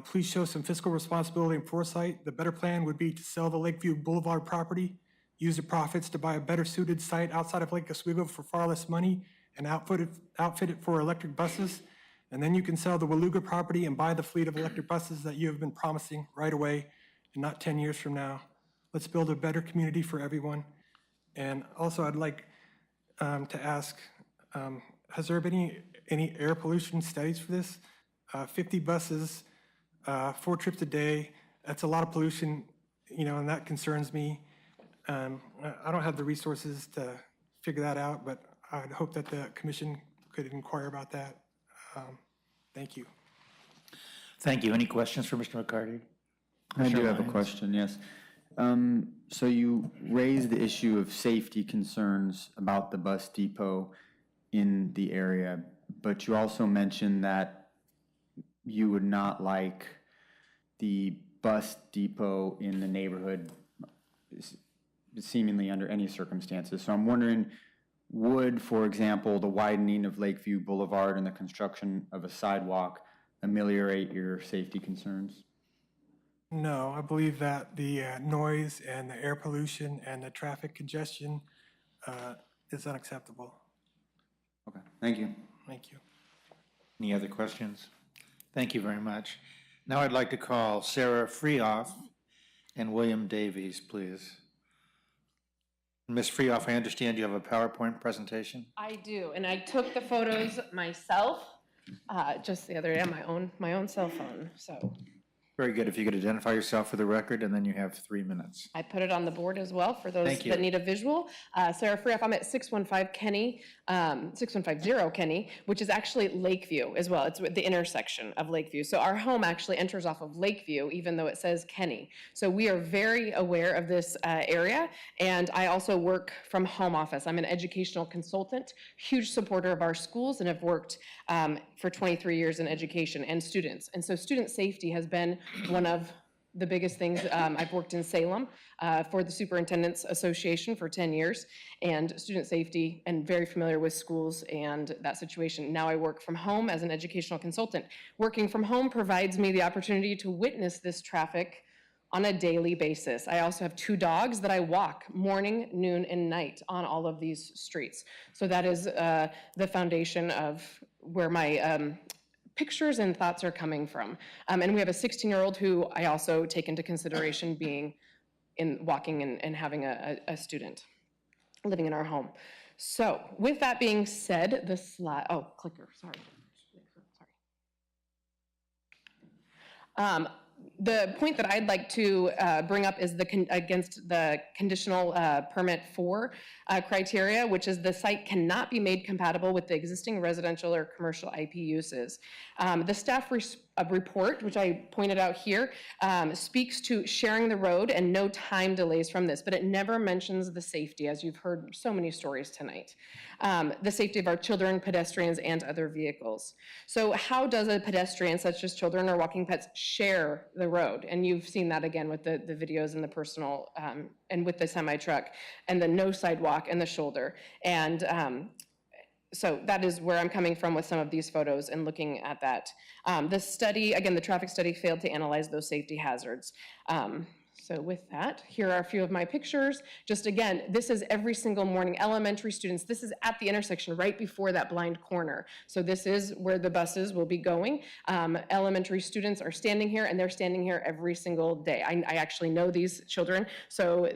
Please show some fiscal responsibility and foresight. The better plan would be to sell the Lakeview Boulevard property, use the profits to buy a better suited site outside of Lake Oswego for far less money and outfit it for electric buses. And then you can sell the Waluga property and buy the fleet of electric buses that you have been promising right away and not 10 years from now. Let's build a better community for everyone. And also I'd like to ask, has there been any air pollution studies for this? 50 buses, 4 trips a day, that's a lot of pollution, and that concerns me. I don't have the resources to figure that out, but I'd hope that the commission could inquire about that. Thank you. Thank you. Any questions for Mr. McCarty? I do have a Lyons? question, yes. So you raised the issue of safety concerns about the bus depot in the area, but you also mentioned that you would not like the bus depot in the neighborhood seemingly under any circumstances. So I'm wondering, would, for example, the widening of Lakeview Boulevard and the construction of a sidewalk ameliorate your safety concerns? No, I believe that the noise and the air pollution and the traffic congestion is unacceptable. Okay, thank you. Thank you. Any other questions? Thank you very much. Now I'd like to call Sarah Freehoff and William Davies, please. Ms. Freehoff, I understand you have a PowerPoint presentation? I do, and I took the photos myself just the other day on my own cell phone, so. Very good. If you could identify yourself for the record, and then you have 3 minutes. I put it on the board as well for those Thank you. that need a visual. Sarah Freehoff, I'm at 615 Kenny, 6150 Kenny, which is actually Lakeview as well. It's the intersection of Lakeview. So our home actually enters off of Lakeview, even though it says Kenny. So we are very aware of this area, and I also work from home office. I'm an educational consultant, huge supporter of our schools, and have worked for 23 years in education and students. And so student safety has been one of the biggest things. I've worked in Salem for the Superintendent's Association for 10 years, and student safety, and very familiar with schools and that situation. Now I work from home as an educational consultant. Working from home provides me the opportunity to witness this traffic on a daily basis. I also have 2 dogs that I walk morning, noon, and night on all of these streets. So that is the foundation of where my pictures and thoughts are coming from. And we have a 16-year-old who I also take into consideration being walking and having a student living in our home. So with that being said, the slide, clicker, sorry. The point that I'd like to bring up is against the conditional permit 4 criteria, which is the site cannot be made compatible with the existing residential or commercial IP uses. The staff report, which I pointed out here, speaks to sharing the road and no time delays from this, but it never mentions the safety, as you've heard so many stories tonight. The safety of our children, pedestrians, and other vehicles. So how does a pedestrian, such as children or walking pets, share the road? And you've seen that again with the videos and the personal, and with the semi-truck, and the no sidewalk and the shoulder. And so that is where I'm coming from with some of these photos and looking at that. The study, again, the traffic study failed to analyze those safety hazards. So with that, here are a few of my pictures. Just again, this is every single morning. Elementary students, this is at the intersection right before that blind corner. So this is where the buses will be going. Elementary students are standing here, and they're standing here every single day. I actually know these children, so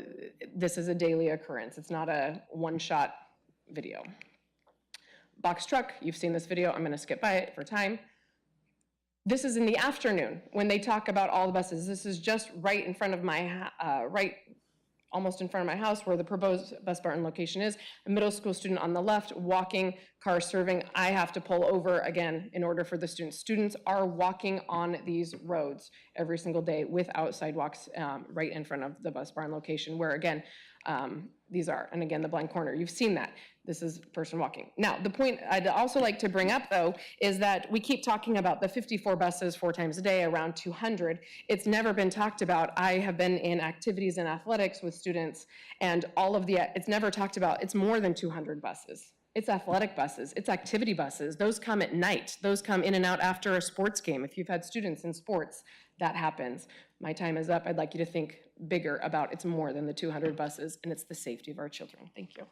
this is a daily occurrence. It's not a one-shot video. Box truck, you've seen this video. I'm gonna skip by it for time. This is in the afternoon when they talk about all the buses. This is just right in front of my, right almost in front of my house where the proposed bus barn location is, a middle school student on the left walking, car serving. I have to pull over again in order for the students. Students are walking on these roads every single day without sidewalks right in front of the bus barn location where, again, these are. And again, the blind corner, you've seen that. This is a person walking. Now, the point I'd also like to bring up, though, is that we keep talking about the 54 buses 4 times a day, around 200. It's never been talked about. I have been in activities and athletics with students, and it's never talked about. It's more than 200 buses. It's athletic buses. It's activity buses. Those come at night. Those come in and out after a sports game. If you've had students in sports, that happens. My time is up. I'd like you to think bigger about it's more than the 200 buses, and it's the safety of our children. Thank you.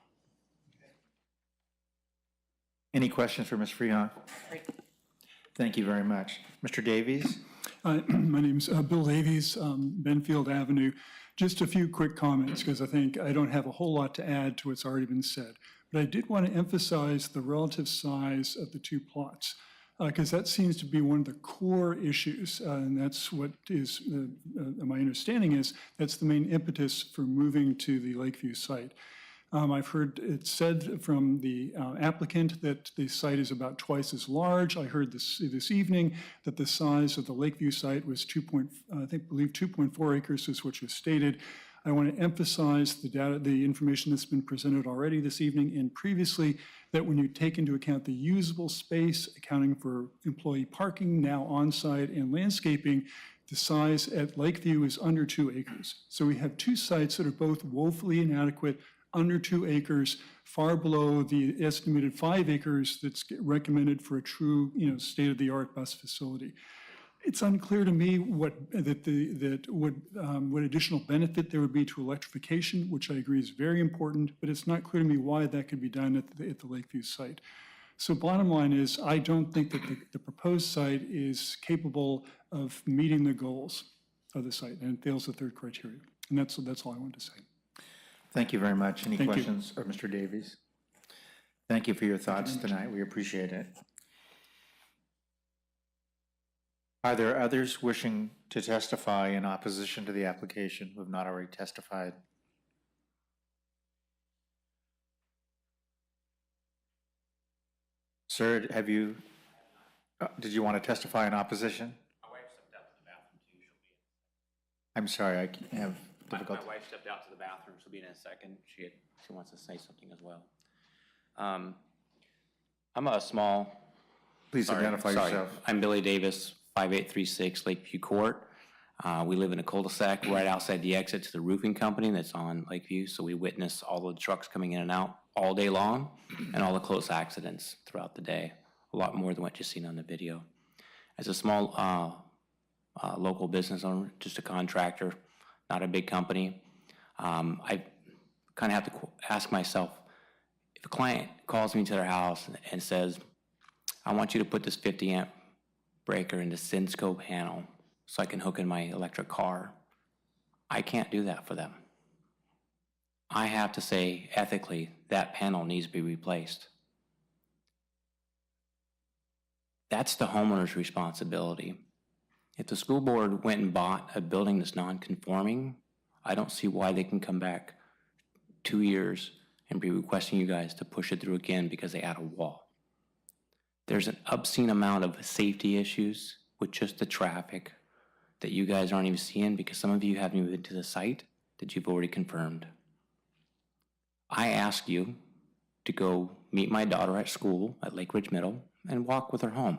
Any questions for Ms. Freehoff? Great. Thank you very much. Mr. Davies? My name's Bill Davies, Benfield Avenue. Just a few quick comments, because I think I don't have a whole lot to add to what's already been said. But I did want to emphasize the relative size of the two plots, because that seems to be one of the core issues, and that's what is, my understanding is, that's the main impetus for moving to the Lakeview site. I've heard it said from the applicant that the site is about twice as large. I heard this evening that the size of the Lakeview site was 2.4 acres is what was stated. I want to emphasize the information that's been presented already this evening and previously, that when you take into account the usable space, accounting for employee parking now on-site and landscaping, the size at Lakeview is under 2 acres. So we have two sites that are both woefully inadequate, under 2 acres, far below the estimated 5 acres that's recommended for a true, state-of-the-art bus facility. It's unclear to me what additional benefit there would be to electrification, which I agree is very important, but it's not clear to me why that could be done at the Lakeview site. So bottom line is, I don't think that the proposed site is capable of meeting the goals of the site, and it fails the third criteria. And that's all I wanted to say. Thank you very much. Any Thank you. questions of Mr. Davies? Thank you for your thoughts tonight. We appreciate it. Are there others wishing to testify in opposition to the application who have not already testified? Sir, did you want to testify in opposition? My wife stepped out to the bathroom too. She'll be in. I'm sorry, I have difficulty. My wife stepped out to the bathroom. She'll be in a second. She wants to say something as well. I'm a small. Please identify yourself. I'm Billy Davis, 5836 Lakeview Court. We live in a cul-de-sac right outside the exit to the roofing company that's on Lakeview, so we witness all the trucks coming in and out all day long and all the close accidents throughout the day, a lot more than what you've seen on the video. As a small local business owner, just a contractor, not a big company, I kind of have to ask myself, if a client calls me to their house and says, I want you to put this 50 amp breaker in the Cinsco panel so I can hook in my electric car, I can't do that for them. I have to say, ethically, that panel needs to be replaced. That's the homeowner's responsibility. If the school board went and bought a building that's non-conforming, I don't see why they can come back 2 years and be requesting you guys to push it through again because they add a wall. There's an obscene amount of safety issues with just the traffic that you guys aren't even seeing because some of you haven't even been to the site that you've already confirmed. I ask you to go meet my daughter at school at Lake Ridge Middle and walk with her home.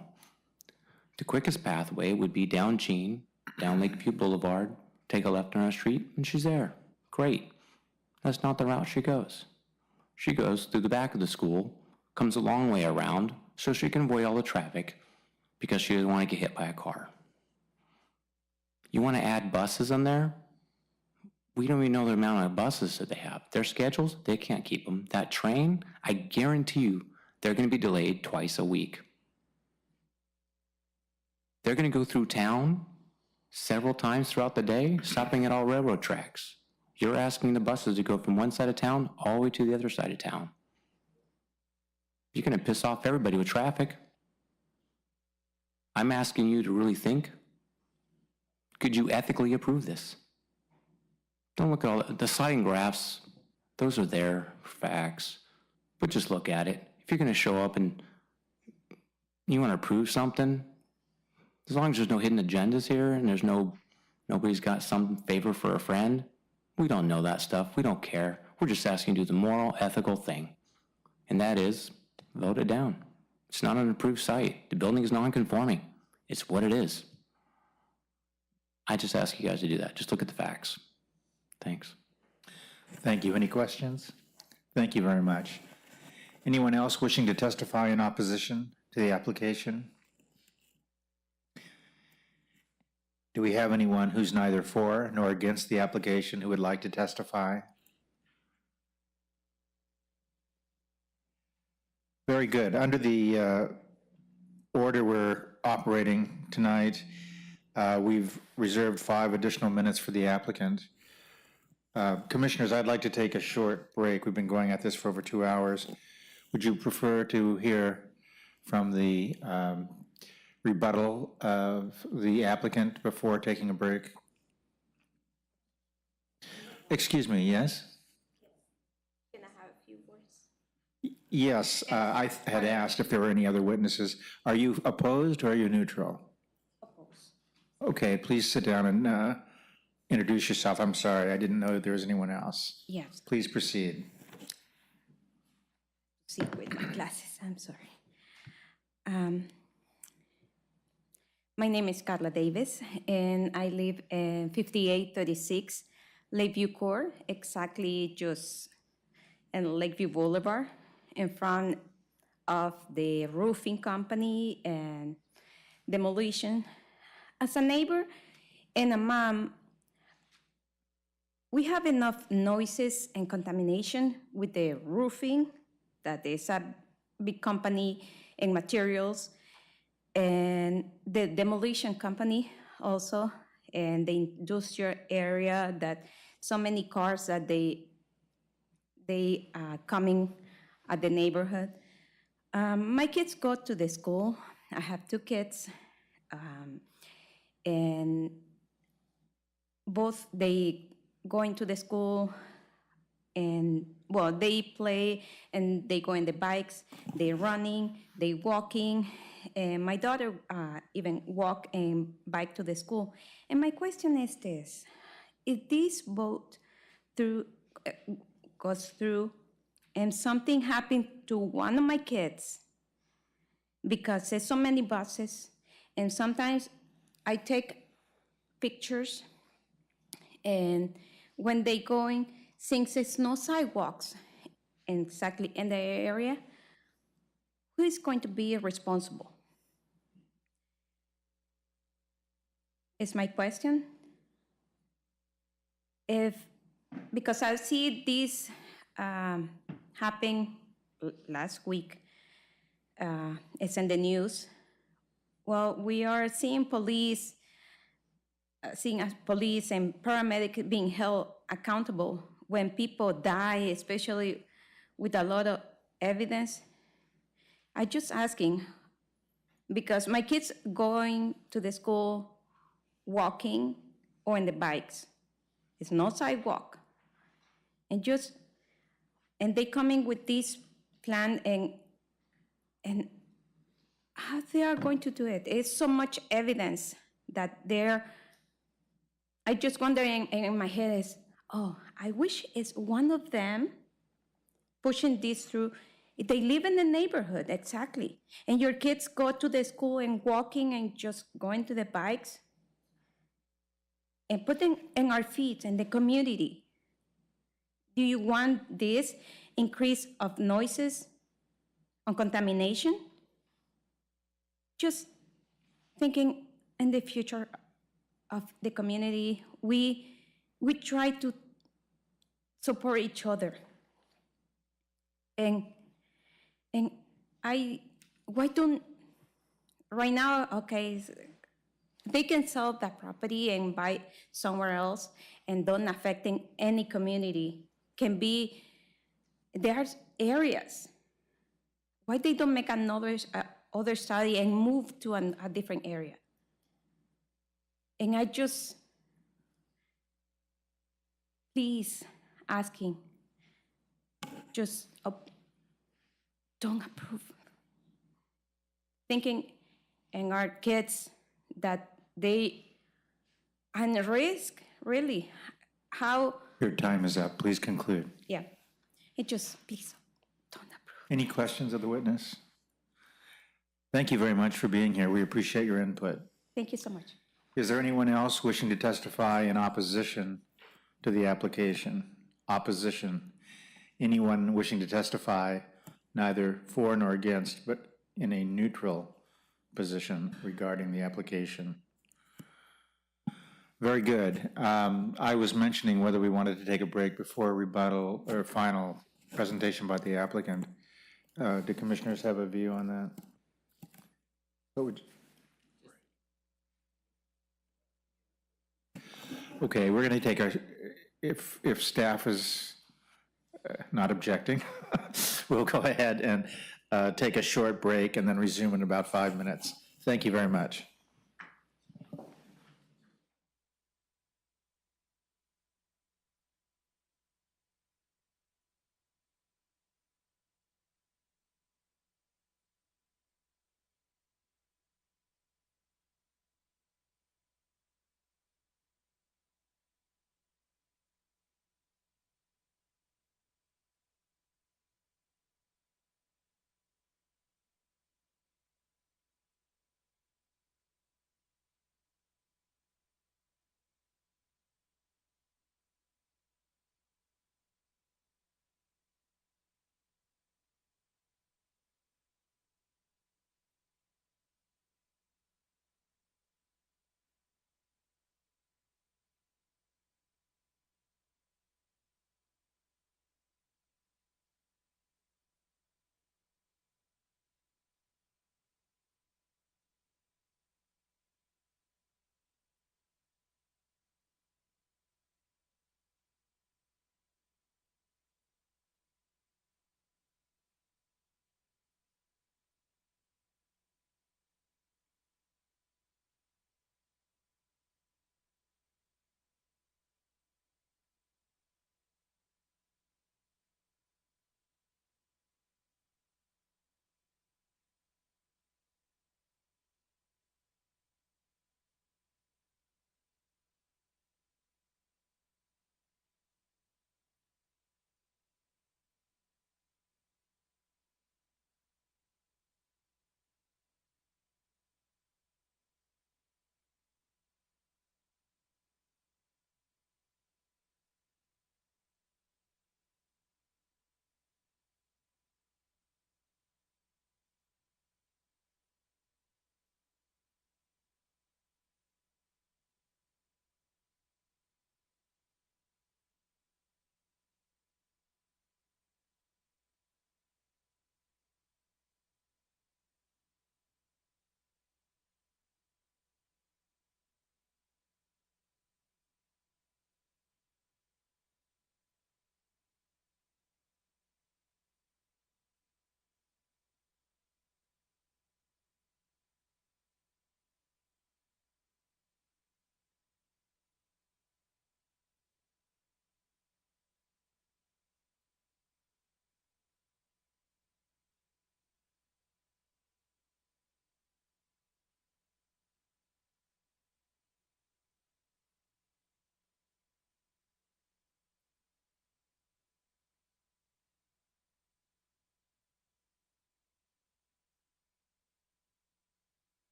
The quickest pathway would be down Jean, down Lakeview Boulevard, take a left on our street, and she's there. Great. That's not the route she goes. She goes through the back of the school, comes a long way around, so she can avoid all the traffic because she doesn't want to get hit by a car. You want to add buses in there? We don't even know the amount of buses that they have. Their schedules, they can't keep them. That train, I guarantee you, they're going to be delayed twice a week. They're going to go through town several times throughout the day, stopping at all railroad tracks. You're asking the buses to go from one side of town all the way to the other side of town. You're going to piss off everybody with traffic. I'm asking you to really think. Could you ethically approve this? Don't look at all the siding graphs. Those are there, facts. But just look at it. If you're going to show up and you want to prove something, as long as there's no hidden agendas here and there's nobody's got some favor for a friend, we don't know that stuff. We don't care. We're just asking you to do the moral, ethical thing. And that is, vote it down. It's not an approved site. The building is non-conforming. It's what it is. I just ask you guys to do that. Just look at the facts. Thanks. Thank you. Any questions? Thank you very much. Anyone else wishing to testify in opposition to the application? Do we have anyone who's neither for nor against the application who would like to testify? Very good. Under the order we're operating tonight, we've reserved 5 additional minutes for the applicant. Commissioners, I'd like to take a short break. We've been going at this for over 2 hours. Would you prefer to hear from the rebuttal of the applicant before taking a break? Excuse me, yes? Can I have a few words? Yes, I had asked if there were any other witnesses. Are you opposed or are you neutral? Opposed. Okay, please sit down and introduce yourself. I'm sorry, I didn't know there was anyone else. Yes. Please proceed. See with my glasses, I'm sorry. My name is Carla Davis, and I live in 5836 Lakeview Court, exactly just in Lakeview Boulevard, in front of the roofing company and demolition. As a neighbor and a mom, we have enough noises and contamination with the roofing, that is a big company in materials, and the demolition company also, and the industrial area, that so many cars that they coming at the neighborhood. My kids go to the school. I have 2 kids, and both they going to the school, and well, they play and they go in the bikes, they running, they walking, and my daughter even walk and bike to the school. And my question is this: if this boat goes through and something happened to one of my kids, because there's so many buses, and sometimes I take pictures, and when they going, since there's no sidewalks exactly in the area, who is going to be responsible? Is my question. Because I see this happen last week, it's in the news. Well, we are seeing police and paramedics being held accountable when people die, especially with a lot of evidence. I just asking, because my kids going to the school walking or in the bikes. It's no sidewalk. And they coming with this plan, and how they are going to do it? It's so much evidence that I just wondering in my head is, oh, I wish it's one of them pushing this through. They live in the neighborhood, exactly. And your kids go to the school and walking and just going to the bikes and putting in our feet in the community. Do you want this increase of noises on contamination? Just thinking in the future of the community, we try to support each other. And why don't, right now, okay, they can sell that property and buy somewhere else and don't affecting any community. Can be, there's areas. Why they don't make another other study and move to a different area? And please asking, just don't approve. Thinking in our kids that they are at risk, really. How, Your time is up. Please conclude. yeah, it just, please. Any questions of the witness? Thank you very much for being here. We appreciate your input. Thank you so much. Is there anyone else wishing to testify in opposition to the application? Opposition. Anyone wishing to testify neither for nor against, but in a neutral position regarding the application? Very good. I was mentioning whether we wanted to take a break before rebuttal or final presentation by the applicant. Do commissioners have a view on that? What would Okay, we're going to take our, if staff is not objecting, we'll go ahead and take a short break and then resume in about 5 minutes. Thank you very much.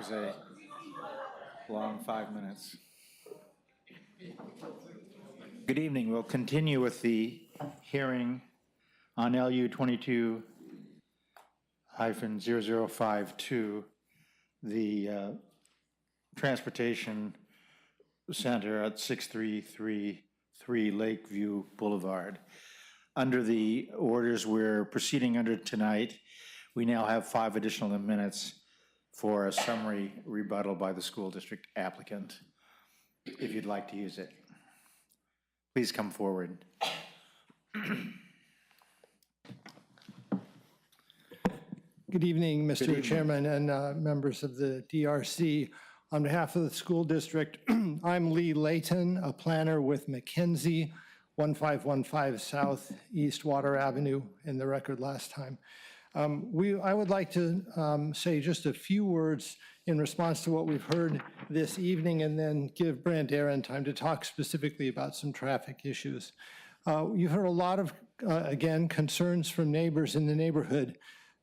was a long 5 minutes. Good evening. We'll continue with the hearing on LU 22-0052, the Transportation Center at 6333 Lakeview Boulevard. Under the orders we're proceeding under tonight, we now have 5 additional minutes for a summary rebuttal by the school district applicant, if you'd like to use it. Please come forward. Good evening, Mr. Chairman and members of the DRC. On behalf of the school district, I'm Lee Layton, a planner with McKinsey, 1515 South East Water Avenue, in the record last time. I would like to say just a few words in response to what we've heard this evening, and then give Brent Aaron time to talk specifically about some traffic issues. You've heard a lot of, again, concerns from neighbors in the neighborhood.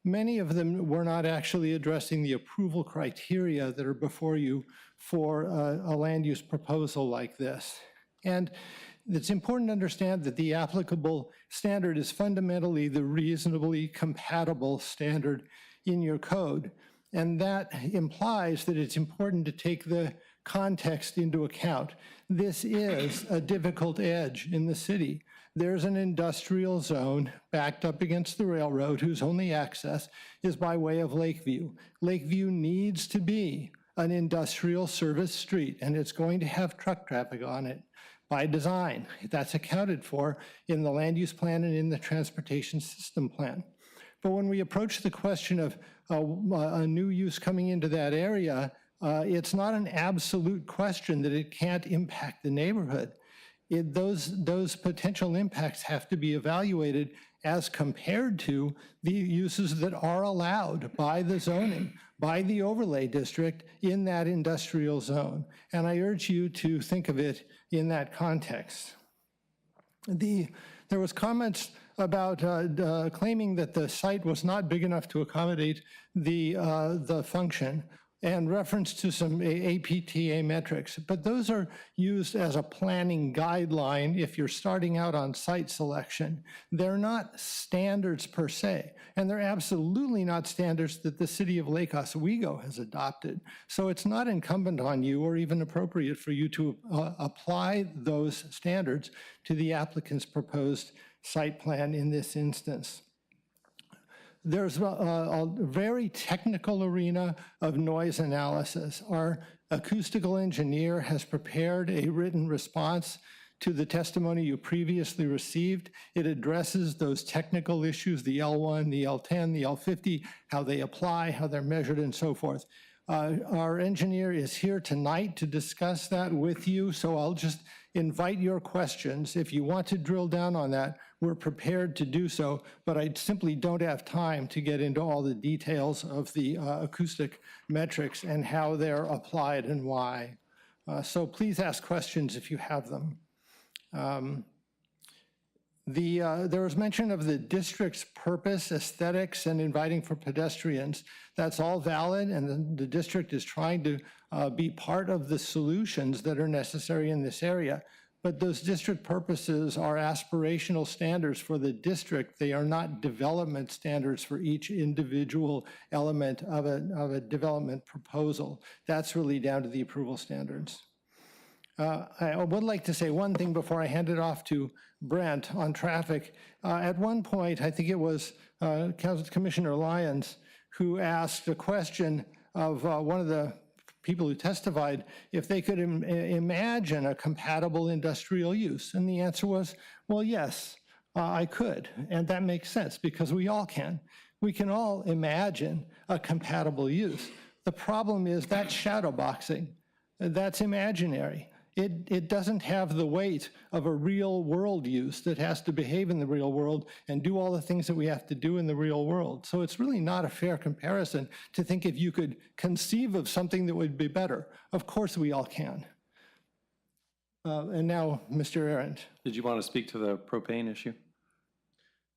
Many of them were not actually addressing the approval criteria that are before you for a land use proposal like this. And it's important to understand that the applicable standard is fundamentally the reasonably compatible standard in your code. And that implies that it's important to take the context into account. This is a difficult edge in the city. There's an industrial zone backed up against the railroad whose only access is by way of Lakeview. Lakeview needs to be an industrial service street, and it's going to have truck traffic on it by design. That's accounted for in the land use plan and in the transportation system plan. But when we approach the question of a new use coming into that area, it's not an absolute question that it can't impact the neighborhood. Those potential impacts have to be evaluated as compared to the uses that are allowed by the zoning, by the overlay district in that industrial zone. And I urge you to think of it in that context. There was comments about claiming that the site was not big enough to accommodate the function, and reference to some APTA metrics, but those are used as a planning guideline if you're starting out on site selection. They're not standards per se, and they're absolutely not standards that the city of Lake Oswego has adopted. So it's not incumbent on you or even appropriate for you to apply those standards to the applicant's proposed site plan in this instance. There's a very technical arena of noise analysis. Our acoustical engineer has prepared a written response to the testimony you previously received. It addresses those technical issues, the L1, the L10, the L50, how they apply, how they're measured, and so forth. Our engineer is here tonight to discuss that with you, so I'll just invite your questions. If you want to drill down on that, we're prepared to do so, but I simply don't have time to get into all the details of the acoustic metrics and how they're applied and why. So please ask questions if you have them. There was mention of the district's purpose, aesthetics, and inviting for pedestrians. That's all valid, and the district is trying to be part of the solutions that are necessary in this area. But those district purposes are aspirational standards for the district. They are not development standards for each individual element of a development proposal. That's really down to the approval standards. I would like to say one thing before I hand it off to Brent on traffic. At one point, I think it was Commissioner Lyons who asked a question of one of the people who testified if they could imagine a compatible industrial use. And the answer was, well, yes, I could. And that makes sense because we all can. We can all imagine a compatible use. The problem is that's shadow boxing. That's imaginary. It doesn't have the weight of a real world use that has to behave in the real world and do all the things that we have to do in the real world. So it's really not a fair comparison to think if you could conceive of something that would be better. Of course we all can. And now, Mr. Arendt. Did you want to speak to the propane issue?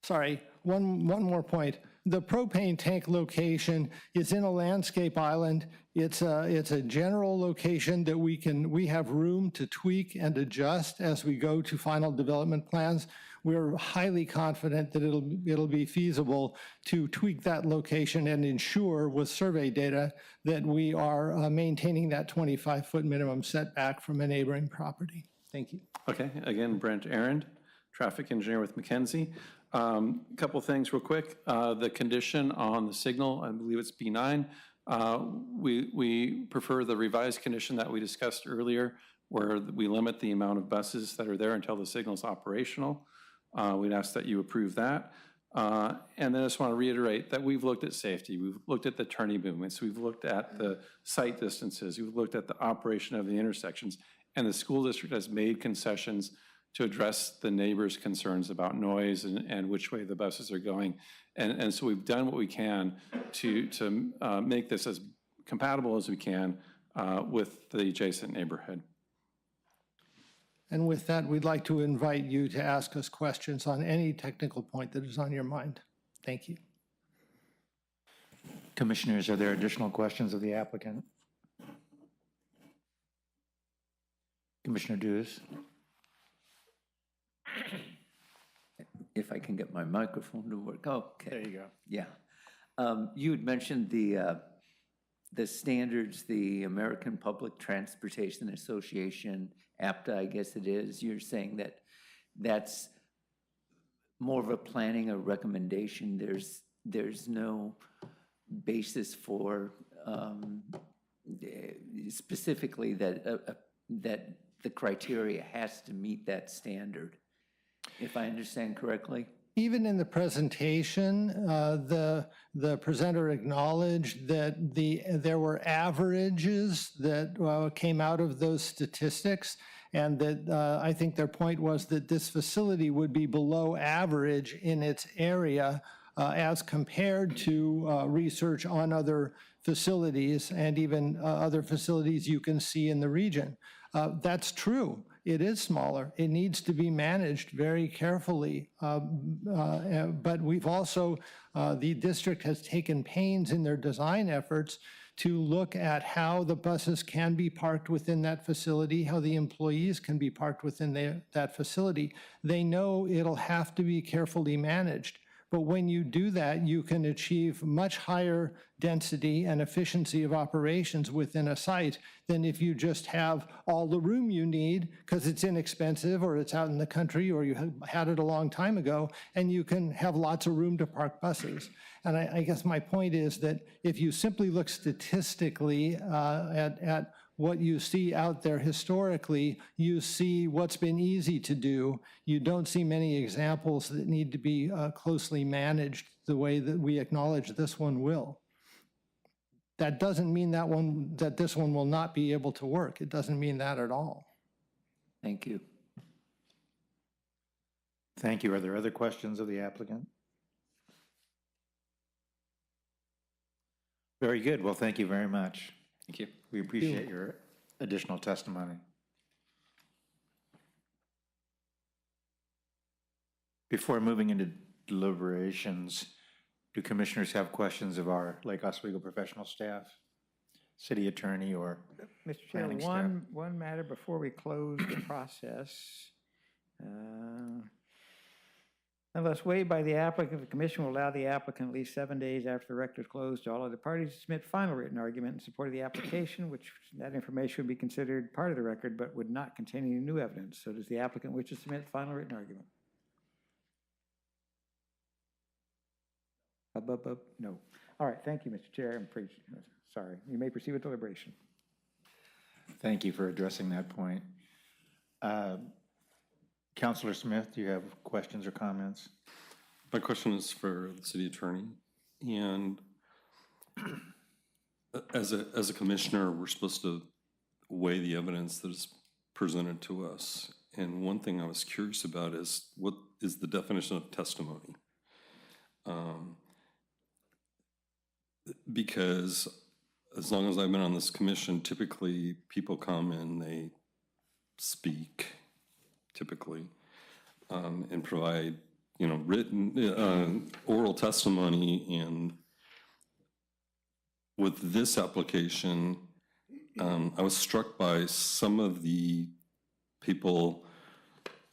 Sorry, one more point. the propane tank location is in a landscape island. It's a general location that we have room to tweak and adjust as we go to final development plans. We're highly confident that it'll be feasible to tweak that location and ensure with survey data that we are maintaining that 25-foot minimum setback from a neighboring property. Thank you. Okay, again, Brent Arend, traffic engineer with McKenzie. Couple things real quick. The condition on the signal, I believe it's B9. We prefer the revised condition that we discussed earlier, where we limit the amount of buses that are there until the signal is operational. We'd ask that you approve that. And then I just want to reiterate that we've looked at safety. We've looked at the turning movements. We've looked at the sight distances. We've looked at the operation of the intersections. And the school district has made concessions to address the neighbors' concerns about noise and which way the buses are going. And so we've done what we can to make this as compatible as we can with the adjacent neighborhood. And with that, we'd like to invite you to ask us questions on any technical point that is on your mind. Thank you. Commissioners, are there additional questions of the applicant? Commissioner Dews. If I can get my microphone to work. Okay. There you go. Yeah. You had mentioned the standards, the American Public Transportation Association, APTA, I guess it is. You're saying that that's more of a planning, a recommendation. There's no basis for specifically that the criteria has to meet that standard, if I understand correctly? Even in the presentation, the presenter acknowledged that there were averages that came out of those statistics, and that I think their point was that this facility would be below average in its area as compared to research on other facilities and even other facilities you can see in the region. That's true. It is smaller. It needs to be managed very carefully. But we've also, the district has taken pains in their design efforts to look at how the buses can be parked within that facility, how the employees can be parked within that facility. They know it'll have to be carefully managed. But when you do that, you can achieve much higher density and efficiency of operations within a site than if you just have all the room you need because it's inexpensive or it's out in the country or you had it a long time ago, and you can have lots of room to park buses. And I guess my point is that if you simply look statistically at what you see out there historically, you see what's been easy to do. You don't see many examples that need to be closely managed the way that we acknowledge this one will. That doesn't mean that this one will not be able to work. It doesn't mean that at all. Thank you. Thank you. Are there other questions of the applicant? Very good. Well, thank you very much. Thank you. We appreciate your additional testimony. Before moving into deliberations, do commissioners have questions of our Lake Oswego professional staff, city attorney, or Mr. Chair, planning staff? one matter before we close the process. Unless waived by the applicant, the commission will allow the applicant at least 7 days after the record is closed to all other parties to submit final written argument in support of the application, which that information would be considered part of the record but would not contain any new evidence. So does the applicant wish to submit final written argument? No. All right, thank you, Mr. Chair. Sorry. You may proceed with deliberation. Thank you for addressing that point. Councilor Smith, do you have questions or comments? My question is for the city attorney. And as a commissioner, we're supposed to weigh the evidence that is presented to us. And one thing I was curious about is what is the definition of testimony? Because as long as I've been on this commission, typically people come and they speak, typically, and provide, written, oral testimony, and with this application, I was struck by some of the people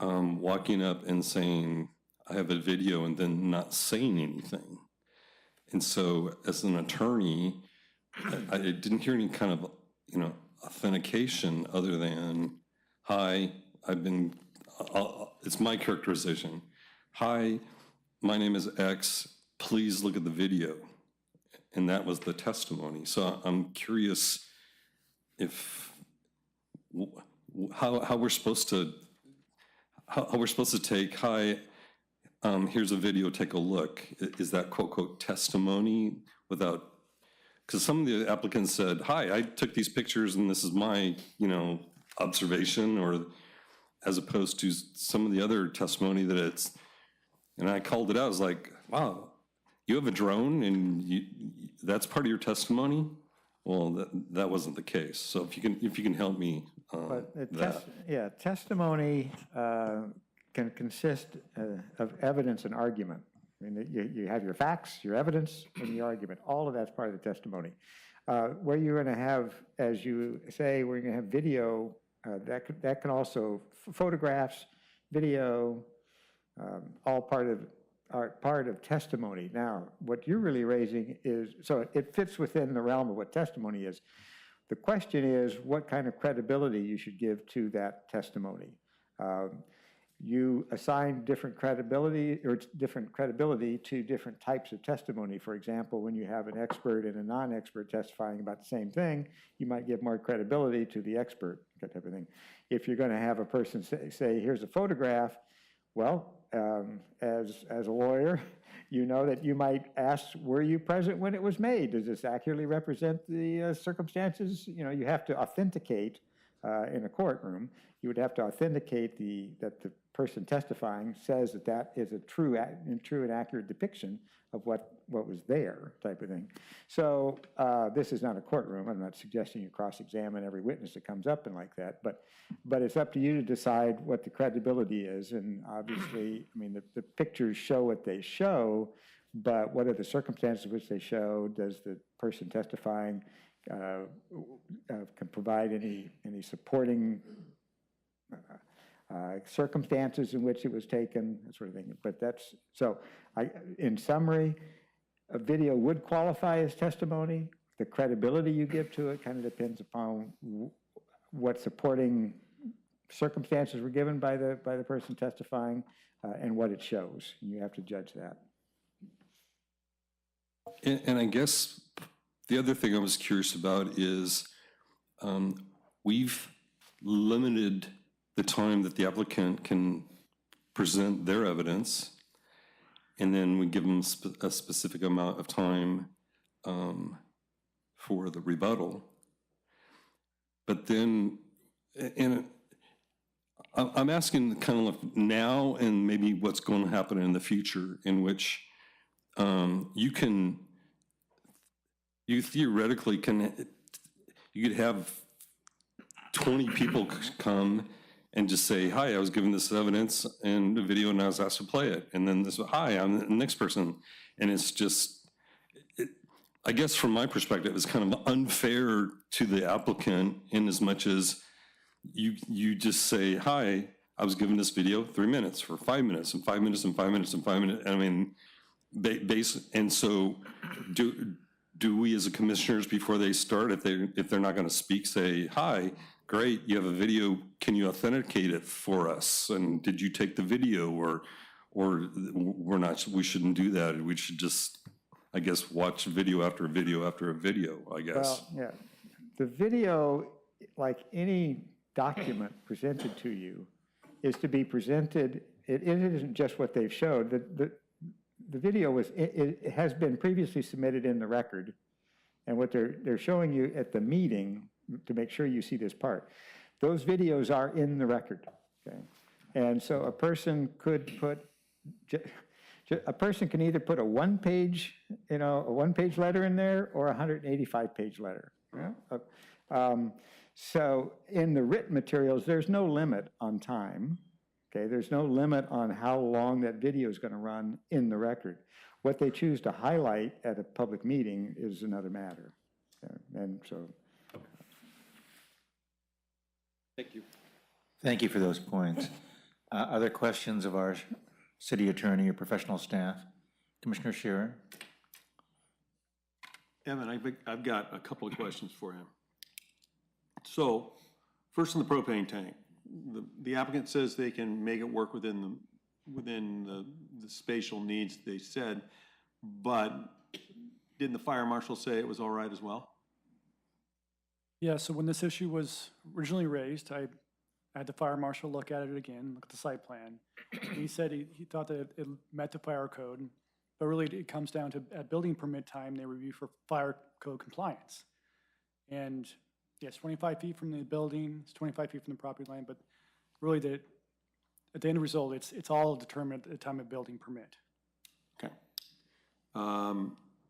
walking up and saying, I have a video, and then not saying anything. And so as an attorney, I didn't hear any kind of, authentication other than, hi, it's my characterization. Hi, my name is X, please look at the video. And that was the testimony. So I'm curious how we're supposed to take, hi, here's a video, take a look. Is that quote, quote, testimony without, because some of the applicants said, hi, I took these pictures and this is my, observation, or as opposed to some of the other testimony that it's, and I called it out, I was like, wow, you have a drone and that's part of your testimony? Well, that wasn't the case. So if you can help me testimony can consist of evidence and argument. I mean, you have your facts, your evidence, and your argument. All of that's part of the testimony. Where you're going to have, as you say, we're going to have video, that can also, photographs, video, all part of testimony. Now, what you're really raising is, so it fits within the realm of what testimony is. The question is what kind of credibility you should give to that testimony. You assign different credibility to different types of testimony. For example, when you have an expert and a non-expert testifying about the same thing, you might give more credibility to the expert, that type of thing. If you're going to have a person say here's a photograph, well, as a lawyer, you know that you might ask, were you present when it was made? Does this accurately represent the circumstances? You have to authenticate in a courtroom. You would have to authenticate that the person testifying says that is a true and accurate depiction of what was there, type of thing. So this is not a courtroom. I'm not suggesting you cross-examine every witness that comes up and like that, but it's up to you to decide what the credibility is. And obviously, I mean, the pictures show what they show, but what are the circumstances which they show? Does the person testifying can provide any supporting circumstances in which it was taken, that sort of thing. But that's, so in summary, a video would qualify as testimony. The credibility you give to it kind of depends upon what supporting circumstances were given by the person testifying and what it shows. You have to judge that. And I guess the other thing I was curious about is we've limited the time that the applicant can present their evidence, and then we give them a specific amount of time for the rebuttal. But then, and I'm asking kind of like now and maybe what's going to happen in the future, in which you theoretically you could have 20 people come and just say, hi, I was given this evidence and a video and I was asked to play it. And then this, hi, I'm the next person. And it's just, I guess from my perspective, it's kind of unfair to the applicant in as much as you just say, hi, I was given this video 3 minutes for 5 minutes and 5 minutes and 5 minutes and 5 minutes. I mean, and so do we as a commissioners before they start, if they're not going to speak, say, hi, great, you have a video, can you authenticate it for us? And did you take the video, or we shouldn't do that. We should just, I guess, watch video after video after a video, I guess. Well, yeah, the video, like any document presented to you, is to be presented, it isn't just what they've showed. The video it has been previously submitted in the record, and what they're showing you at the meeting, to make sure you see this part, those videos are in the record, okay? And so a person could put, a person can either put a one-page letter in there, or a 185-page letter. Yeah? So in the written materials, there's no limit on time. Okay, there's no limit on how long that video is going to run in the record. What they choose to highlight at a public meeting is another matter. And so. Thank you. Thank you for those points. Other questions of our city attorney or professional staff? Commissioner Shearer? Evan, I've got a couple of questions for you. So, first on the propane tank, the applicant says they can make it work within the spatial needs they said, but didn't the fire marshal say it was all right as well? Yeah, so when this issue was originally raised, I had the fire marshal look at it again, look at the site plan. And he said he thought that it met the fire code, but really it comes down to at building permit time, they review for fire code compliance. And yes, 25 feet from the building, it's 25 feet from the property line, but really at the end result, it's all determined at the time of building permit. Okay.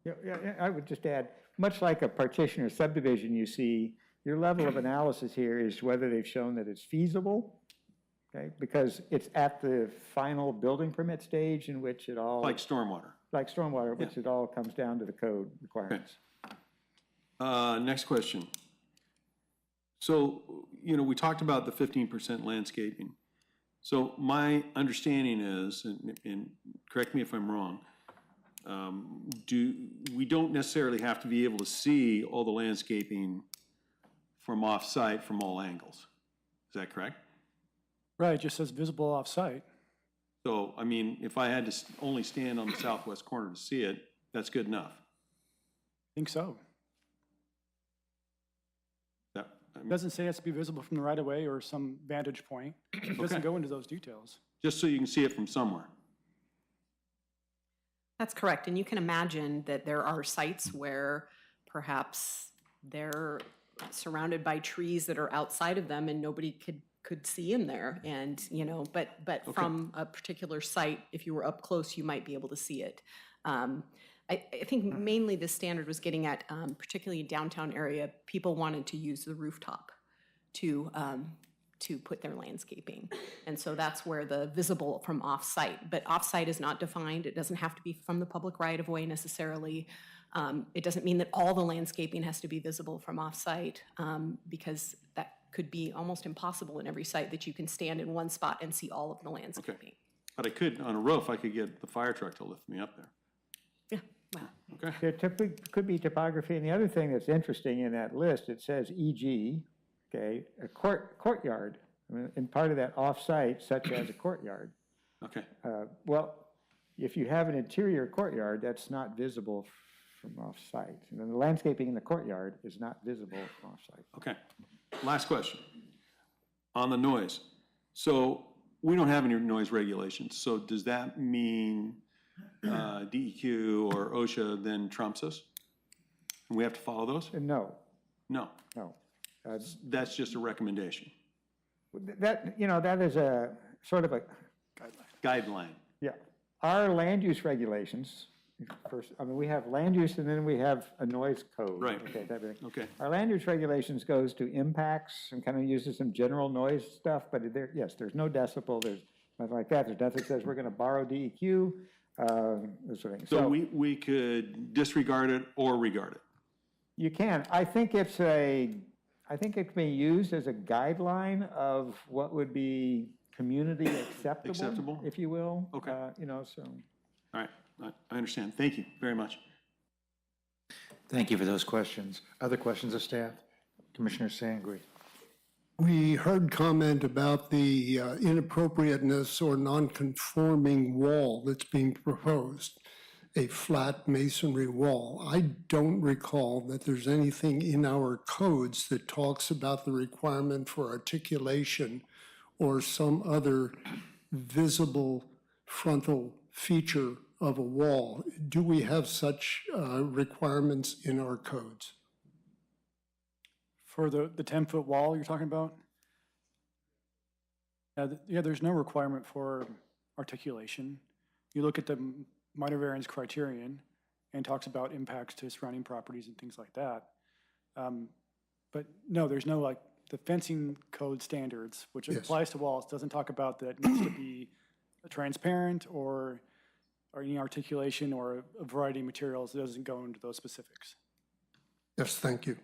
Yeah, I would just add, much like a partition or subdivision you see, your level of analysis here is whether they've shown that it's feasible, okay? Because it's at the final building permit stage in which it all... Like stormwater. Like stormwater, which it all comes down to the code requirements. Okay. Next question. So, we talked about the 15% landscaping. So my understanding is, and correct me if I'm wrong, we don't necessarily have to be able to see all the landscaping from off-site from all angles. Is that correct? Right, it just says visible off-site. So, I mean, if I had to only stand on the southwest corner to see it, that's good enough. I think so. It doesn't say it has to be visible from the right-of-way or some vantage point. It doesn't go into those details. Just so you can see it from somewhere. That's correct. And you can imagine that there are sites where perhaps they're surrounded by trees that are outside of them and nobody could see in there. And, but from a particular site, if you were up close, you might be able to see it. I think mainly the standard was getting at, particularly downtown area, people wanted to use the rooftop to put their landscaping. And so that's where the visible from off-site, but off-site is not defined. It doesn't have to be from the public right-of-way necessarily. It doesn't mean that all the landscaping has to be visible from off-site, because that could be almost impossible in every site that you can stand in one spot and see all of the landscaping. Okay. But I could, on a roof, I could get the fire truck to lift me up there. Okay. There could be topography, and the other thing that's interesting in that list, it says e.g., okay, a courtyard, and part of that off-site, such as a courtyard. Okay. Well, if you have an interior courtyard, that's not visible from off-site. And then the landscaping in the courtyard is not visible from off-site. Okay. Last question. On the noise. So we don't have any noise regulations. So does that mean DEQ or OSHA then trumps us? And we have to follow those? No. No. No. That's just a recommendation. That is a sort of a guideline. Yeah. Our land use regulations, first, we have land use and then we have a noise code. Right. Okay. Okay. Our land use regulations goes to impacts and kind of uses some general noise stuff, but yes, there's no decibel, there's nothing like that. There's nothing that says we're going to borrow DEQ. This sort of thing. So we could disregard it or regard it. You can. I think it can be used as a guideline of what would be community acceptable, if you will. Okay. So. All right. I understand. Thank you very much. Thank you for those questions. Other questions of staff? Commissioner Sangri. We heard comment about the inappropriateness or non-conforming wall that's being proposed, a flat masonry wall. I don't recall that there's anything in our codes that talks about the requirement for articulation or some other visible frontal feature of a wall. Do we have such requirements in our codes? For the 10-foot wall you're talking about? Yeah, there's no requirement for articulation. You look at the minor variance criterion and talks about impacts to surrounding properties and things like that. But no, there's no the fencing code standards, which Yes. applies to walls, doesn't talk about that it needs to be transparent or any articulation or a variety of materials. It doesn't go into those specifics. Yes, thank you.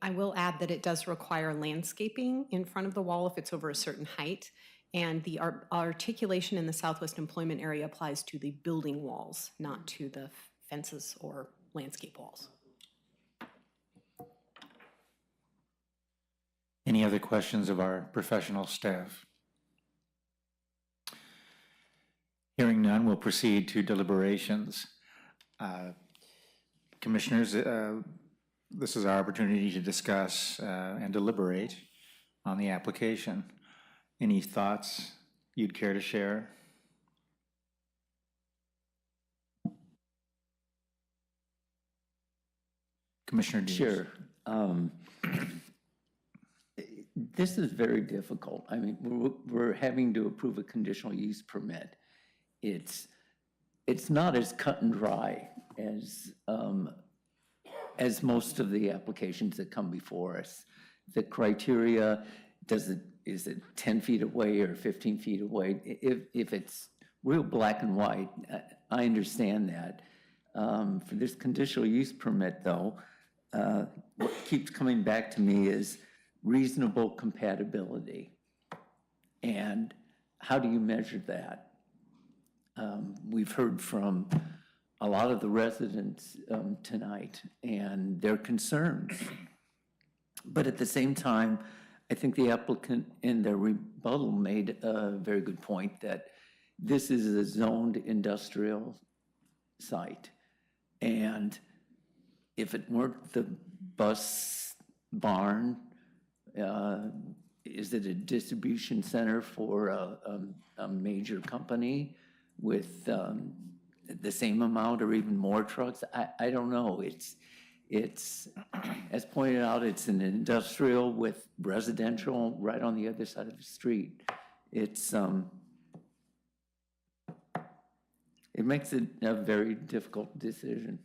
I will add that it does require landscaping in front of the wall if it's over a certain height. And the articulation in the southwest employment area applies to the building walls, not to the fences or landscape walls. Any other questions of our professional staff? Hearing none, we'll proceed to deliberations. Commissioners, this is our opportunity to discuss and deliberate on the application. Any thoughts you'd care to share? Commissioner Dees. Sure. This is very difficult. I mean, we're having to approve a conditional use permit. It's not as cut and dry as most of the applications that come before us. The criteria, is it 10 feet away or 15 feet away? If it's real black and white, I understand that. For this conditional use permit, though, what keeps coming back to me is reasonable compatibility. And how do you measure that? We've heard from a lot of the residents tonight and their concerns. But at the same time, I think the applicant in their rebuttal made a very good point that this is a zoned industrial site. And if it weren't the bus barn, is it a distribution center for a major company with the same amount or even more trucks? I don't know. It's, as pointed out, it's an industrial with residential right on the other side of the street. It makes it a very difficult decision.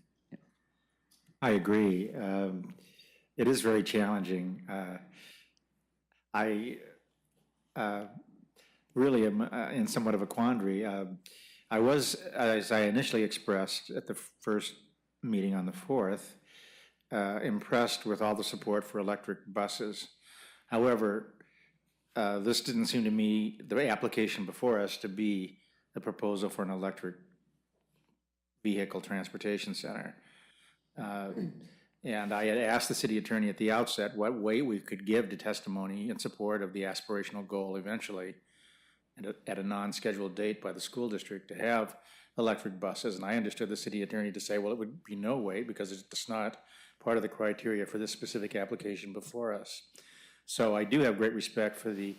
I agree. It is very challenging. I really am in somewhat of a quandary. I was, as I initially expressed at the first meeting on the 4th, impressed with all the support for electric buses. However, this didn't seem to me, the application before us, to be a proposal for an electric vehicle transportation center. And I had asked the city attorney at the outset what weight we could give to testimony in support of the aspirational goal eventually at a non-scheduled date by the school district to have electric buses. And I understood the city attorney to say, well, it would be no weight because it's not part of the criteria for this specific application before us. So I do have great respect for the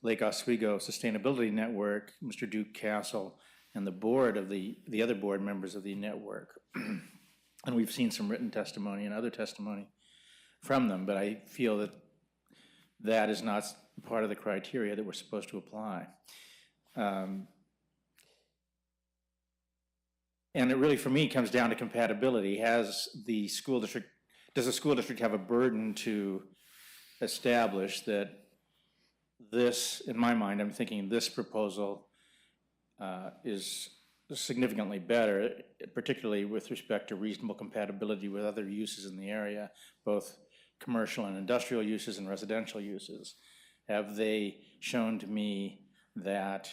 Lake Oswego Sustainability Network, Mr. Duke Castle, and the board of the other board members of the network. And we've seen some written testimony and other testimony from them, but I feel that that is not part of the criteria that we're supposed to apply. And it really, for me, comes down to compatibility. Does the school district have a burden to establish that this, in my mind, I'm thinking this proposal is significantly better, particularly with respect to reasonable compatibility with other uses in the area, both commercial and industrial uses and residential uses. Have they shown to me that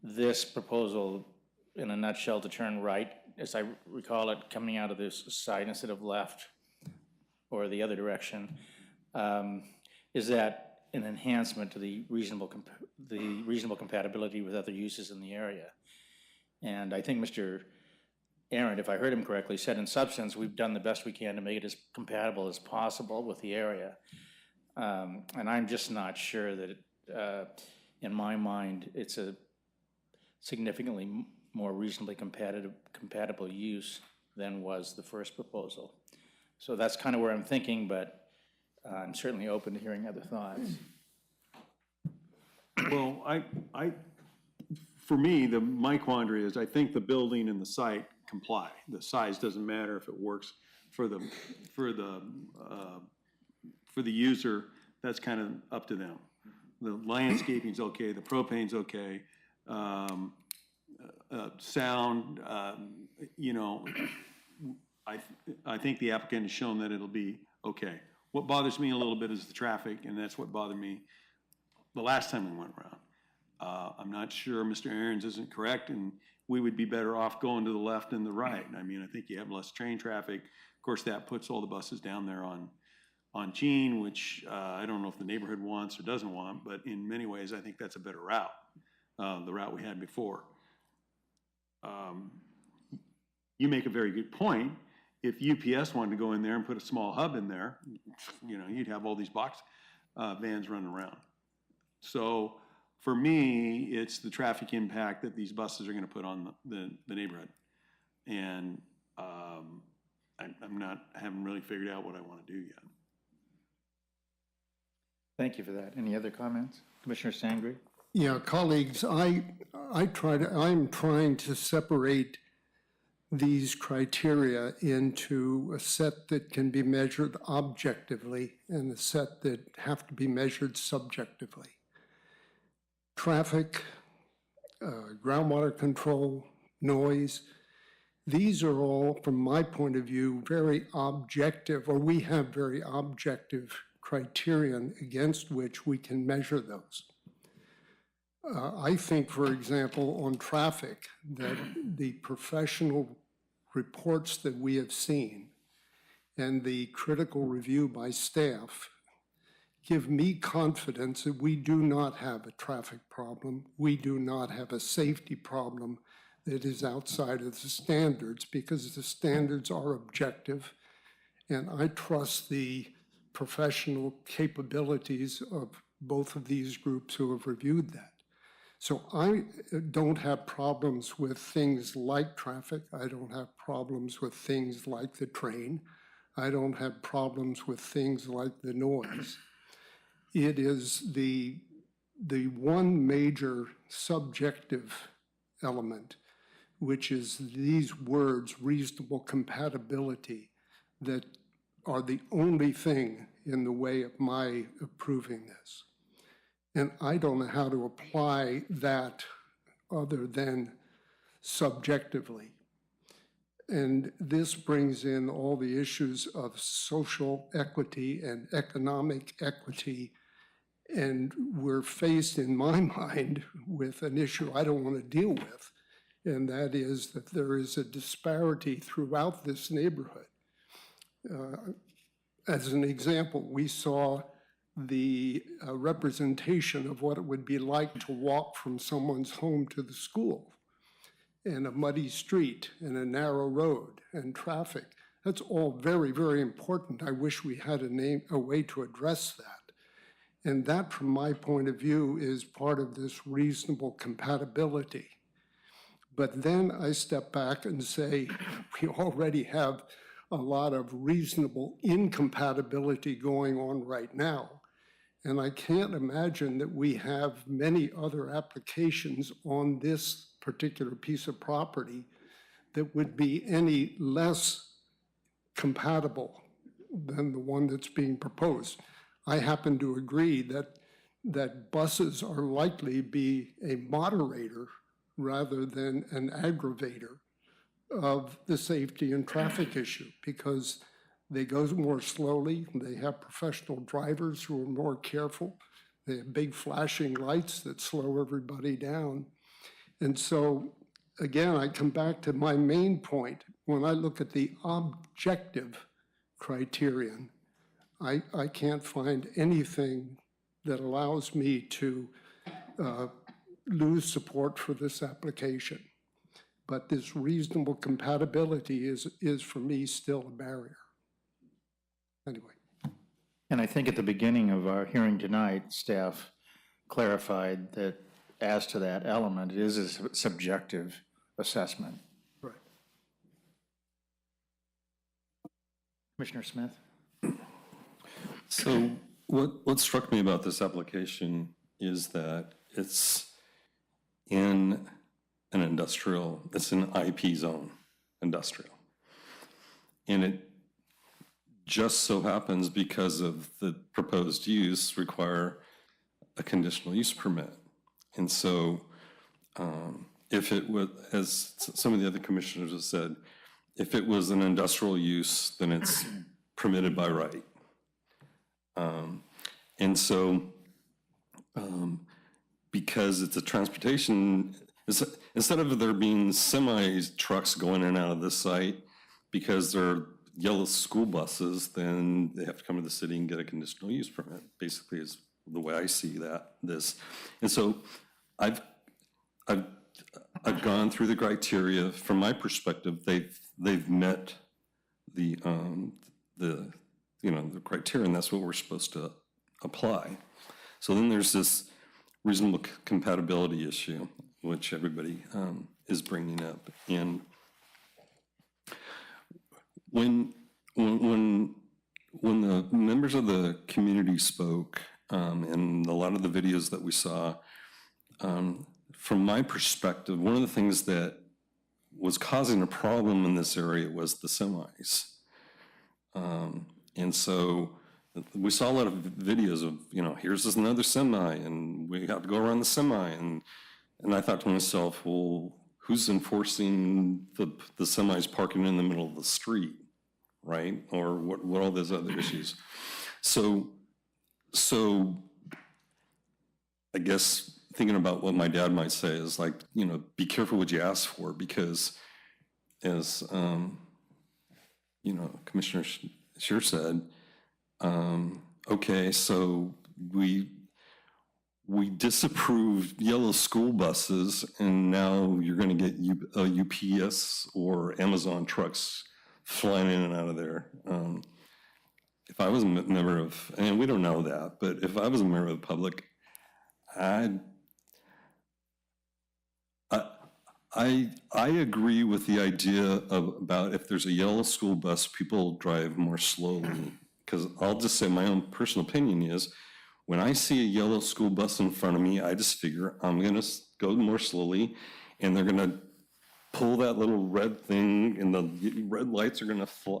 this proposal, in a nutshell, to turn right, as I recall it, coming out of this side instead of left or the other direction, is that an enhancement to the reasonable compatibility with other uses in the area? And I think Mr. Aaron, if I heard him correctly, said in substance, we've done the best we can to make it as compatible as possible with the area. And I'm just not sure that, in my mind, it's a significantly more reasonably compatible use than was the first proposal. So that's kind of where I'm thinking, but I'm certainly open to hearing other thoughts. Well, for me, my quandary is I think the building and the site comply. The size doesn't matter if it works for the user that's kind of up to them. The landscaping's okay, the propane's okay, sound, you know, I think the applicant has shown that it'll be okay. What bothers me a little bit is the traffic, and that's what bothered me the last time we went around. I'm not sure Mr. Aaron's isn't correct, and we would be better off going to the left and the right. I mean, I think you have less train traffic. Of course, that puts all the buses down there on Jean, which I don't know if the neighborhood wants or doesn't want, but in many ways, I think that's a better route, the route we had before. You make a very good point. If UPS wanted to go in there and put a small hub in there, you know, you'd have all these box vans running around. So for me, it's the traffic impact that these buses are going to put on the neighborhood. And I haven't really figured out what I want to do yet. Thank you for that. Any other comments? Commissioner Sangre? Yeah, colleagues, I'm trying to separate these criteria into a set that can be measured objectively and a set that have to be measured subjectively. Traffic, groundwater control, noise, these are all, from my point of view, very objective, or we have very objective criterion against which we can measure those. I think, for example, on traffic, that the professional reports that we have seen and the critical review by staff give me confidence that we do not have a traffic problem. We do not have a safety problem that is outside of the standards, because the standards are objective, and I trust the professional capabilities of both of these groups who have reviewed that. So I don't have problems with things like traffic. I don't have problems with things like the train. I don't have problems with things like the noise. It is the one major subjective element, which is these words, reasonable compatibility, that are the only thing in the way of my approving this. And I don't know how to apply that other than subjectively. And this brings in all the issues of social equity and economic equity. And we're faced, in my mind, with an issue I don't want to deal with, and that is that there is a disparity throughout this neighborhood. As an example, we saw the representation of what it would be like to walk from someone's home to the school, and a muddy street and a narrow road and traffic. That's all very, very important. I wish we had a way to address that. And that, from my point of view, is part of this reasonable compatibility. But then I step back and say, we already have a lot of reasonable incompatibility going on right now. And I can't imagine that we have many other applications on this particular piece of property that would be any less compatible than the one that's being proposed. I happen to agree that buses are likely to be a moderator rather than an aggravator of the safety and traffic issue, because they go more slowly, they have professional drivers who are more careful, they have big flashing lights that slow everybody down. And so, again, I come back to my main point. When I look at the objective criterion, I can't find anything that allows me to lose support for this application. But this reasonable compatibility is for me still a barrier. Anyway. And I think at the beginning of our hearing tonight, staff clarified that as to that element, it is a subjective assessment. Right. Commissioner Smith? So what struck me about this application is that it's in an industrial, it's an IP zone, industrial. And it just so happens because of the proposed use require a conditional use permit. And so if it was, as some of the other commissioners have said, if it was an industrial use, then it's permitted by right. And so because it's a transportation, instead of there being semi trucks going in and out of this site, because they're yellow school buses, then they have to come to the city and get a conditional use permit, basically is the way I see this. And so I've gone through the criteria. From my perspective, they've met the criteria, and that's what we're supposed to apply. So then there's this reasonable compatibility issue, which everybody is bringing up. And when the members of the community spoke, and a lot of the videos that we saw, from my perspective, one of the things that was causing a problem in this area was the semis. And so we saw a lot of videos of, here's this another semi, and we have to go around the semi. And I thought to myself, well, who's enforcing the semis parking in the middle of the street, right? Or what all those other issues. So I guess thinking about what my dad might say is like, be careful what you ask for, because as, Commissioner Scheer said, okay, so we disapproved yellow school buses, and now you're going to get UPS or Amazon trucks flying in and out of there. If I was a member of, and we don't know that, but if I was a member of the public, I agree with the idea about if there's a yellow school bus, people drive more slowly. Because I'll just say my own personal opinion is, when I see a yellow school bus in front of me, I just figure I'm going to go more slowly, and they're going to pull that little red thing, and the red lights are going to fly.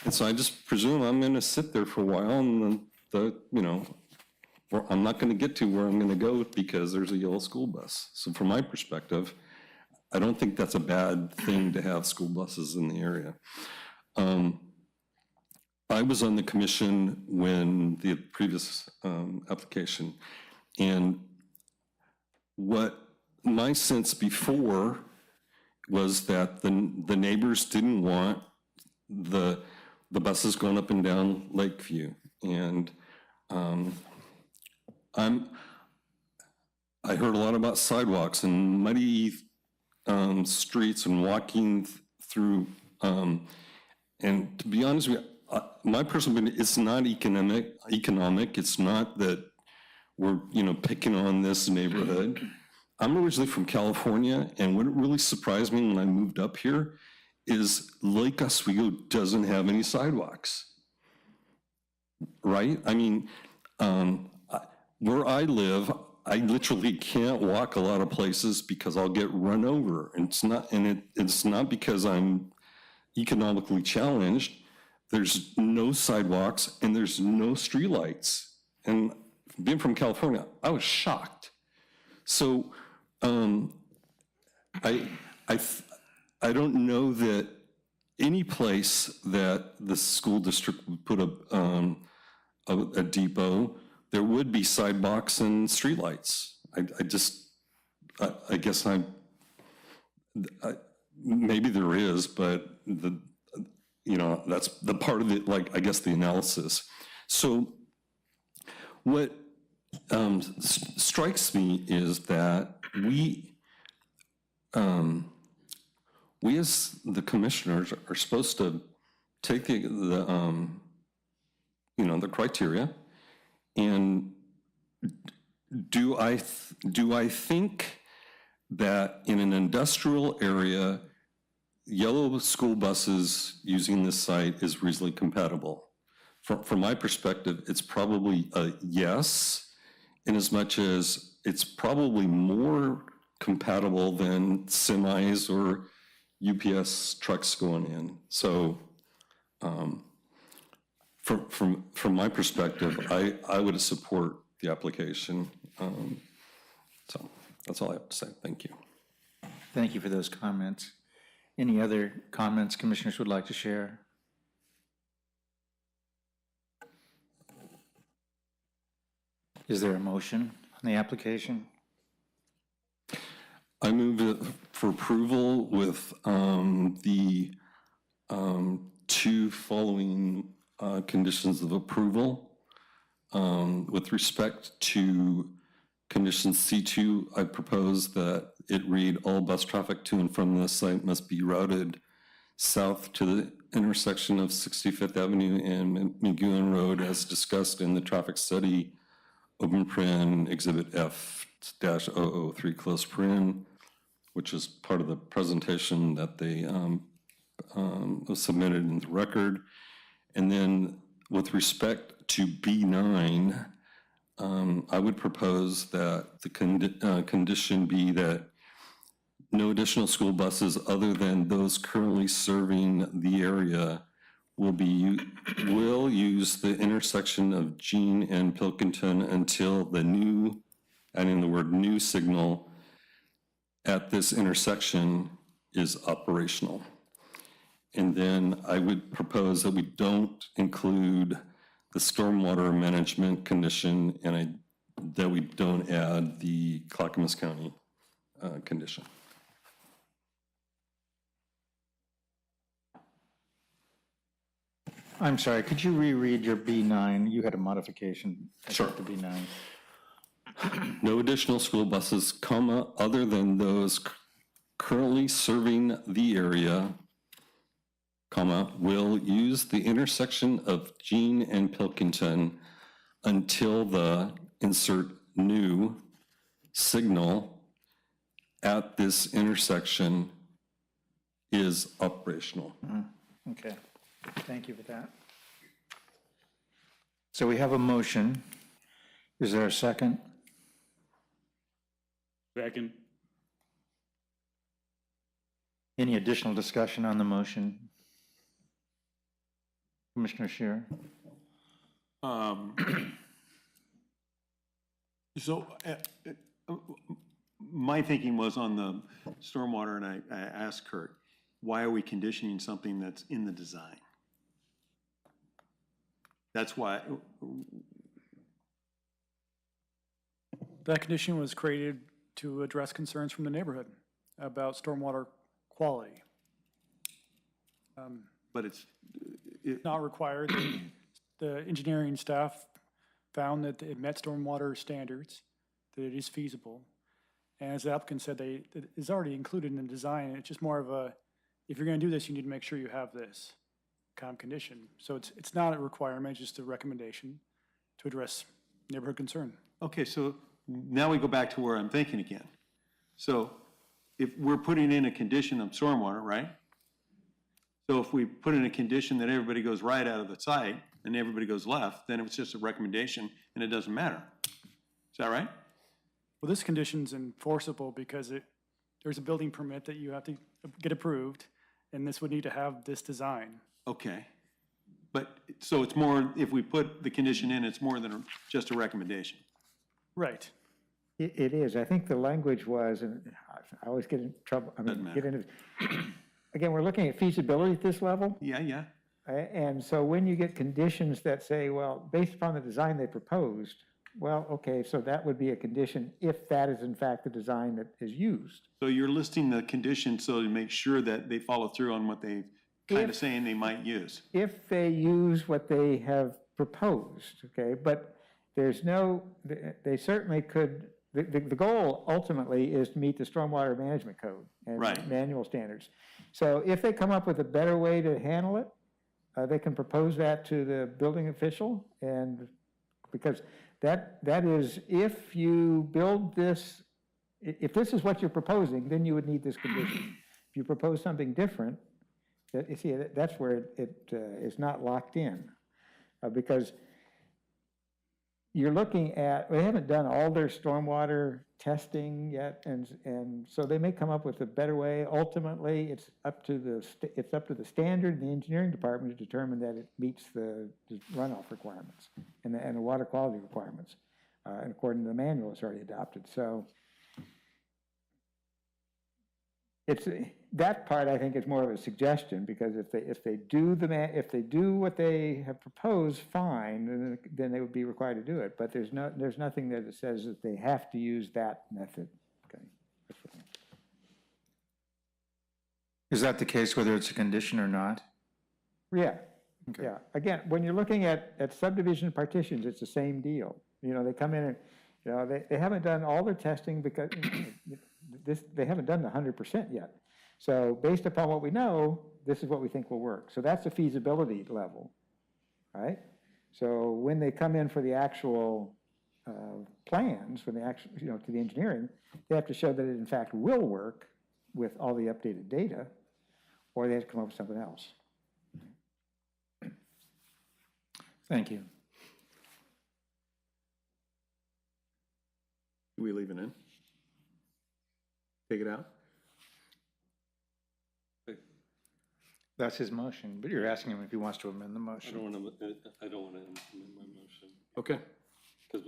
And so I just presume I'm going to sit there for a while, and I'm not going to get to where I'm going to go because there's a yellow school bus. So from my perspective, I don't think that's a bad thing to have school buses in the area. I was on the commission when the previous application, and what my sense before was that the neighbors didn't want the buses going up and down Lakeview, and I heard a lot about sidewalks and muddy streets and walking through, and to be honest with you, my personal opinion, it's not economic. It's not that we're, picking on this neighborhood. I'm originally from California, and what really surprised me when I moved up here is Lake Oswego doesn't have any sidewalks, right? I mean, where I live, I literally can't walk a lot of places because I'll get run over. And it's not because I'm economically challenged. There's no sidewalks and there's no streetlights. And being from California, I was shocked. So I don't know that any place that the school district would put a depot, there would be sidewalks and streetlights. I guess maybe there is, but that's the part of it, I guess the analysis. So what strikes me is that we as the commissioners are supposed to take the criteria, and do I think that in an industrial area, yellow school buses using this site is reasonably compatible? From my perspective, it's probably a yes, in as much as it's probably more compatible than semis or UPS trucks going in. So From my perspective, I would support the application. So that's all I have to say. Thank you. Thank you for those comments. Any other comments commissioners would like to share? Is there a motion on the application? I move it for approval with the two following conditions of approval. With respect to condition C2, I propose that it read all bus traffic to and from the site must be routed south to the intersection of 65th Avenue and McEwen Road as discussed in the traffic study, open paren, exhibit F-003, close paren, which is part of the presentation that they was submitted in the record. And then with respect to B9, I would propose that the condition be that no additional school buses other than those currently serving the area will use the intersection of Jean and Pilkington until the new, adding the word new signal at this intersection is operational. And then I would propose that we don't include the stormwater management condition and that we don't add the Clackamas County condition. I'm sorry, could you reread your B9? You had a modification. Sure. To B9. No additional school buses, comma, other than those currently serving the area, comma, will use the intersection of Jean and Pilkington until the insert new signal at this intersection is operational. Okay, thank you for that. So we have a motion. Is there a second? Second. Any additional discussion on the motion? Commissioner Scheer? So my thinking was on the stormwater, and I asked Kurt, why are we conditioning something that's in the design? That's why. That condition was created to address concerns from the neighborhood about stormwater quality. But it's not required. The engineering staff found that it met stormwater standards, that it is feasible. And as the applicant said, it is already included in the design. It's just more of a, if you're going to do this, you need to make sure you have this kind of condition. So it's not a requirement, just a recommendation to address neighborhood concern. Okay, so now we go back to where I'm thinking again. So if we're putting in a condition of stormwater, right? So if we put in a condition that everybody goes right out of the site and everybody goes left, then it's just a recommendation and it doesn't matter. Is that right? Well, this condition's enforceable because there's a building permit that you have to get approved, and this would need to have this design. Okay. But, so it's more, if we put the condition in, it's more than just a recommendation. Right. It is. I think the language was, and I always get in trouble, again, we're looking at feasibility at this level. Yeah, yeah. And so when you get conditions that say, well, based upon the design they proposed, well, okay, so that would be a condition if that is in fact the design that is used. So you're listing the conditions so to make sure that they follow through on what they kind of saying they might use. If they use what they have proposed, okay, but there's no, they certainly could, the goal ultimately is to meet the Stormwater Management Code and manual standards. So if they come up with a better way to handle it, they can propose that to the building official, and because that is, if you build this, if this is what you're proposing, then you would need this condition. If you propose something different, you see, that's where it is not locked in, because you're looking at, they haven't done all their stormwater testing yet, and so they may come up with a better way. Ultimately, it's up to the standard in the engineering department to determine that it meets the runoff requirements and the water quality requirements, and according to the manual it's already adopted. So it's that part, I think, is more of a suggestion, because if they do what they have proposed, fine, then they would be required to do it. But there's nothing there that says that they have to use that method. Okay. Is that the case whether it's a condition or not? Yeah. Okay. Yeah. Again, when you're looking at subdivision partitions, it's the same deal. You know, they come in and, you know, they haven't done all their testing because they haven't done the 100% yet. So based upon what we know, this is what we think will work. So that's the feasibility level, right? So when they come in for the actual plans, when they actually, you know, to the engineering, they have to show that it in fact will work with all the updated data, or they have to come up with something else. Thank you. Do we leave it in? Take it out? That's his motion, but you're asking him if he wants to amend the motion. I don't want to amend my motion. Okay. Because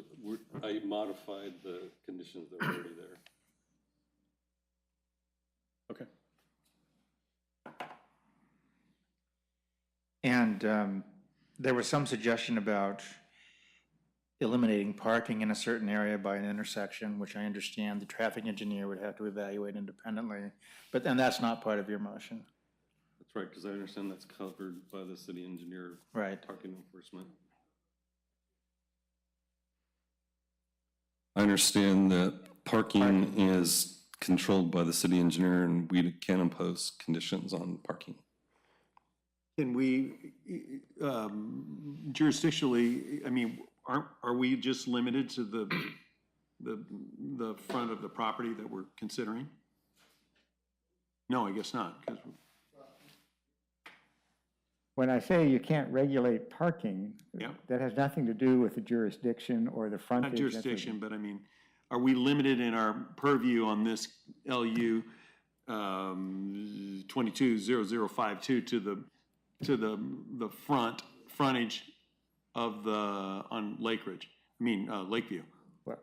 I modified the conditions that were already there. Okay. And there was some suggestion about eliminating parking in a certain area by an intersection, which I understand the traffic engineer would have to evaluate independently, and that's not part of your motion. That's right, because I understand that's covered by the city engineer. Right. Parking enforcement. I understand that parking is controlled by the city engineer, and we can impose conditions on parking. Can we, jurisdictionally, I mean, are we just limited to the front of the property that we're considering? No, I guess not, because when I say you can't regulate parking, that has nothing to do with the jurisdiction or the frontage. not jurisdiction, but I mean, are we limited in our purview on this LU 220052 to the frontage of on Lake Ridge? I mean, Lakeview. Well,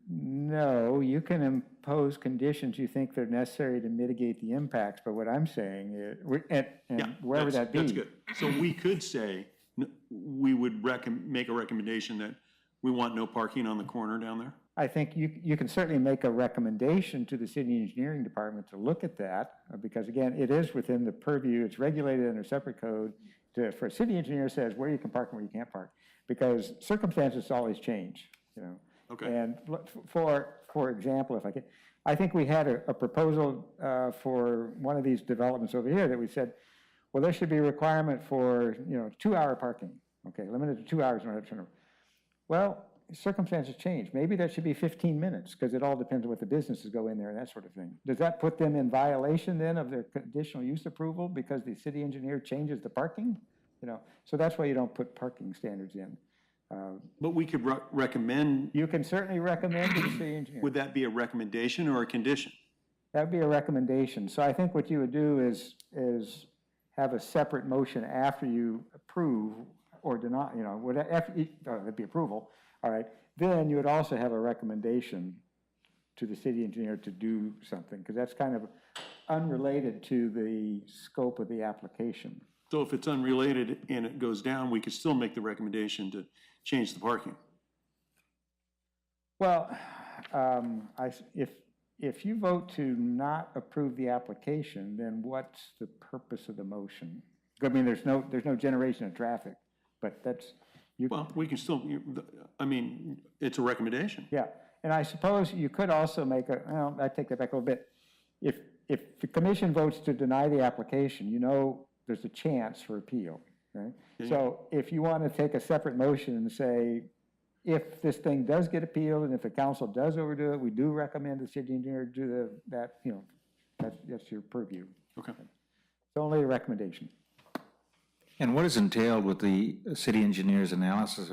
no, you can impose conditions you think they're necessary to mitigate the impacts, but what I'm saying is, wherever that be. That's good. So we could say, we would make a recommendation that we want no parking on the corner down there? I think you can certainly make a recommendation to the city engineering department to look at that, because again, it is within the purview, it's regulated under separate code for a city engineer says where you can park and where you can't park, because circumstances always change, you know. Okay. And for example, if I could, I think we had a proposal for one of these developments over here that we said, well, there should be a requirement for, 2-hour parking. Okay, limited to 2 hours. Well, circumstances change. Maybe that should be 15 minutes, because it all depends on what the businesses go in there and that sort of thing. Does that put them in violation then of their conditional use approval because the city engineer changes the parking? So that's why you don't put parking standards in. But we could recommend. You can certainly recommend to the city engineer. Would that be a recommendation or a condition? That would be a recommendation. So I think what you would do is have a separate motion after you approve or deny, that'd be approval. All right, then you would also have a recommendation to the city engineer to do something, because that's kind of unrelated to the scope of the application. So if it's unrelated and it goes down, we could still make the recommendation to change the parking. Well, if you vote to not approve the application, then what's the purpose of the motion? I mean, there's no generation of traffic, but that's. Well, we can still, I mean, it's a recommendation. Yeah, and I suppose you could also make I take that back a little bit. If the commission votes to deny the application, there's a chance for appeal, right? Yeah. So if you want to take a separate motion and say, if this thing does get appealed and if the council does overdo it, we do recommend the city engineer do that's your purview. Okay. It's only a recommendation. And what is entailed with the city engineer's analysis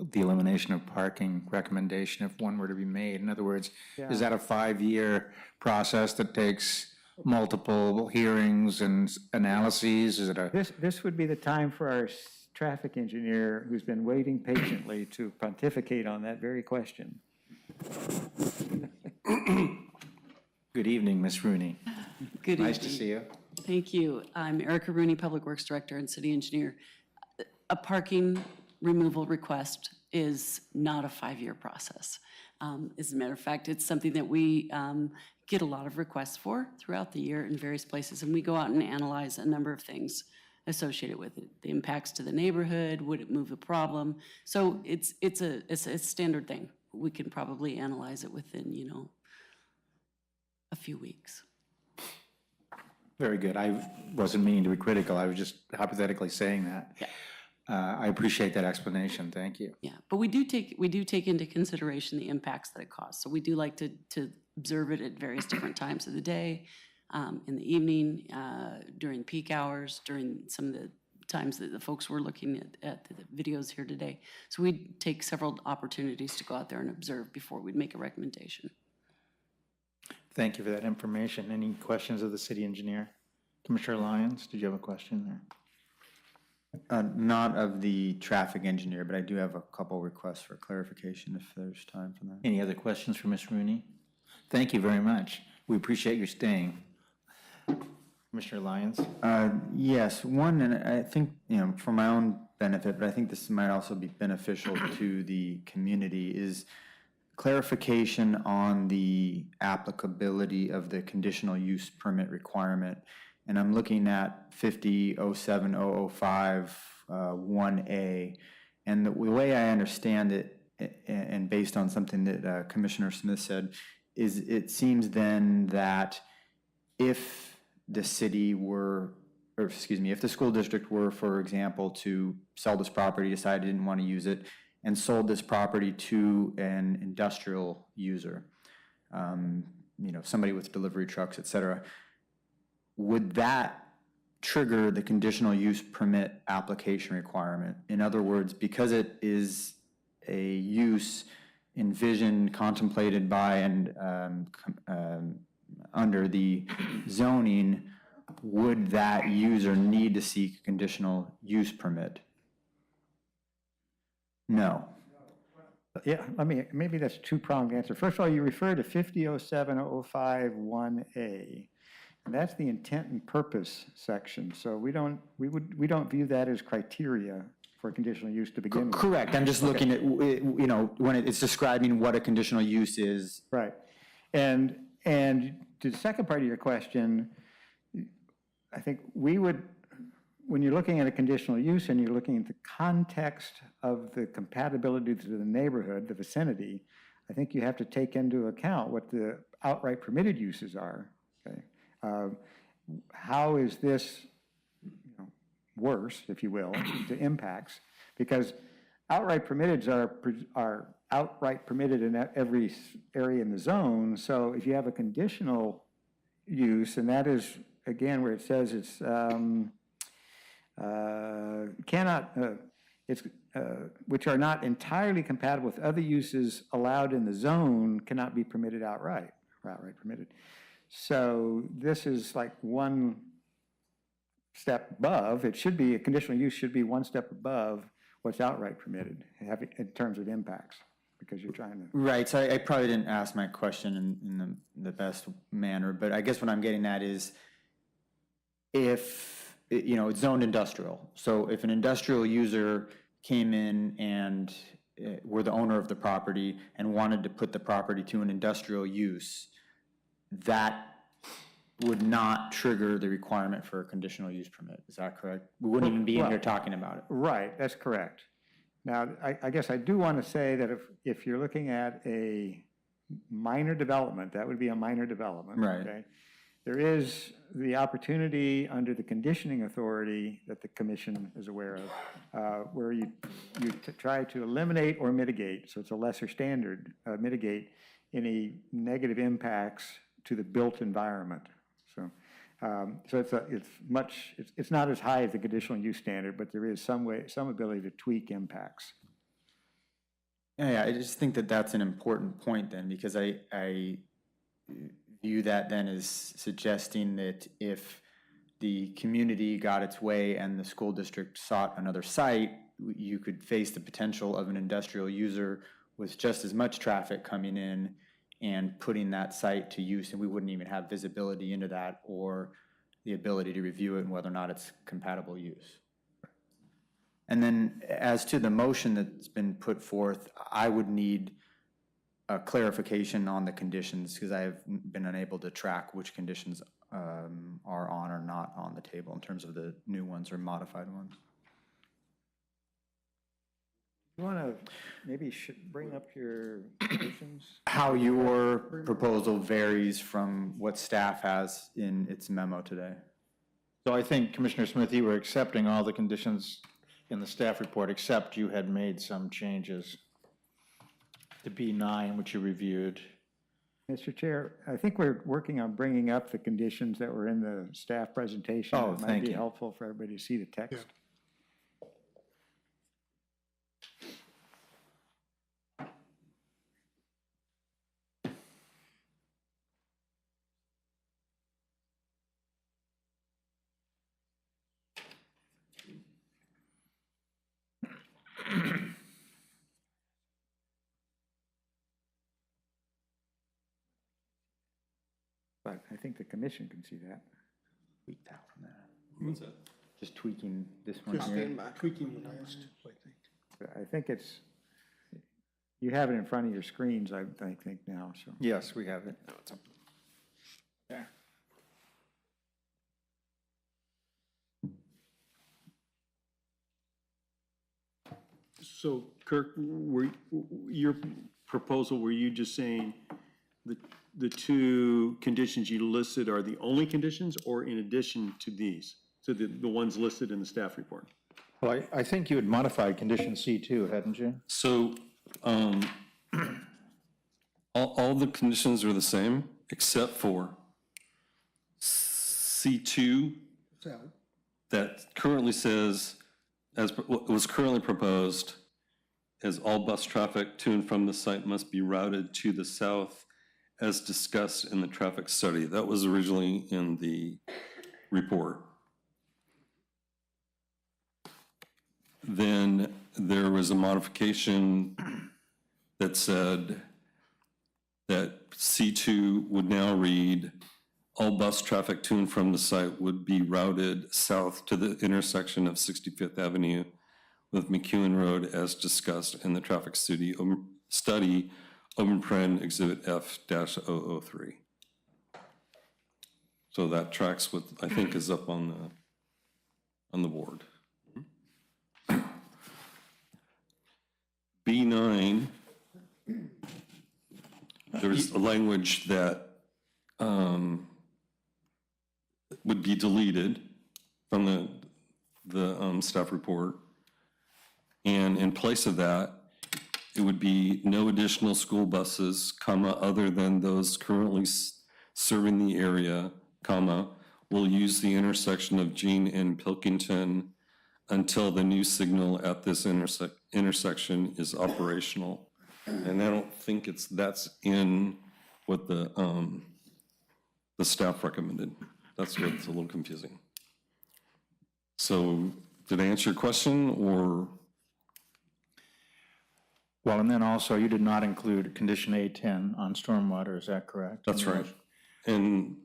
the elimination of parking recommendation if one were to be made? In other words, Yeah. is that a 5-year process that takes multiple hearings and analyses? Is it a? This would be the time for our traffic engineer, who's been waiting patiently, to pontificate on that very question. Good evening, Ms. Rooney. Good evening. Nice to see you. Thank you. I'm Erica Rooney, Public Works Director and City Engineer. A parking removal request is not a 5-year process. As a matter of fact, it's something that we get a lot of requests for throughout the year in various places, and we go out and analyze a number of things associated with it. The impacts to the neighborhood, would it move a problem? So it's a standard thing. We can probably analyze it within, a few weeks. Very good. I wasn't meaning to be critical. I was just hypothetically saying that. Yeah. I appreciate that explanation. Thank you. Yeah, but we do take into consideration the impacts that it causes. So we do like to observe it at various different times of the day, in the evening, during peak hours, during some of the times that the folks were looking at the videos here today. So we take several opportunities to go out there and observe before we'd make a recommendation. Thank you for that information. Any questions of the city engineer? Commissioner Lyons, did you have a question there? Not of the traffic engineer, but I do have a couple requests for clarification if there's time for that. Any other questions for Ms. Rooney? Thank you very much. We appreciate your staying. Commissioner Lyons? Yes, one, and I think, for my own benefit, but I think this might also be beneficial to the community, is clarification on the applicability of the conditional use permit requirement. And I'm looking at 50.07.005 1A. And the way I understand it, and based on something that Commissioner Smith said, is it seems then that if the city were, or excuse me, if the school district were, for example, to sell this property, decided it didn't want to use it, and sold this property to an industrial user, somebody with delivery trucks, et cetera, would that trigger the conditional use permit application requirement? In other words, because it is a use envisioned, contemplated by, and under the zoning, would that user need to seek a conditional use permit? No. Yeah, maybe that's a two-pronged answer. First of all, you refer to 50.07.005 1A. And that's the intent and purpose section. So we don't view that as criteria for conditional use to begin with. Correct. I'm just looking at, when it's describing what a conditional use is. Right. And to the second part of your question, I think we would, when you're looking at a conditional use and you're looking at the context of the compatibility to the neighborhood, the vicinity, I think you have to take into account what the outright permitted uses are. Okay. How is this worse, if you will, the impacts? Because outright permitteds are outright permitted in every area in the zone. So if you have a conditional use, and that is, again, where it says it's which are not entirely compatible with other uses allowed in the zone, cannot be permitted outright, or outright permitted. So this is like one step above. It should be, a conditional use should be one step above what's outright permitted in terms of impacts, because you're trying to. Right, so I probably didn't ask my question in the best manner, but I guess what I'm getting at is if, it's zoned industrial. So if an industrial user came in and were the owner of the property and wanted to put the property to an industrial use, that would not trigger the requirement for a conditional use permit. Is that correct? We wouldn't even be in here talking about it. Right, that's correct. Now, I guess I do want to say that if you're looking at a minor development, that would be a minor development. Right. Okay? There is the opportunity under the conditioning authority that the commission is aware of, where you try to eliminate or mitigate, so it's a lesser standard, mitigate any negative impacts to the built environment. So it's not as high as the conditional use standard, but there is some ability to tweak impacts. Yeah, I just think that that's an important point then, because I view that then as suggesting that if the community got its way and the school district sought another site, you could face the potential of an industrial user with just as much traffic coming in and putting that site to use, and we wouldn't even have visibility into that or the ability to review it and whether or not it's compatible use. And then as to the motion that's been put forth, I would need a clarification on the conditions, because I have been unable to track which conditions are on or not on the table in terms of the new ones or modified ones. You want to maybe bring up your conditions? How your proposal varies from what staff has in its memo today. So I think, Commissioner Smith, you were accepting all the conditions in the staff report, except you had made some changes to B9, which you reviewed. Mr. Chair, I think we're working on bringing up the conditions that were in the staff presentation. Oh, It might thank be you. helpful for everybody to see the text. But I think the commission can see that. Tweak that from that. What's that? Just tweaking this one Just here. tweaking the list, I think. I think it's, you have it in front of your screens, I think now, so. Yes, we have it. Yeah. So Kirk, your proposal, were you just saying the two conditions you listed are the only conditions, or in addition to these? So the ones listed in the staff report? Well, I think you had modified condition C2, hadn't you? So all the conditions are the same, except for C2 that currently says, as what was currently proposed, as all bus traffic to and from the site must be routed to the south as discussed in the traffic study. That was originally in the report. Then there was a modification that said that C2 would now read, all bus traffic to and from the site would be routed south to the intersection of 65th Avenue with McEwen Road as discussed in the traffic study, open paren exhibit F-003. So that tracks what I think is up on the board. B9, there's a language that would be deleted from the staff report. And in place of that, it would be no additional school buses, comma, other than those currently serving the area, comma, will use the intersection of Jean and Pilkington until the new signal at this intersection is operational. And I don't think that's in what the staff recommended. That's what's a little confusing. So did I answer your question, or? Well, and then also you did not include condition A10 on stormwater, is that correct? That's right. And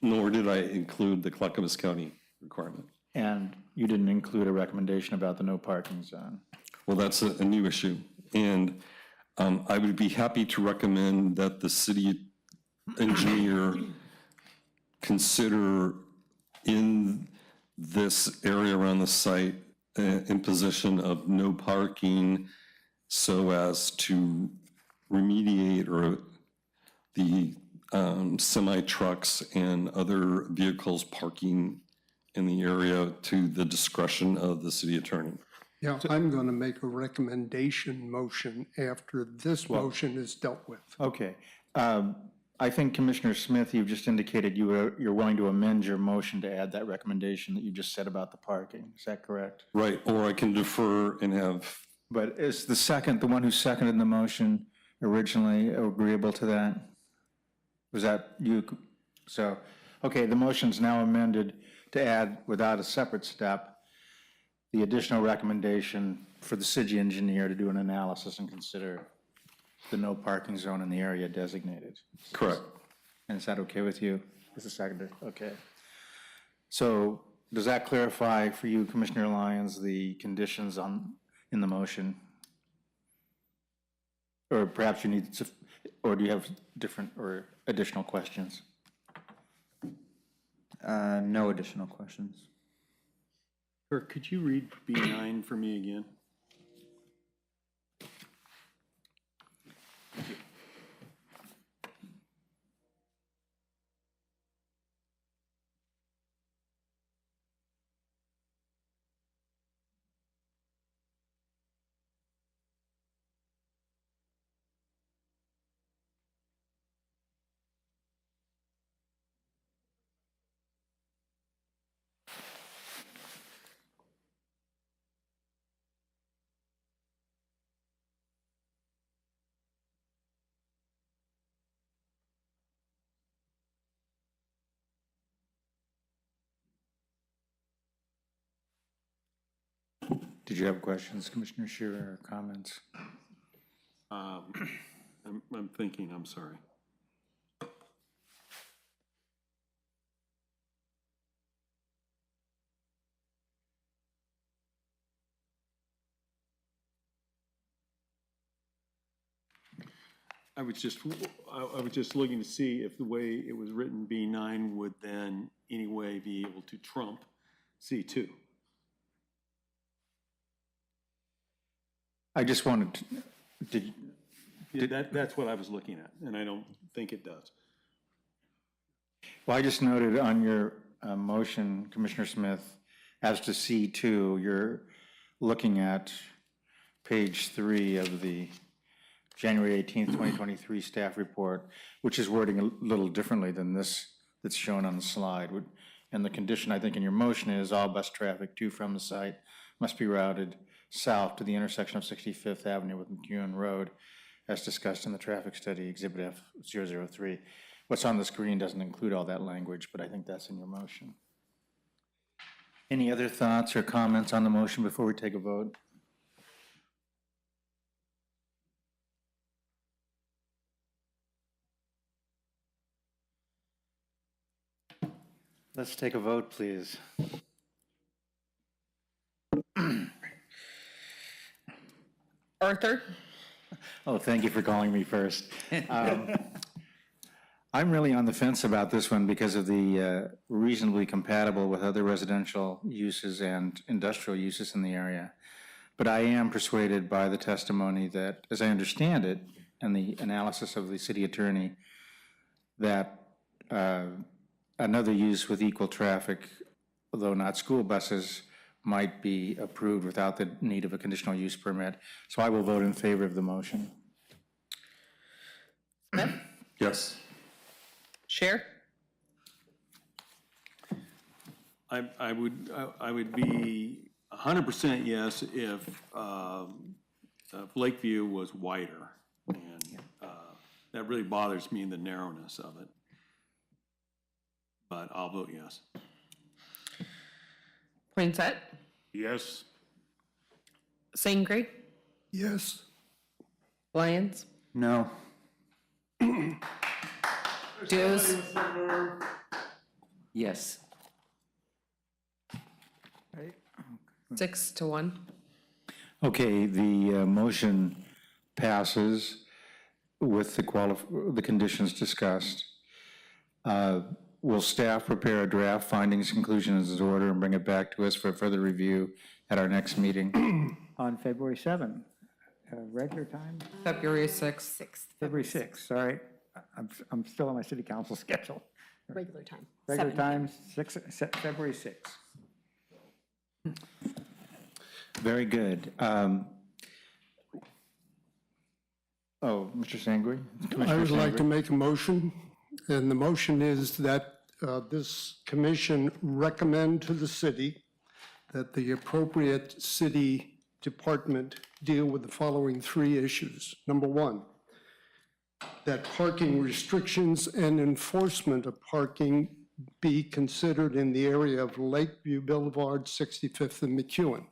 nor did I include the Clackamas County requirement. And you didn't include a recommendation about the no parking zone. Well, that's a new issue. And I would be happy to recommend that the city engineer consider in this area around the site imposition of no parking so as to remediate or the semi-trucks and other vehicles parking in the area to the discretion of the city attorney. Yeah, I'm going to make a recommendation motion after this motion is dealt with. Okay. I think Commissioner Smith, you've just indicated you're willing to amend your motion to add that recommendation that you just said about the parking. Is that correct? Right, or I can defer and have But is the one who seconded the motion originally agreeable to that? Was that you? So, okay, the motion's now amended to add, without a separate step, the additional recommendation for the city engineer to do an analysis and consider the no parking zone in the area designated. Correct. And is that okay with you as a seconder? Okay. So does that clarify for you, Commissioner Lyons, the conditions in the motion? Or perhaps you need, or do you have different or additional questions? No additional questions. Kirk, could you read B9 for me again? Did you have questions, Commissioner Shearer, or comments? I'm thinking, I'm sorry. I was just looking to see if the way it was written, B9 would then anyway be able to trump C2. I just wanted to, That's what I was looking at, and I don't think it does. well, I just noted on your motion, Commissioner Smith, as to C2, you're looking at page 3 of the January 18th, 2023 staff report, which is wording a little differently than this that's shown on the slide. And the condition, I think, in your motion is all bus traffic to from the site must be routed south to the intersection of 65th Avenue with McEwen Road, as discussed in the traffic study, Exhibit F003. What's on the screen doesn't include all that language, but I think that's in your motion. Any other thoughts or comments on the motion before we take a vote? Let's take a vote, please. Arthur? Oh, thank you for calling me first. I'm really on the fence about this one because of the reasonably compatible with other residential uses and industrial uses in the area. But I am persuaded by the testimony that, as I understand it, and the analysis of the city attorney, that another use with equal traffic, although not school buses, might be approved without the need of a conditional use permit. So I will vote in favor of the motion. Smith? Yes. Chair? I would be 100% yes if Lakeview was wider, and that really bothers me, the narrowness of it. But I'll vote yes. Poinsett? Yes. Sangre? Yes. Lyons? No. Dews? Yes. 6-1. Okay, the motion passes with the conditions discussed. Will staff prepare a draft findings, conclusions, as order and bring it back to us for further review at our next meeting? On February 7th, regular time? February 6th. February 6th, sorry. I'm still on my city council schedule. Regular time. Regular 7 time, February 6th. Very good. Mr. Sangre? I would like to make a motion, and the motion is that this commission recommend to the city that the appropriate city department deal with the following three issues. Number one, that parking restrictions and enforcement of parking be considered in the area of Lakeview Boulevard, 65th and McEwen.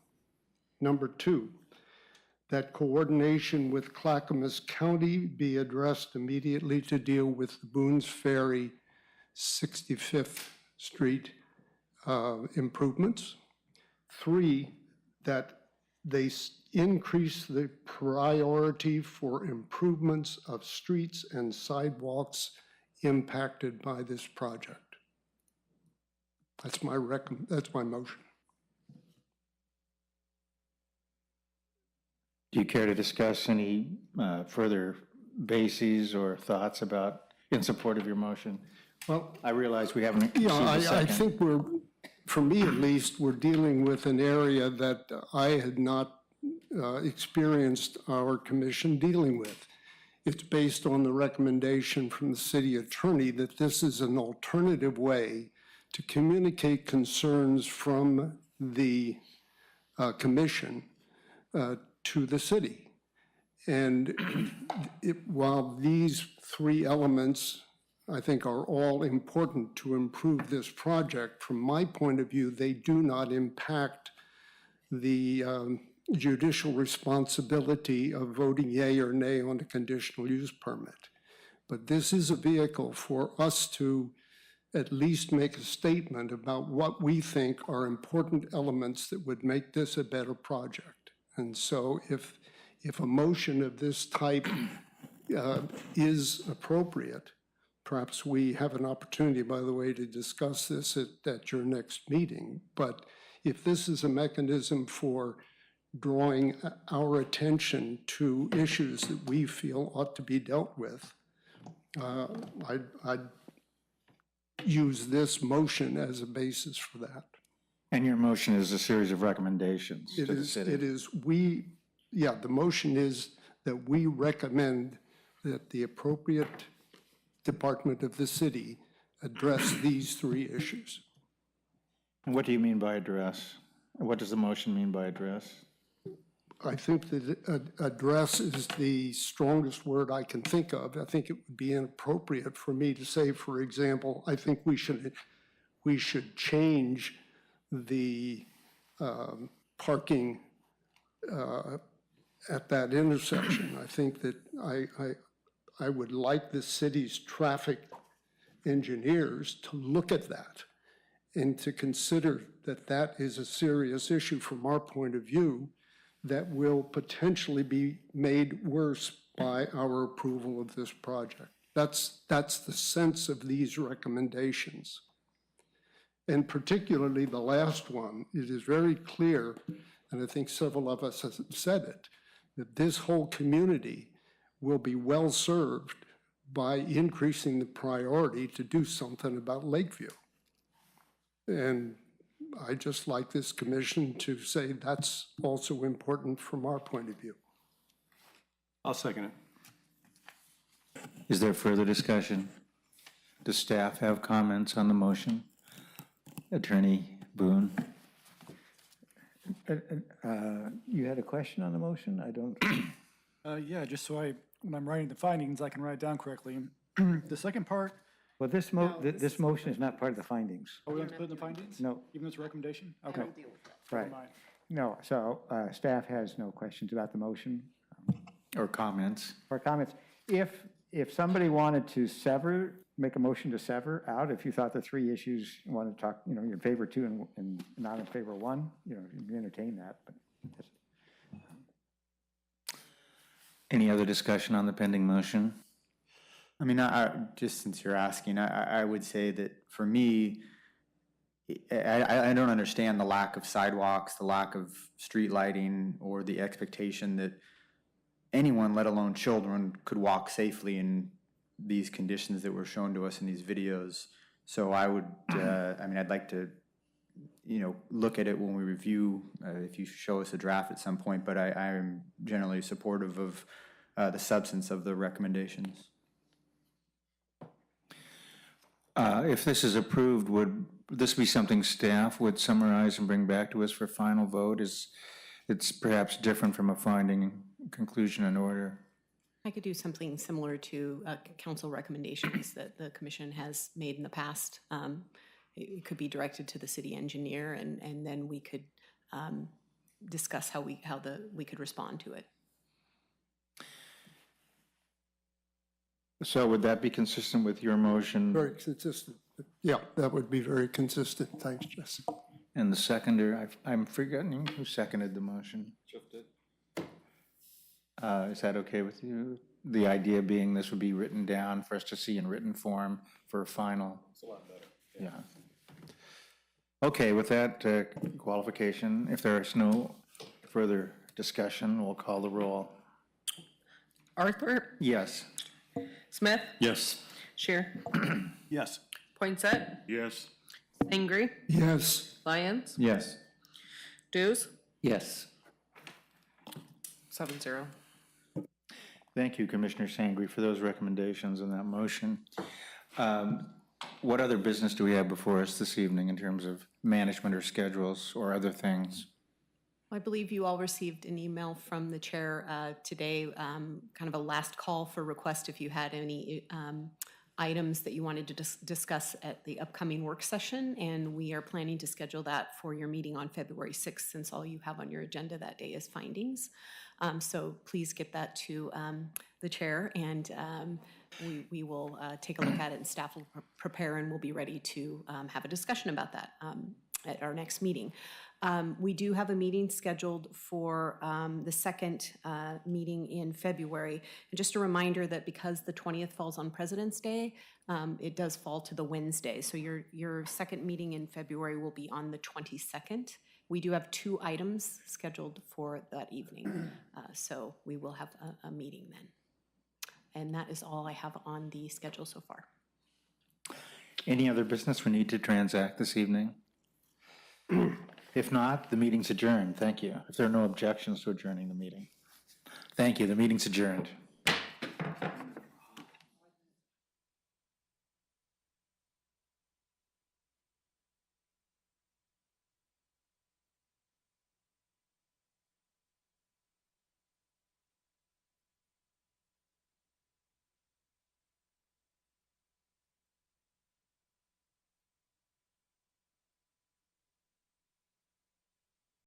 Number two, that coordination with Clackamas County be addressed immediately to deal with the Boone's Ferry 65th Street improvements. Three, that they increase the priority for improvements of streets and sidewalks impacted by this project. That's my motion. Do you care to discuss any further bases or thoughts about in support of your motion? Well, I realize we haven't received a second. I think for me at least, we're dealing with an area that I had not experienced our commission dealing with. It's based on the recommendation from the city attorney that this is an alternative way to communicate concerns from the commission to the city. And while these three elements, I think, are all important to improve this project, from my point of view, they do not impact the judicial responsibility of voting yea or nay on a conditional use permit. But this is a vehicle for us to at least make a statement about what we think are important elements that would make this a better project. And so if a motion of this type is appropriate, perhaps we have an opportunity, by the way, to discuss this at your next meeting. But if this is a mechanism for drawing our attention to issues that we feel ought to be dealt with, I'd use this motion as a basis for that. And your motion is a series of recommendations to the city. The motion is that we recommend that the appropriate department of the city address these three issues. And what do you mean by address? What does the motion mean by address? I think that address is the strongest word I can think of. I think it would be inappropriate for me to say, for example, I think we should change the parking at that intersection. I think that I would like the city's traffic engineers to look at that and to consider that that is a serious issue from our point of view that will potentially be made worse by our approval of this project. That's the sense of these recommendations. And particularly the last one, it is very clear, and I think several of us have said it, that this whole community will be well served by increasing the priority to do something about Lakeview. And I just like this commission to say that's also important from our point of view. I'll second it. Is there further discussion? Does staff have comments on the motion? Attorney Boone? You had a question on the motion? I don't. Yeah, just so when I'm writing the findings, I can write it down correctly. The second part. Well, this motion is not part of the findings. Are we going to put in the findings? No. Even though it's a recommendation? Okay. Right. No, so staff has no questions about the motion. Or comments? Or comments. If somebody wanted to make a motion to sever out, if you thought the three issues you want to talk, you're in favor two and not in favor one, you can entertain that. But any other discussion on the pending motion? I mean, just since you're asking, I would say that for me, I don't understand the lack of sidewalks, the lack of street lighting, or the expectation that anyone, let alone children, could walk safely in these conditions that were shown to us in these videos. So I would, I'd like to, look at it when we review, if you show us a draft at some point, but I am generally supportive of the substance of the recommendations. If this is approved, would this be something staff would summarize and bring back to us for final vote? it's perhaps different from a finding, conclusion, and order. I could do something similar to council recommendations that the commission has made in the past. It could be directed to the city engineer, and then we could discuss how we could respond to it. So would that be consistent with your motion? Very consistent. Yeah, that would be very consistent. Thanks, Jesse. And the seconder, I'm forgetting who seconded the motion. Is that okay with you? The idea being this would be written down for us to see in written form for a final. It's a lot better. Yeah. Okay, with that qualification, if there is no further discussion, we'll call the roll. Arthur, Yes. Smith, Yes. Shear, Yes. Poinsett, Yes. Sangre, Yes. Lyons, Yes. Dews, Yes. 7-0. Thank you, Commissioner Sangre, for those recommendations and that motion. What other business do we have before us this evening in terms of management or schedules or other things? I believe you all received an email from the chair today, kind of a last call for request if you had any items that you wanted to discuss at the upcoming work session, and we are planning to schedule that for your meeting on February 6th, since all you have on your agenda that day is findings. So please get that to the chair, and we will take a look at it, and staff will prepare, and we'll be ready to have a discussion about that at our next meeting. We do have a meeting scheduled for the second meeting in February. And just a reminder that because the 20th falls on President's Day, it does fall to the Wednesday. So your second meeting in February will be on the 22nd. We do have 2 items scheduled for that evening. So we will have a meeting then. And that is all I have on the schedule so far. Any other business we need to transact this evening? If not, the meeting's adjourned. Thank you. If there are no objections to adjourning the meeting. Thank you. The meeting's adjourned.